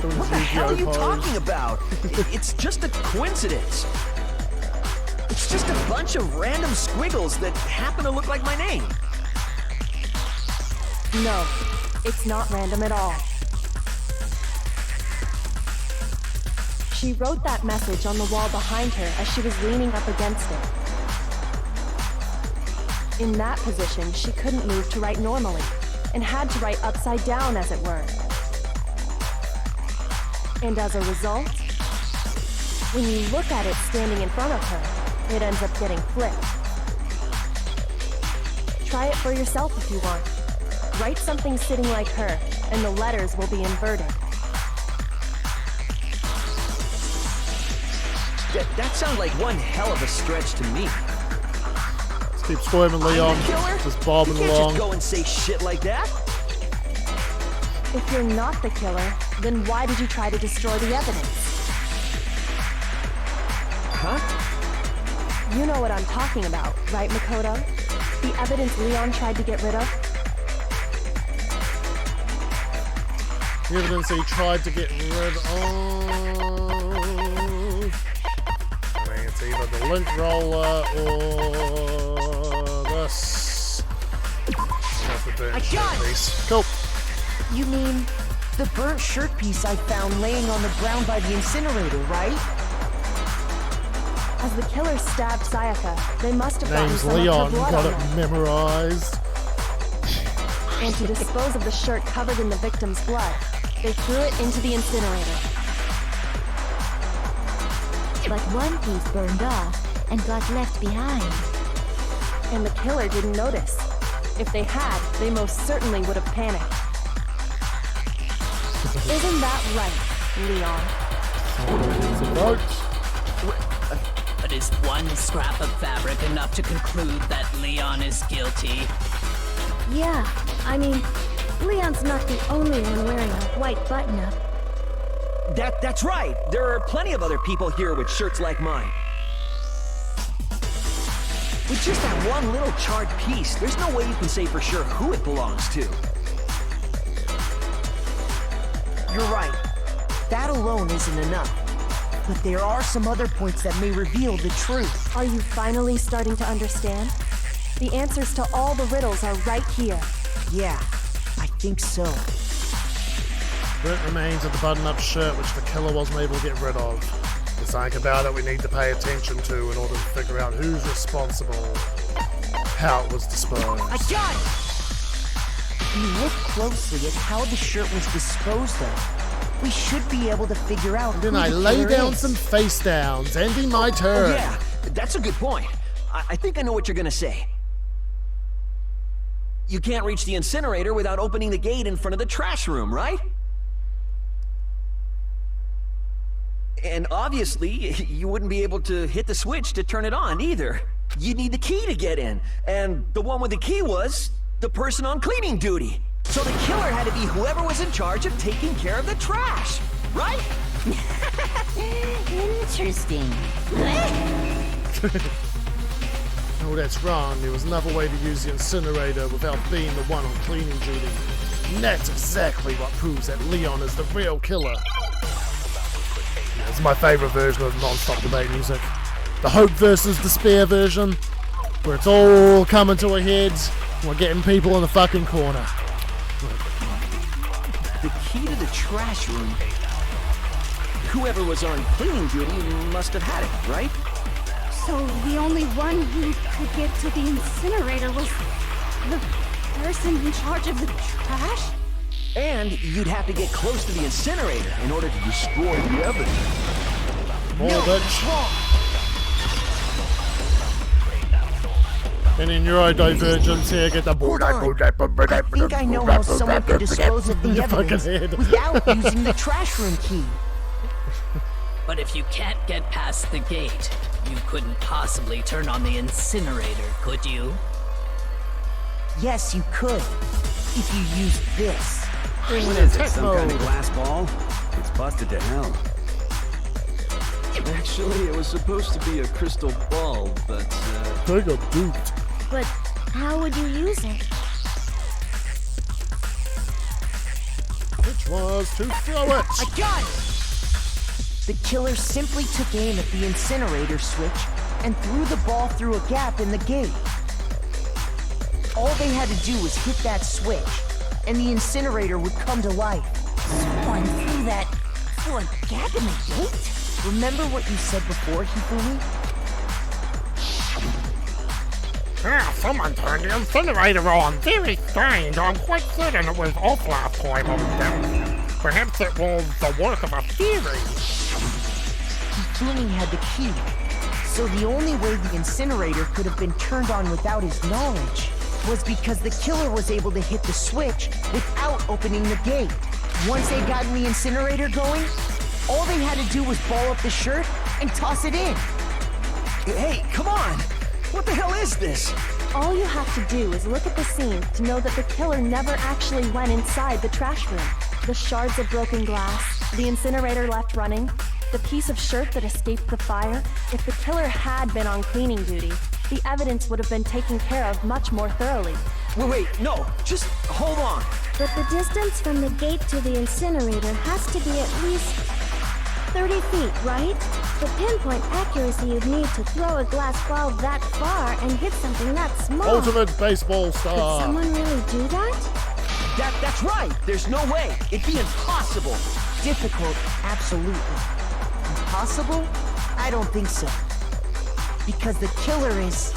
What the hell are you talking about? It's just a coincidence. It's just a bunch of random squiggles that happen to look like my name. No, it's not random at all. She wrote that message on the wall behind her as she was leaning up against it. In that position, she couldn't move to write normally, and had to write upside down, as it were. And as a result, when you look at it standing in front of her, it ends up getting flipped. Try it for yourself if you want. Write something sitting like her, and the letters will be inverted. That sounds like one hell of a stretch to me. Let's keep swimming, Leon. Just bobbing You can't along. just go and say shit like that. If you're not the killer, then why did you try to destroy the evidence? Huh? You know what I'm talking about, right, Makoto? The evidence Leon tried to get rid of? The evidence he tried to get rid of. I mean, it's either the lint roller or this. That's the burnt shirt piece. Cool. You mean the burnt shirt piece I found laying on the ground by the incinerator, right? As the killer stabbed Sayaka, they must have gotten Name's some Leon, of her blood got on it them. memorized. And to dispose of the shirt covered in the victim's blood, they threw it into the incinerator. But one piece burned off and got left behind. And the killer didn't notice. If they had, they most certainly would have panicked. Isn't that right, Leon? But is one scrap of fabric enough to conclude that Leon is guilty? Yeah, I mean, Leon's not the only one wearing a white button-up. That's right. There are plenty of other people here with shirts like mine. With just that one little charred piece, there's no way you can say for sure who it belongs to. You're right. that alone isn't enough. But there are some other points that may reveal the truth. Are you finally starting to understand? The answers to all the riddles are right here. Yeah, I think so. Burnt remains of the button-up shirt which the killer wasn't able to get rid of. There's something about it we need to pay attention to in order to figure out who's responsible, how it was disposed. I got it! If you look closely at how the shirt was disposed of, we should be able to figure out Then who I the lay killer down is. some face downs, ending my turn. Oh, yeah, that's a good point. I think I know what you're gonna say. You can't reach the incinerator without opening the gate in front of the trash room, right? And obviously, you wouldn't be able to hit the switch to turn it on either. You'd need the key to get in, and the one with the key was the person on cleaning duty. So the killer had to be whoever was in charge of taking care of the trash, right? Interesting. No, that's wrong. There was another way to use the incinerator without being the one on cleaning duty. And that's exactly what proves that Leon is the real killer. Yeah, it's my favourite version of non-stop debate music. The hope versus despair version, where it's all coming to a head. We're getting people in the fucking corner. The key to the trash room. Whoever was on cleaning duty must have had it, right? So the only one who could get to the incinerator was the person in charge of the trash? And you'd have to get close to the incinerator in order to destroy the evidence. More bitch. And in neurodivergence here, get the Hold on. I think I know how someone could dispose of the evidence without using the trash room key. But if you can't get past the gate, you couldn't possibly turn on the incinerator, could you? Yes, you could. If you used this. What is it, some kind of glass ball? It's busted to hell. Actually, it was supposed to be a crystal ball, but, They got duped. But how would you use it? Which was to throw it. I got it! The killer simply took aim at the incinerator switch and threw the ball through a gap in the gate. All they had to do was hit that switch, and the incinerator would come to life. Someone threw that through a gap in the gate? Remember what you said before, Hifumi? Someone turned the incinerator on. Very strange. I'm quite certain it was off last time I was down here. Perhaps it was the work of a theory. Hifumi had the key, so the only way the incinerator could have been turned on without his knowledge was because the killer was able to hit the switch without opening the gate. Once they got the incinerator going, all they had to do was ball up the shirt and toss it in. Hey, come on! What the hell is this? All you have to do is look at the scene to know that the killer never actually went inside the trash room. The shards of broken glass, the incinerator left running, the piece of shirt that escaped the fire. If the killer had been on cleaning duty, the evidence would have been taken care of much more thoroughly. Wait, no, just hold on. But the distance from the gate to the incinerator has to be at least 30 feet, right? The pinpoint accuracy you'd need to throw a glass ball that far and hit something that small. Ultimate baseball Could star. someone really do that? That's right. There's no way. It'd be impossible. Difficult, absolutely. Impossible? I don't think so. Because the killer is...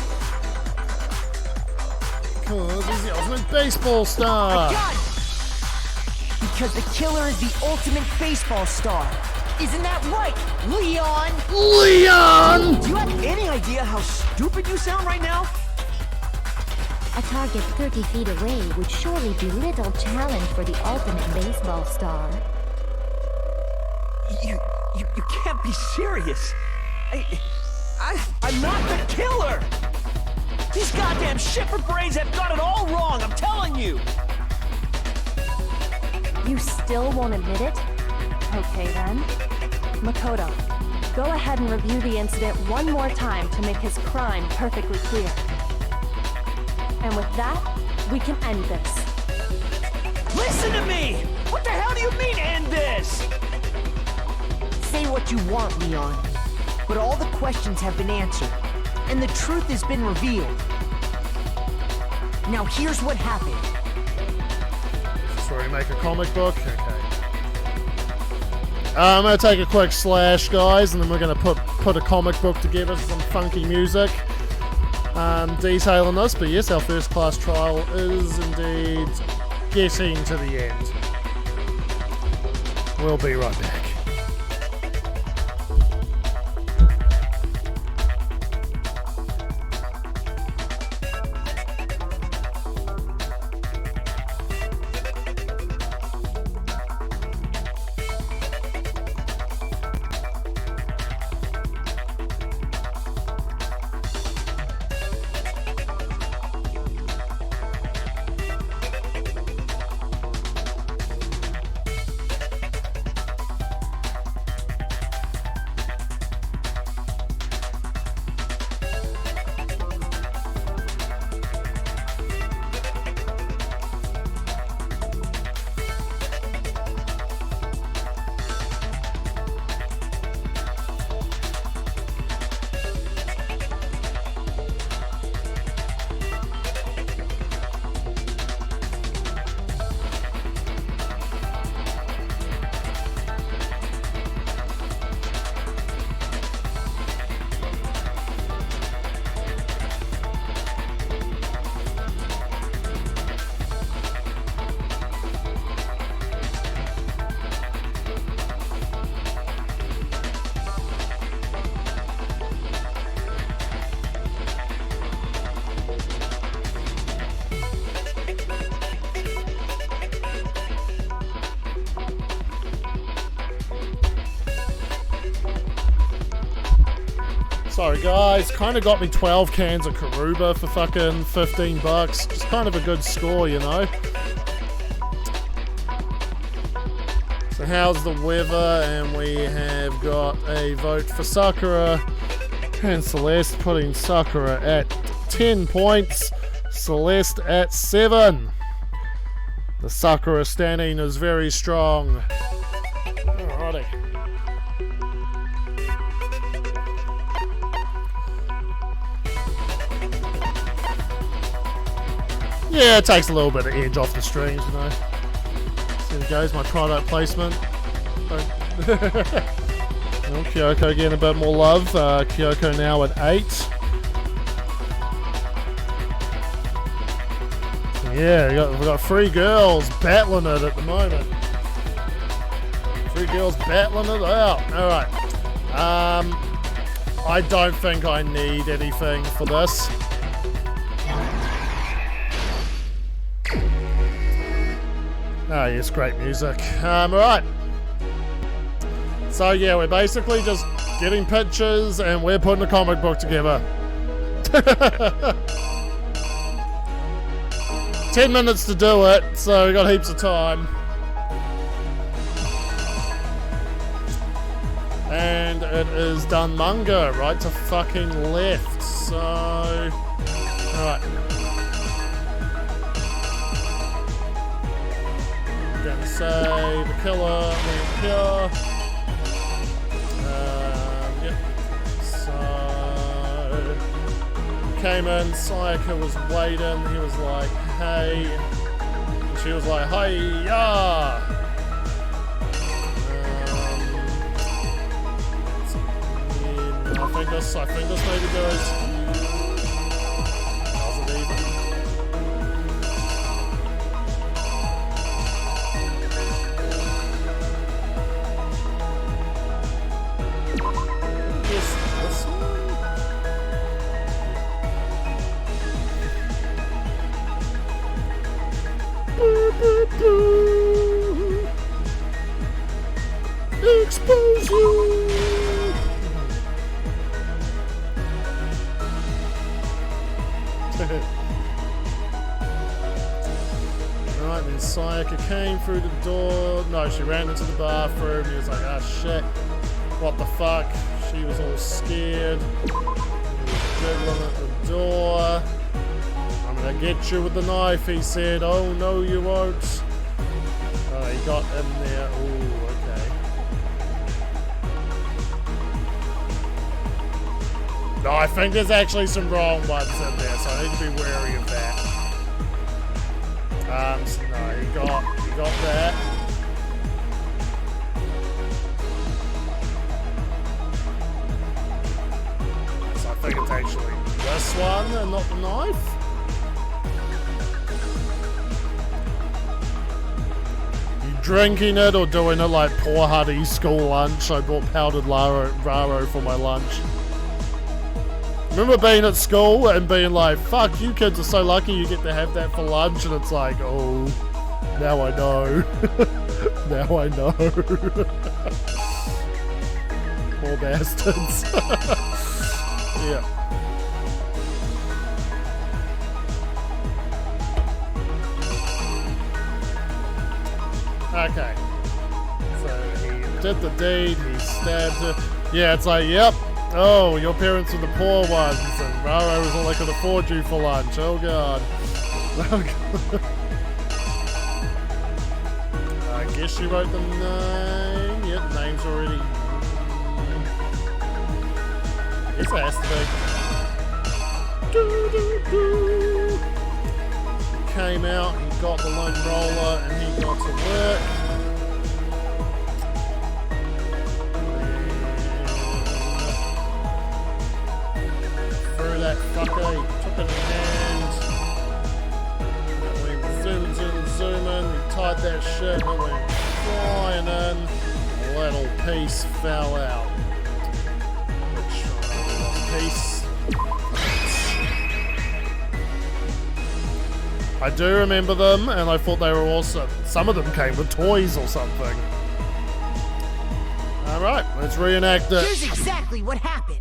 Because he's the ultimate baseball star. I got it! Because the killer is the ultimate baseball star. Isn't that right, Leon? Leon! Do you have any idea how stupid you sound right now? A target 30 feet away would surely be little challenge for the ultimate baseball star. You can't be serious. I'm not the killer! These goddamn shipper brains have got it all wrong, I'm telling you! You still won't admit it? Okay then. Makoto, go ahead and review the incident one more time to make his crime perfectly clear. And with that, we can end this. Listen to me! What the hell do you mean, end this? Say what you want, Leon, but all the questions have been answered, and the truth has been revealed. Now here's what happened. Is this where we make a comic book? Okay. I'm going to take a quick slash, guys, and then we're going to put a comic book together with some funky music detailing this. But yes, our first class trial is indeed getting to the end. We'll be right back. Sorry guys, kind of got me 12 cans of Karuba for fucking $15. Just kind of a good score, you know. So how's the weather? And we have got a vote for Sakura and Celeste, putting Sakura at 10 points, Celeste at 7. The Sakura standing is very strong. Alrighty. Yeah, it takes a little bit of edge off the strings, you know. So there goes my product placement. Well, Kyoko getting a bit more love. Kyoko now at 8. Yeah, we've got 3 girls battling it at the moment. 3 girls battling it out. Alright. I don't think I need anything for this. Oh yes, great music. Alright. So yeah, we're basically just getting pictures and we're putting a comic book together. 10 minutes to do it, so we got heaps of time. And it is done manga, right to fucking left. So, alright. Gonna say the killer went here. Yep. So came in, Sayaka was waiting, he was like, hey. And she was like, hey, yeah. I think this maybe goes. How's it even? Yes, this one. Expose you. Right, then Sayaka came through the door. No, she ran into the bathroom. He was like, ah, shit. What the fuck? She was all scared. He was jiggling at the door. I'm gonna get you with the knife, he said. Oh, no, you won't. He got in there. Ooh, okay. No, I think there's actually some wrong ones in there, so I need to be wary of that. So no, you got that. So I think it's actually this one and not the knife. You drinking it or doing it like poor Huddy's school lunch? I bought powdered Raro for my lunch. Remember being at school and being like, fuck, you kids are so lucky you get to have that for lunch, and it's like, oh, now I know. Now I know. Poor bastards. Yeah. Okay. So he did the deed, he stabbed her. Yeah, it's like, yep. Oh, your parents were the poor ones, and Raro was all they could afford you for lunch. Oh god. Oh god. I guess she wrote the name. Yep, name's already. I guess it has to be. He came out, he got the lone roller, and he got to work. That fucker, he took it in hand. We zoom in, we tied that shit, and it went flying in. A little piece fell out. Which, piece. I do remember them, and I thought they were awesome. Some of them came with toys or something. Alright, let's reenact it. Here's exactly what happened.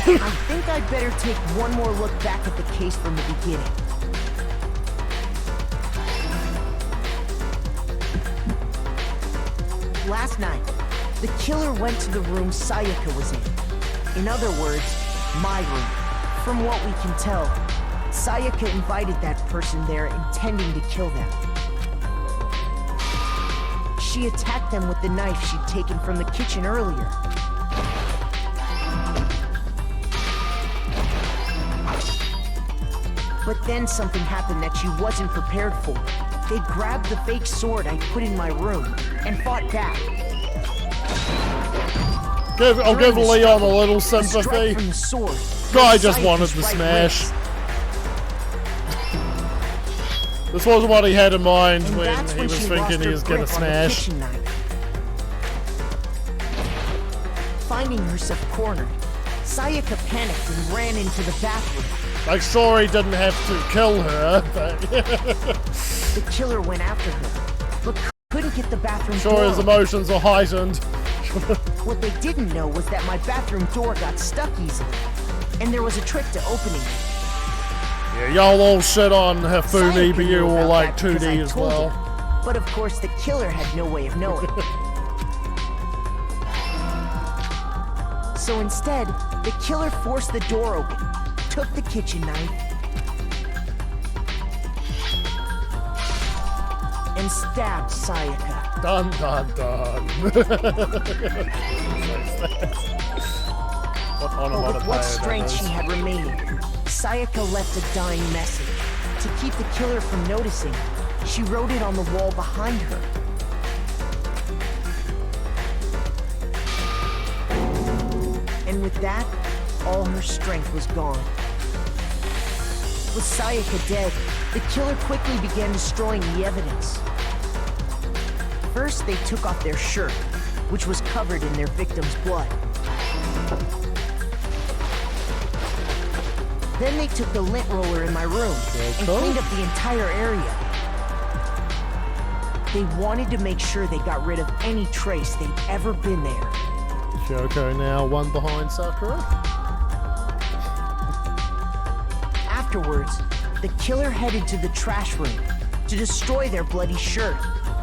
I think I'd better take one more look back at the case from the beginning. Last night, the killer went to the room Sayaka was in. In other words, my room. From what we can tell, Sayaka invited that person there intending to kill them. She attacked them with the knife she'd taken from the kitchen earlier. But then something happened that she wasn't prepared for. They grabbed the fake sword I put in my room and fought back. I'll give Leon a little sympathy. Guy just wanted to smash. This wasn't what he had in mind when he was thinking he was gonna smash. Finding herself cornered, Sayaka panicked and ran into the bathroom. Like, sure, he didn't have to kill her, but the killer went after her, but couldn't get the bathroom door. Sure, his emotions are heightened. What they didn't know was that my bathroom door got stuck easily, and there was a trick to opening it. Yeah, y'all all shit on Hifumi, but you were like 2D as well. Her, but of course, the killer had no way of knowing. So instead, the killer forced the door open, took the kitchen knife, and stabbed Sayaka. Dun dun dun. With what strength she had remaining, Sayaka left a dying message. To keep the killer from noticing, she wrote it on the wall behind her. And with that, all her strength was gone. With Sayaka dead, the killer quickly began destroying the evidence. First, they took off their shirt, which was covered in their victim's blood. Then they took the lint roller in my room and cleaned up the entire area. They wanted to make sure they got rid of any trace they'd ever been there. Kyoko now one behind Sakura. Afterwards, the killer headed to the trash room to destroy their bloody shirt.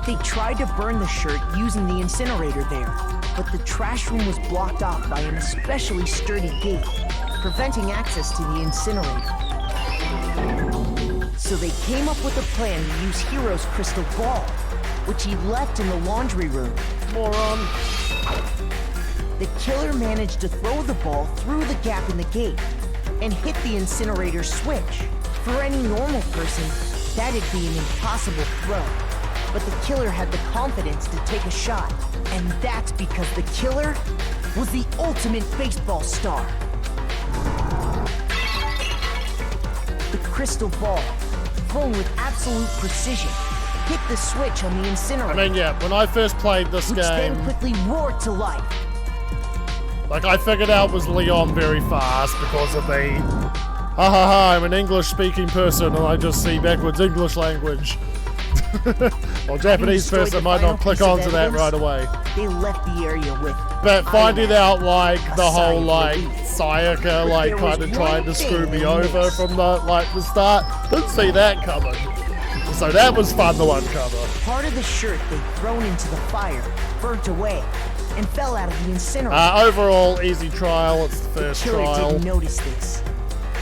They tried to burn the shirt using the incinerator there, but the trash room was blocked off by an especially sturdy gate, preventing access to the incinerator. So they came up with a plan to use Hiro's crystal ball, which he left in the laundry room. Moron. the killer managed to throw the ball through the gap in the gate and hit the incinerator switch. For any normal person, that'd be an impossible throw. But the killer had the confidence to take a shot. And that's because the killer was the ultimate baseball star. The crystal ball, thrown with absolute precision, hit the switch on the incinerator. I mean, yeah, when I first played this which game, then quickly roared to life. like, I figured out it was Leon very fast because of the ha ha ha, I'm an English-speaking person and I just see backwards English language. Well, Japanese person might not click onto that right away. They left the area with. But finding out, like, the whole, like, Sayaka, like, kind of trying to screw me over from the start, didn't see that coming. So that was fun to uncover. Part of the shirt they'd thrown into the fire burnt away and fell out of the incinerator. Overall, easy trial. It's the first the killer trial. didn't notice this,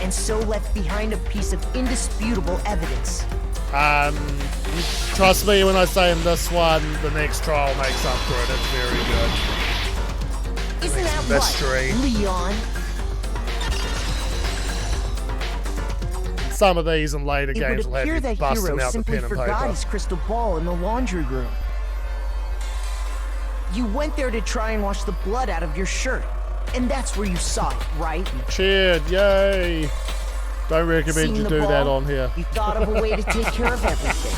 and so left behind a piece of indisputable evidence. Trust me when I say in this one, the next trial makes up for it. It's very good. Isn't that mystery. right, Leon? Some of these in later It games would will have appear you that busting hero out the simply pen and forgot paper. his crystal ball in the laundry room. You went there to try and wash the blood out of your shirt, and that's where you saw it, right? Cheered, yay! Don't recommend Seen you the do that ball? on here. You thought of a way to take care of everything.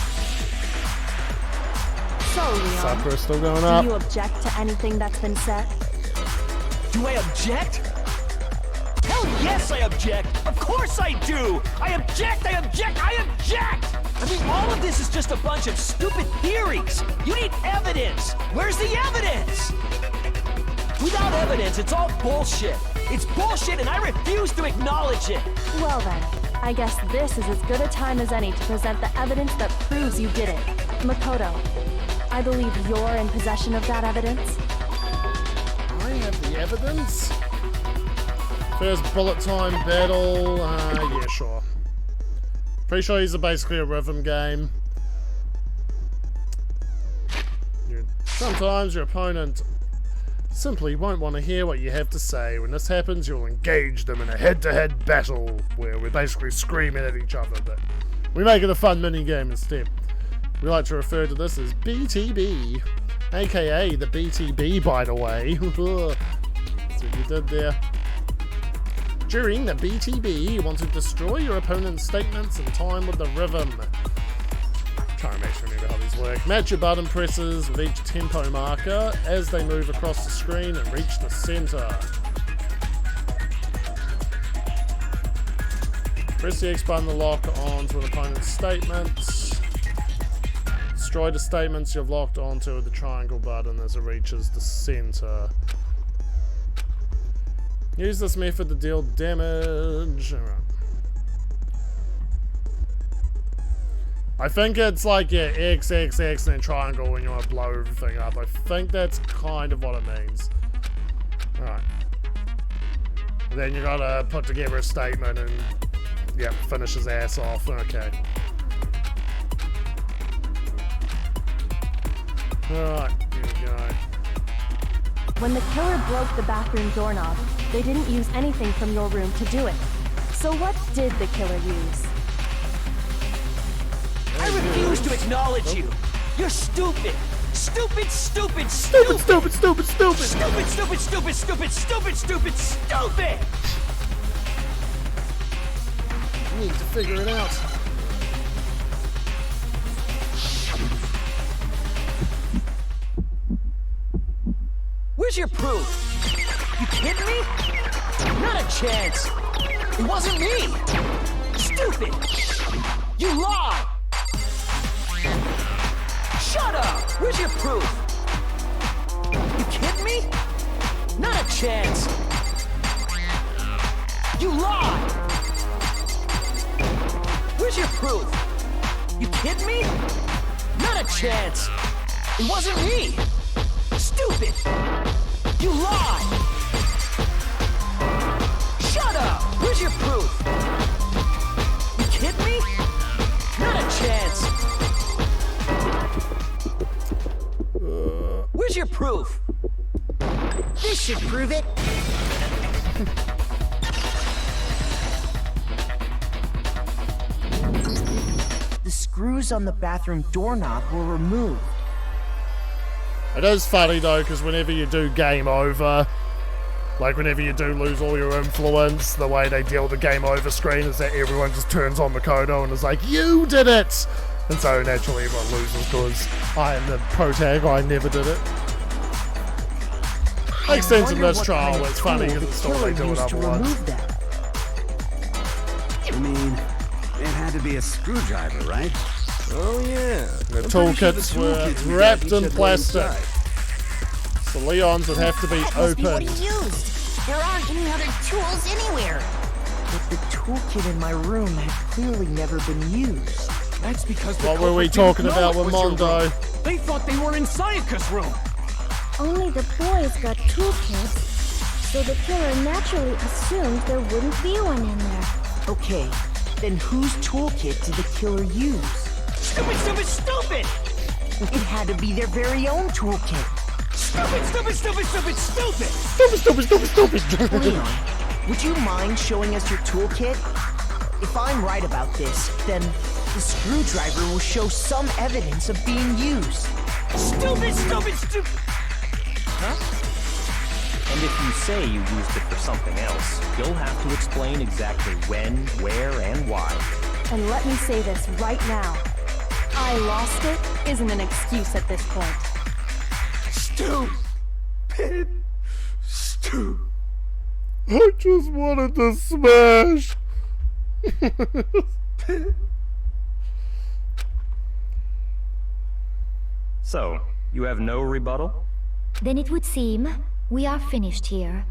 So, Leon, Sakura's still going up. do you object to anything that's been said? Do I object? Hell yes, I object! Of course I do! I object! I object! I object! I mean, all of this is just a bunch of stupid theories! You need evidence! Where's the evidence? Without evidence, it's all bullshit! It's bullshit and I refuse to acknowledge it! Well then, I guess this is as good a time as any to present the evidence that proves you did it. Makoto, I believe you're in possession of that evidence. I have the evidence. First bullet time battle. Yeah, sure. Pretty sure these are basically a rhythm game. Sometimes your opponent simply won't want to hear what you have to say. When this happens, you'll engage them in a head-to-head battle where we're basically screaming at each other, but we make it a fun mini-game instead. We like to refer to this as BTB, aka the BTB, by the way. That's what you did there. During the BTB, you want to destroy your opponent's statements in time with the rhythm. Trying to make sure I remember how these work. Match your button presses with each tempo marker as they move across the screen and reach the center. Press the X button to lock on to an opponent's statements. Destroy the statements you've locked onto with the triangle button as it reaches the center. Use this method to deal damage. Alright. I think it's like, yeah, X, X, X, and then triangle when you want to blow everything up. I think that's kind of what it means. Alright. And then you gotta put together a statement and, yeah, finish his ass off. Okay. Alright, here we go. When the killer broke the bathroom doorknob, they didn't use anything from your room to do it. So what did the killer use? I refuse to acknowledge you! You're stupid! Stupid, stupid, stupid! Stupid, stupid, stupid, stupid! Stupid, stupid, stupid, stupid, stupid, stupid, stupid! We need to figure it out. Where's your proof? You kidding me? Not a chance! It wasn't me! Stupid! You lie! Shut up! Where's your proof? You kidding me? Not a chance! You lie! Where's your proof? You kidding me? Not a chance! It wasn't me! Stupid! You lie! Shut up! Where's your proof? You kidding me? Not a chance! Where's your proof? There This should prove it. The screws on the bathroom doorknob were removed. It is funny though, because whenever you do game over, like whenever you do lose all your influence, the way they deal with the game over screen is that everyone just turns on Makoto and is like, you did it! And so naturally everyone loses because I am the protag, I never did it. Makes sense in this trial, but it's funny because it's still they do it otherwise. I mean, it had to be a screwdriver, right? Oh yeah. The toolkits were wrapped in plastic. So Leon's would have to be opened. Used. There aren't any other tools anywhere. But the toolkit in my room had clearly never been used. That's because the What were we talking about with Mondo? They thought they were in Sayaka's room. Only the boys got toolkits, so the killer naturally assumed there wouldn't be one in there. Okay, then whose toolkit did the killer use? Stupid, stupid, stupid! It had to be their very own toolkit. Stupid, stupid, stupid, stupid, stupid! Stupid, stupid, stupid, stupid! Leon, would you mind showing us your toolkit? If I'm right about this, then the screwdriver will show some evidence of being used. Stupid, stupid, stupid! And if you say you used it for something else, you'll have to explain exactly when, where, and why. And let me say this right now. I lost it isn't an excuse at this point. Stupid. Stupid. I just wanted to smash. So, you have no rebuttal? Then it would seem we are finished here.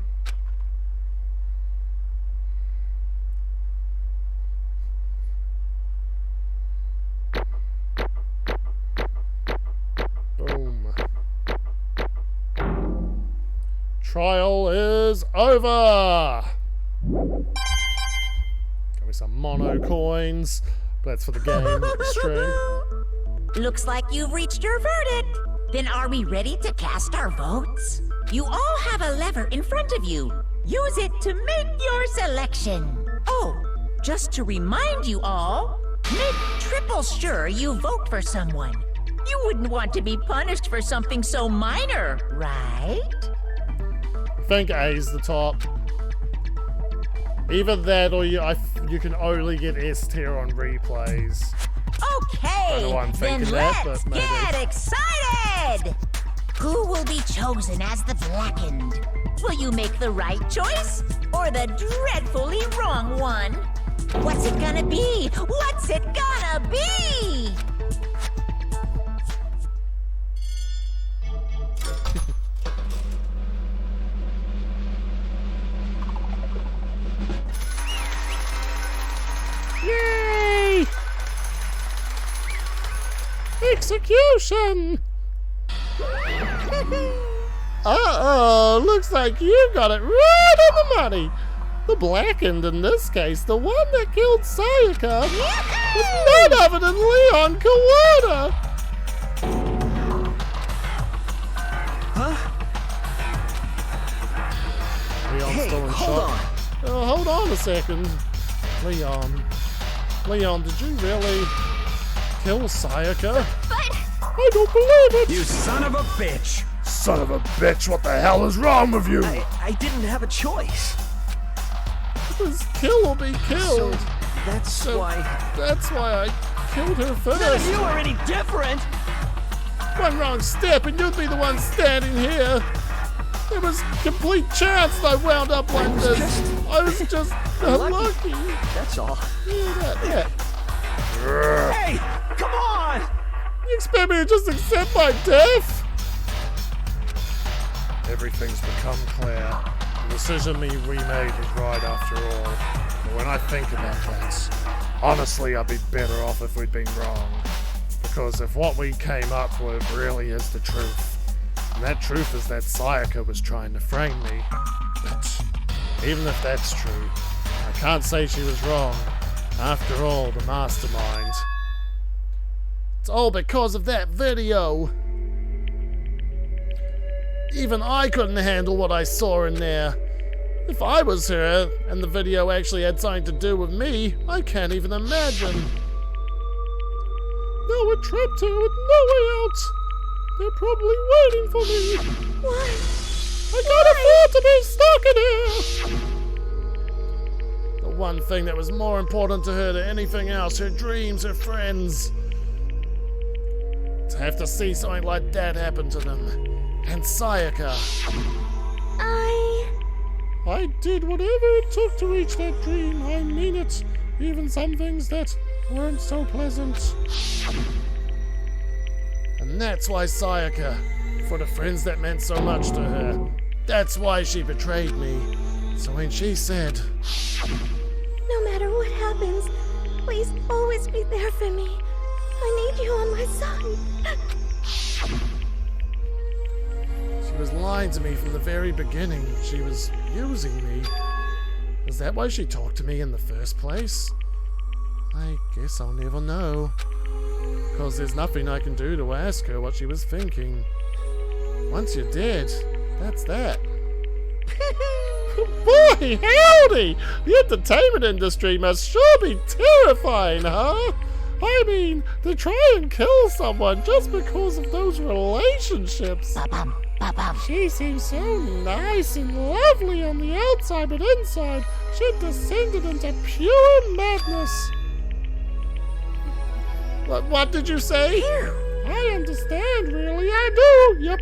Boom. Trial is over. Got me some mono coins. That's for the game stream. Looks like you've reached your verdict. Then are we ready to cast our votes? You all have a lever in front of you. Use it to make your selection. Oh, just to remind you all, make triple sure you vote for someone. You wouldn't want to be punished for something so minor, right? I think A's the top. Either that or you can only get S tier on replays. Okay, I don't know why I'm then thinking that, let's but maybe. get excited! Who will be chosen as the blackened? Will you make the right choice or the dreadfully wrong one? What's it gonna be? What's it gonna be? Yay! Execution! Uh-oh, looks like you got it right on the money. The blackened in this case, the one that killed Sayaka, was none other than Leon Kawada. Huh? Leon's Hey, still in hold shock. on. Hold on a second. Leon, did you really kill Sayaka? I don't believe it! You son of a bitch! Son of a bitch, what the hell is wrong with you? I didn't have a choice. It was kill or be killed. So why I killed her first. None of you are any different! One wrong step and you'd be the one standing here. It was complete chance that I wound up like this. I was just lucky. That's all. Yeah. Hey, come on! You expect me to just accept my death? Everything's become clear. The decision we made was right after all. But when I think about that, honestly, I'd be better off if we'd been wrong. Because if what we came up with really is the truth, and that truth is that Sayaka was trying to frame me. But even if that's true, I can't say she was wrong. After all, the mastermind. It's all because of that video. Even I couldn't handle what I saw in there. If I was her, and the video actually had something to do with me, I can't even imagine. Now we're trapped here with no way out. They're probably waiting for me. Why? I can't afford to be stuck in here. The one thing that was more important to her than anything else, her dreams, her friends. To have to see something like that happen to them. And Sayaka. I did whatever it took to reach that dream. I mean it. Even some things that weren't so pleasant. And that's why Sayaka, for the friends that meant so much to her, that's why she betrayed me. So when she said, No matter what happens, please always be there for me. I need you on my side. she was lying to me from the very beginning. She was using me. Is that why she talked to me in the first place? I guess I'll never know. Because there's nothing I can do to ask her what she was thinking. Once you're dead, that's that. Boy, howdy! The entertainment industry must sure be terrifying, huh? I mean, to try and kill someone just because of those relationships. She seems so nice and lovely on the outside, but inside, she descended into pure madness. What did you say? I understand, really, I do. Yup.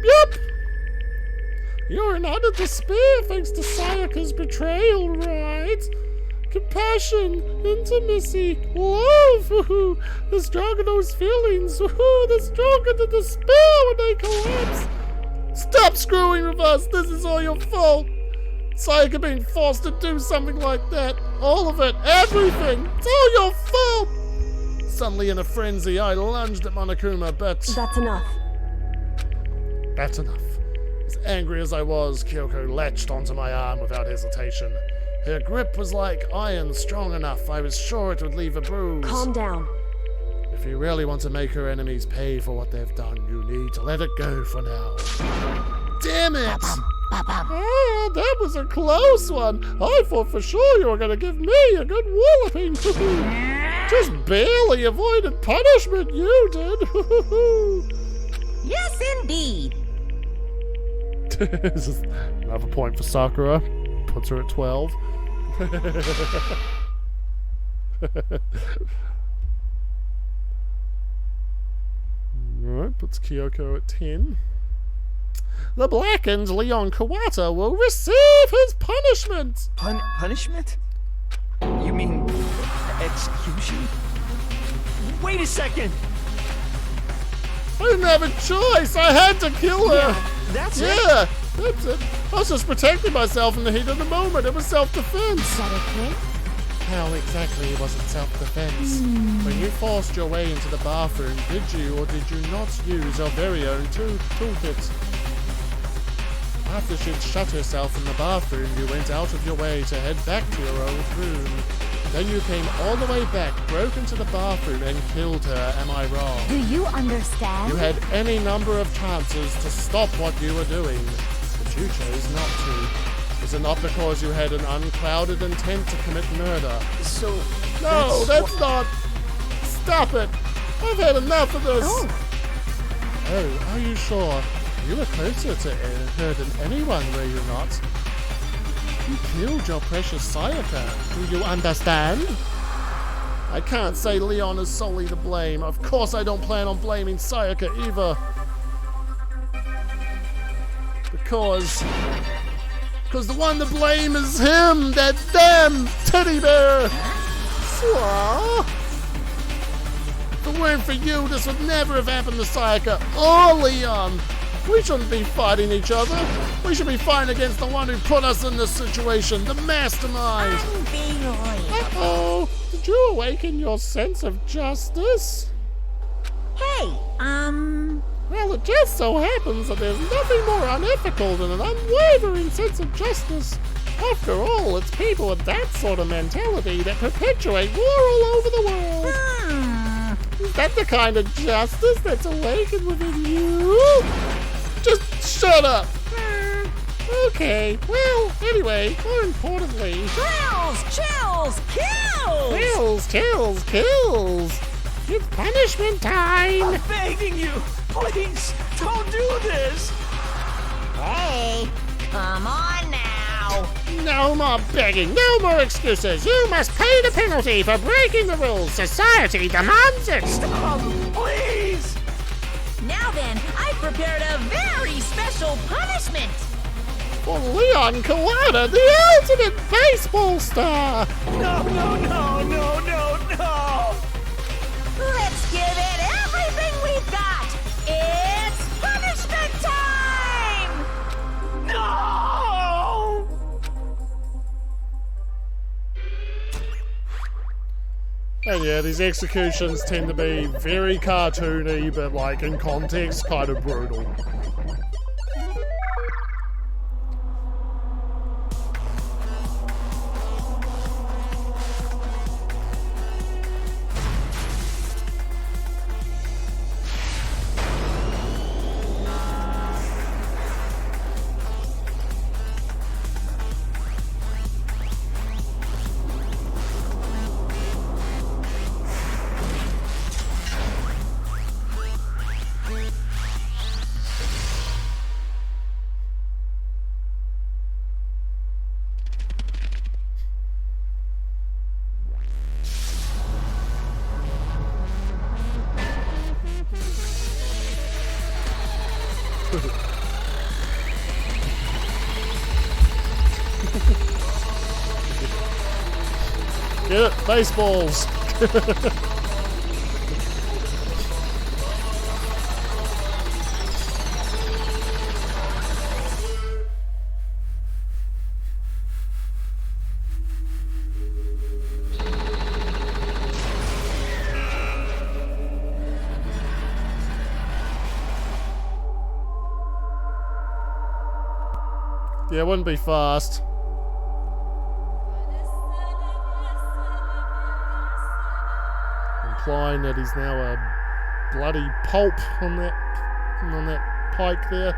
You're not in despair thanks to Sayaka's betrayal, right? Compassion, intimacy, love, the stronger those feelings, the stronger the despair when they collapse. Stop screwing with us, this is all your fault. Sayaka being forced to do something like that, all of it, everything, it's all your fault. Suddenly in a frenzy, I lunged at Monokuma, but... That's enough. That's enough. As angry as I was, Kyoko latched onto my arm without hesitation. Her grip was like iron, strong enough. I was sure it would leave a bruise. Calm down. If you really want to make her enemies pay for what they've done, you need to let it go for now. Damn it! Ah, that was a close one. I thought for sure you were going to give me a good walloping. Just barely avoided punishment, you did. Yes, indeed. This is another point for Sakura. Puts her at 12. Alright, puts Kyoko at 10. The blackened Leon Kawata will receive his punishment! Punishment? You mean execution? Wait a second! I didn't have a choice! I had to kill her! Yeah, that's it? Yeah, that's it. I was just protecting myself in the heat of the moment. It was self-defense. Is that okay? How exactly was it self-defense? When you forced your way into the bathroom, did you or did you not use your very own toolkit? After she'd shut herself in the bathroom, you went out of your way to head back to your old room. Then you came all the way back, broke into the bathroom, and killed her. Am I wrong? Do you understand? You had any number of chances to stop what you were doing, but you chose not to. Is it not because you had an unclouded intent to commit murder? So... No, that's not... Stop it! I've had enough of this! Oh, are you sure? You were closer to her than anyone, were you not? You killed your precious Sayaka. Do you understand? I can't say Leon is solely to blame. Of course I don't plan on blaming Sayaka either. Because the one to blame is him, that damn teddy bear! Swah! If it weren't for you, this would never have happened to Sayaka or Leon. We shouldn't be fighting each other. We should be fighting against the one who put us in this situation, the mastermind. Uh-oh, did you awaken your sense of justice? Hey, Well, it just so happens that there's nothing more unethical than an unwavering sense of justice. After all, it's people with that sort of mentality that perpetuate war all over the world. Is that the kind of justice that's awakened within you? Just shut up. Okay, well, anyway, more importantly... Thrills, chills, kills! Thrills, chills, kills! It's punishment time! I'm begging you! Please, don't do this! Hey, come on now! No more begging, no more excuses. You must pay the penalty for breaking the rules. Society demands it. Stop, please! Now then, I've prepared a very special punishment! For Leon Kawada, the ultimate baseball star! No, no, no, no, no, no! Let's give it everything we've got! It's punishment time! No! And yeah, these executions tend to be very cartoony, but like in context, kind of brutal. Get it? Baseballs! Yeah, it wouldn't be fast. Implying that he's now a bloody pulp on that pike there.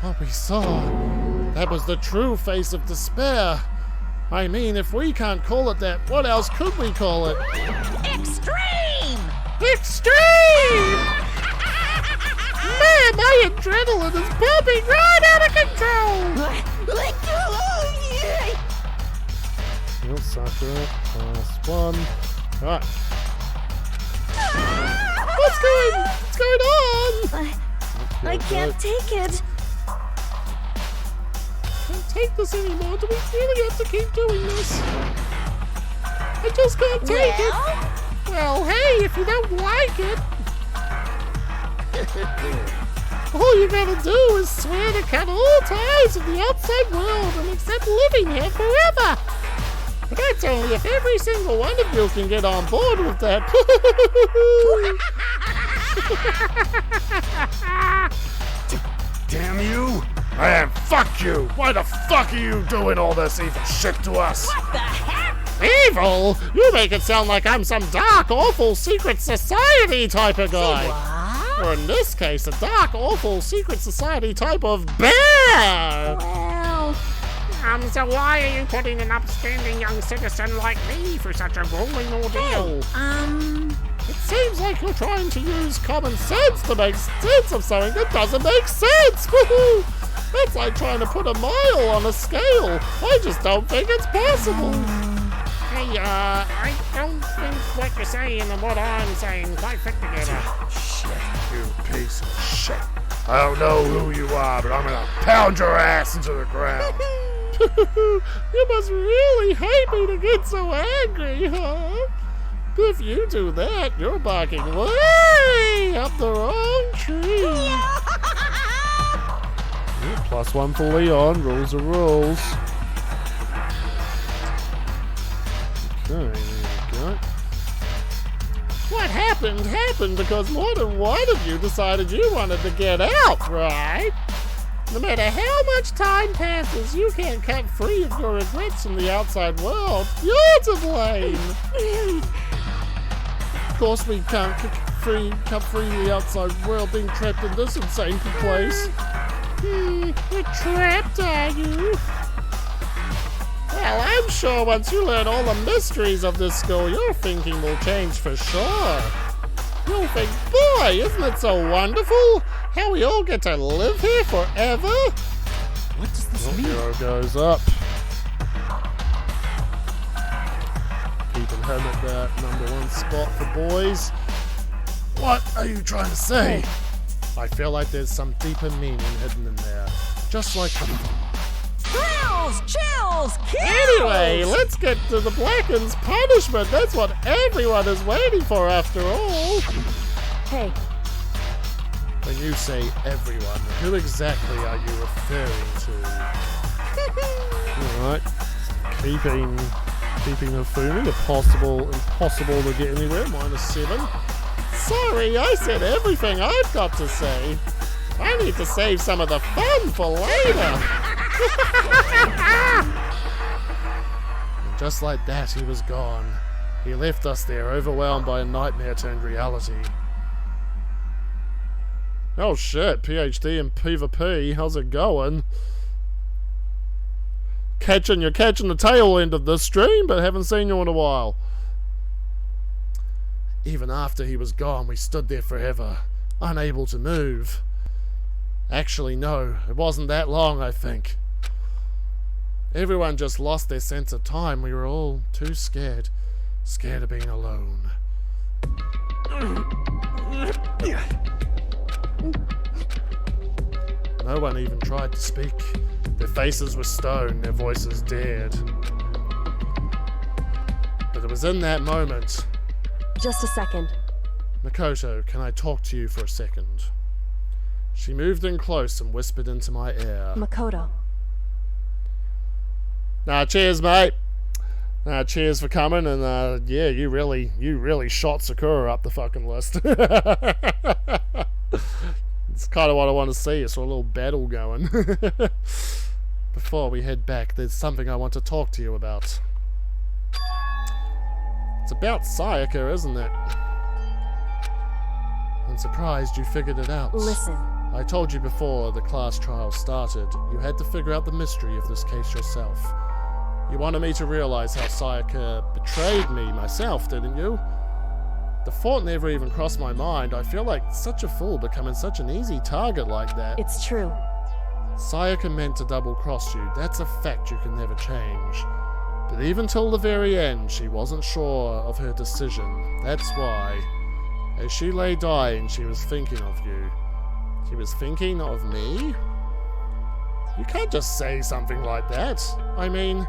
What we saw, that was the true face of despair. I mean, if we can't call it that, what else could we call it? Extreme! Extreme! Man, my adrenaline is pumping right out of control! You'll sucker. Last one. Alright. What's going on? I can't take it. Can't take this anymore. Do we really have to keep doing this? I just can't take it. Well, hey, if you don't like it. All you gotta do is swear to cut all ties with the outside world and accept living here forever. But that's only if every single one of you can get on board with that. Damn you! And fuck you! Why the fuck are you doing all this evil shit to us? What the heck? Evil? You make it sound like I'm some dark, awful secret society type of guy. Or in this case, a dark, awful secret society type of bear. Well... So why are you putting an upstanding young citizen like me through such a grueling ordeal? It seems like you're trying to use common sense to make sense of something that doesn't make sense. That's like trying to put a mile on a scale. I just don't think it's possible. Hey, I don't think what you're saying and what I'm saying quite fit together. Shit, you piece of shit. I don't know who you are, but I'm gonna pound your ass into the ground. You must really hate me to get so angry, huh? If you do that, you're barking way up the wrong tree. +1 for Leon. Rules are rules. Okay, there we go. What happened because more than one of you decided you wanted to get out, right? No matter how much time passes, you can't cut free of your regrets in the outside world. You're to blame. course we can't come free the outside world being trapped in this insane place. You're trapped, are you? Well, I'm sure once you learn all the mysteries of this school, your thinking will change for sure. You'll think, boy, isn't it so wonderful how we all get to live here forever? What does this mean? Hero goes up. Keeping him at that #1 spot for boys. What are you trying to say? I feel like there's some deeper meaning hidden in there. Just like Thrills, chills, kills! Anyway, let's get to the Blacken's punishment. That's what everyone is waiting for after all. Hey. When you say everyone, who exactly are you referring to? Alright. Keeping Hifumi, impossible to get anywhere, -7. Sorry, I said everything I've got to say. I need to save some of the fun for later. And just like that, he was gone. He left us there, overwhelmed by a nightmare turned reality. Oh shit, PhD in PvP, how's it going? You're catching the tail end of this stream, but haven't seen you in a while. Even after he was gone, we stood there forever, unable to move. Actually, no, it wasn't that long, I think. Everyone just lost their sense of time. We were all too scared. Scared of being alone. No one even tried to speak. Their faces were stone, their voices dead. But it was in that moment... Just a second. Makoto, can I talk to you for a second? She moved in close and whispered into my ear. Makoto. Nah, cheers, mate. Cheers for coming, and yeah, you really shot Sakura up the fucking list. It's kind of what I want to see. It's a little battle going. Before we head back, there's something I want to talk to you about. It's about Sayaka, isn't it? I'm surprised you figured it out. Listen. I told you before the class trial started, you had to figure out the mystery of this case yourself. You wanted me to realize how Sayaka betrayed me myself, didn't you? The thought never even crossed my mind. I feel like such a fool becoming such an easy target like that. It's true. Sayaka meant to double-cross you. That's a fact you can never change. But even till the very end, she wasn't sure of her decision. That's why, as she lay dying, she was thinking of you. She was thinking of me? You can't just say something like that. I mean,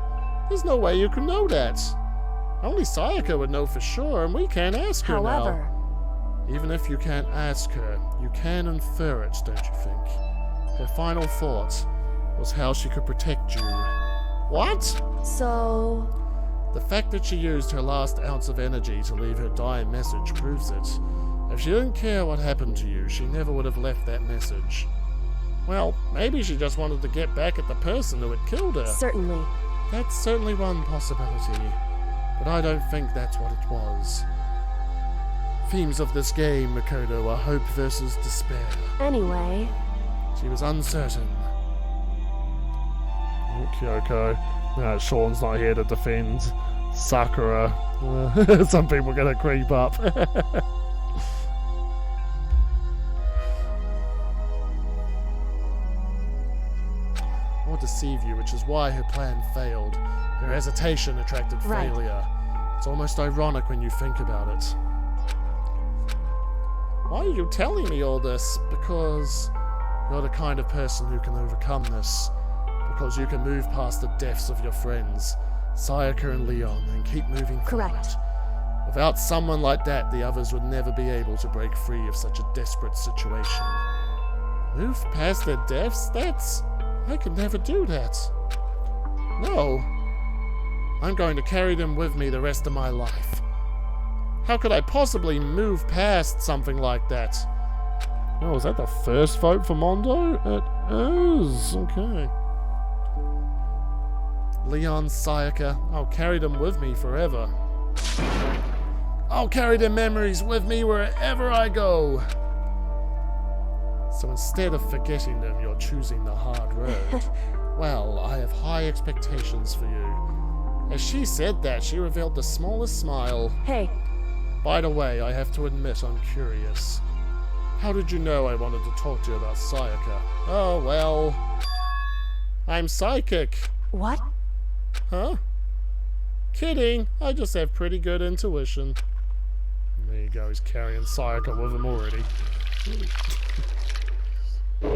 there's no way you can know that. Only Sayaka would know for sure, and we can't ask her However, now. Even if you can't ask her, you can infer it, don't you think? Her final thought was how she could protect you. What? So... The fact that she used her last ounce of energy to leave her dying message proves it. If she didn't care what happened to you, she never would have left that message. Well, maybe she just wanted to get back at the person who had killed her. Certainly. That's certainly one possibility, but I don't think that's what it was. Themes of this game, Makoto, are hope versus despair. Anyway... She was uncertain. Kyoko. No, Sean's not here to defend Sakura. Some people are gonna creep up. Or deceive you, which is why her plan failed. Her hesitation attracted failure. It's almost ironic when you think about it. Why are you telling me all this? Because you're the kind of person who can overcome this. Because you can move past the deaths of your friends, Sayaka and Leon, and keep moving Correct. forward. Without someone like that, the others would never be able to break free of such a desperate situation. Move past their deaths? I could never do that. No. I'm going to carry them with me the rest of my life. How could I possibly move past something like that? Oh, is that the first vote for Mondo? It is. Okay. Leon, Sayaka, I'll carry them with me forever. I'll carry their memories with me wherever I go. So instead of forgetting them, you're choosing the hard road. Well, I have high expectations for you. As she said that, she revealed the smallest smile. Hey. By the way, I have to admit I'm curious. How did you know I wanted to talk to you about Sayaka? Oh, well... I'm psychic. What? Huh? Kidding. I just have pretty good intuition. There you go, he's carrying Sayaka with him already. There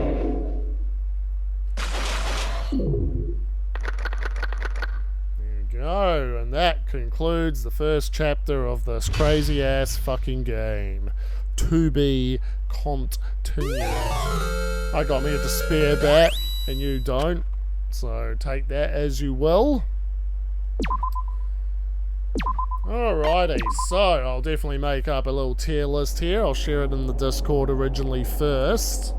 you go, and that concludes the first chapter of this crazy ass fucking game. To be continued. I got me a despair bat, and you don't. So take that as you will. Alrighty, so I'll definitely make up a little tier list here. I'll share it in the Discord originally first.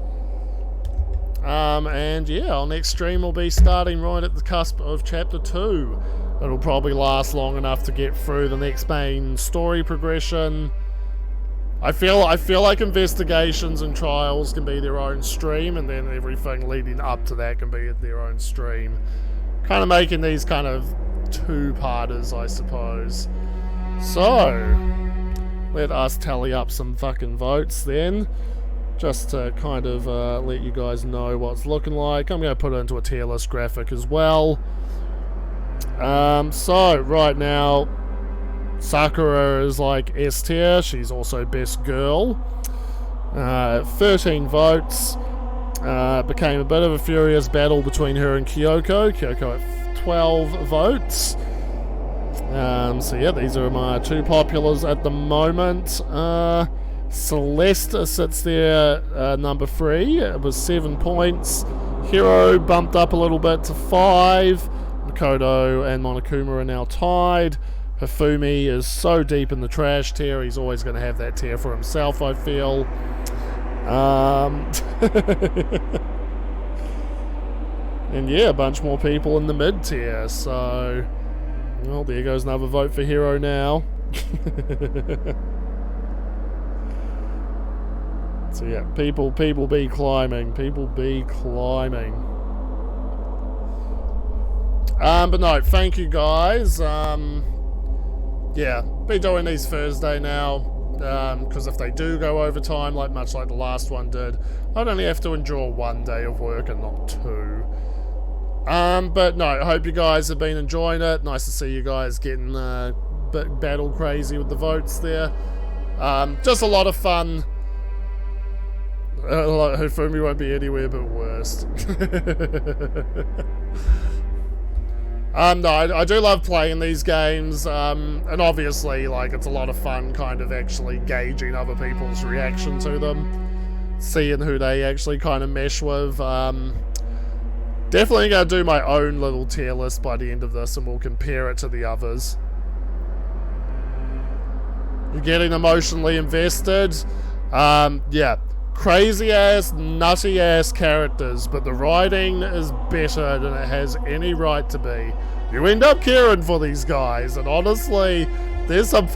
And yeah, our next stream will be starting right at the cusp of Chapter 2. It'll probably last long enough to get through the next main story progression. I feel like investigations and trials can be their own stream, and then everything leading up to that can be their own stream. Kind of making these kind of two-parters, I suppose. So, let us tally up some fucking votes then, just to kind of let you guys know what it's looking like. I'm going to put it into a tier list graphic as well. So, right now, Sakura is like S tier. She's also best girl. 13 votes. Became a bit of a furious battle between her and Kyoko. Kyoko at 12 votes. So yeah, these are my two populars at the moment. Celeste sits there number 3. It was 7 points. Hiro bumped up a little bit to 5. Makoto and Monokuma are now tied. Hifumi is so deep in the trash tier, he's always going to have that tier for himself, I feel. And yeah, a bunch more people in the mid tier, so... Well, there goes another vote for Hiro now. So yeah, people be climbing. People be climbing. But no, thank you guys. Yeah, be doing these Thursday now, because if they do go overtime, much like the last one did, I'd only have to endure 1 day of work and not 2. But no, I hope you guys have been enjoying it. Nice to see you guys getting a bit battle crazy with the votes there. Just a lot of fun. Hifumi won't be anywhere but worst. No, I do love playing these games, and obviously, it's a lot of fun kind of actually gauging other people's reaction to them, seeing who they actually kind of mesh with. Definitely going to do my own little tier list by the end of this, and we'll compare it to the others. You're getting emotionally invested? Yeah. Crazy-ass, nutty-ass characters, but the writing is better than it has any right to be. You end up caring for these guys, and honestly, there's some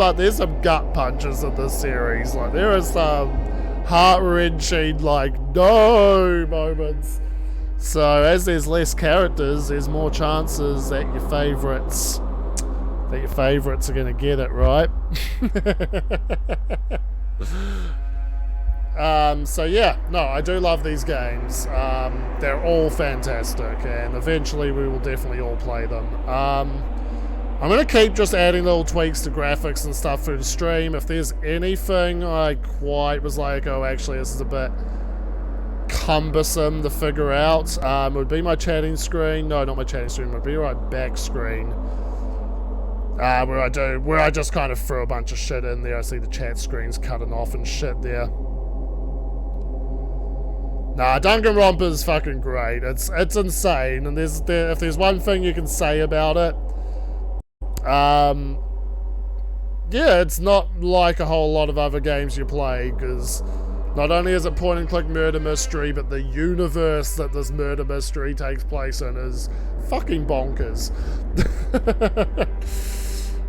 gut punches in this series. There are some heart-wrenching, no moments. So, as there's less characters, there's more chances that your favourites are gonna get it, right? So yeah, no, I do love these games. They're all fantastic, and eventually we will definitely all play them. I'm going to keep just adding little tweaks to graphics and stuff through the stream. If there's anything I quite was like, oh, actually this is a bit cumbersome to figure out, it would be my chatting screen. No, not my chatting screen, it would be my back screen. Where I just kind of throw a bunch of shit in there. I see the chat screens cutting off and shit there. Nah, Danganronpa is fucking great. It's insane, and if there's one thing you can say about it, yeah, it's not like a whole lot of other games you play, because not only is it point-and-click murder mystery, but the universe that this murder mystery takes place in is fucking bonkers.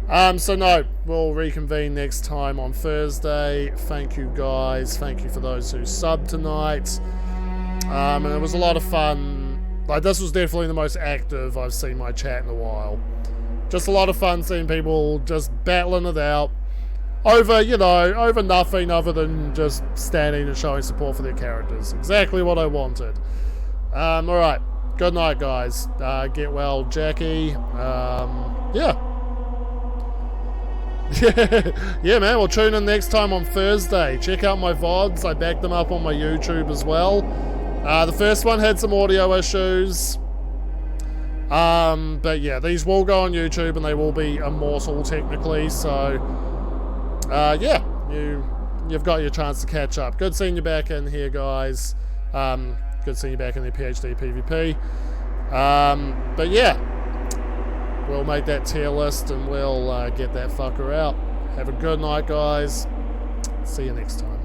So no, we'll reconvene next time on Thursday. Thank you guys. Thank you for those who subbed tonight. And it was a lot of fun. Like, this was definitely the most active I've seen my chat in a while. Just a lot of fun seeing people just battling it out over, you know, over nothing other than just standing and showing support for their characters. Exactly what I wanted. Alright. Good night, guys. Get well, Jackie. Yeah. Yeah, man, we'll tune in next time on Thursday. Check out my VODs. I backed them up on my YouTube as well. The first one had some audio issues. But yeah, these will go on YouTube and they will be immortal technically. So, yeah, you've got your chance to catch up. Good seeing you back in here, guys. Good seeing you back in the PhD PvP. But yeah. We'll make that tier list and we'll get that fucker out. Have a good night, guys. See you next time.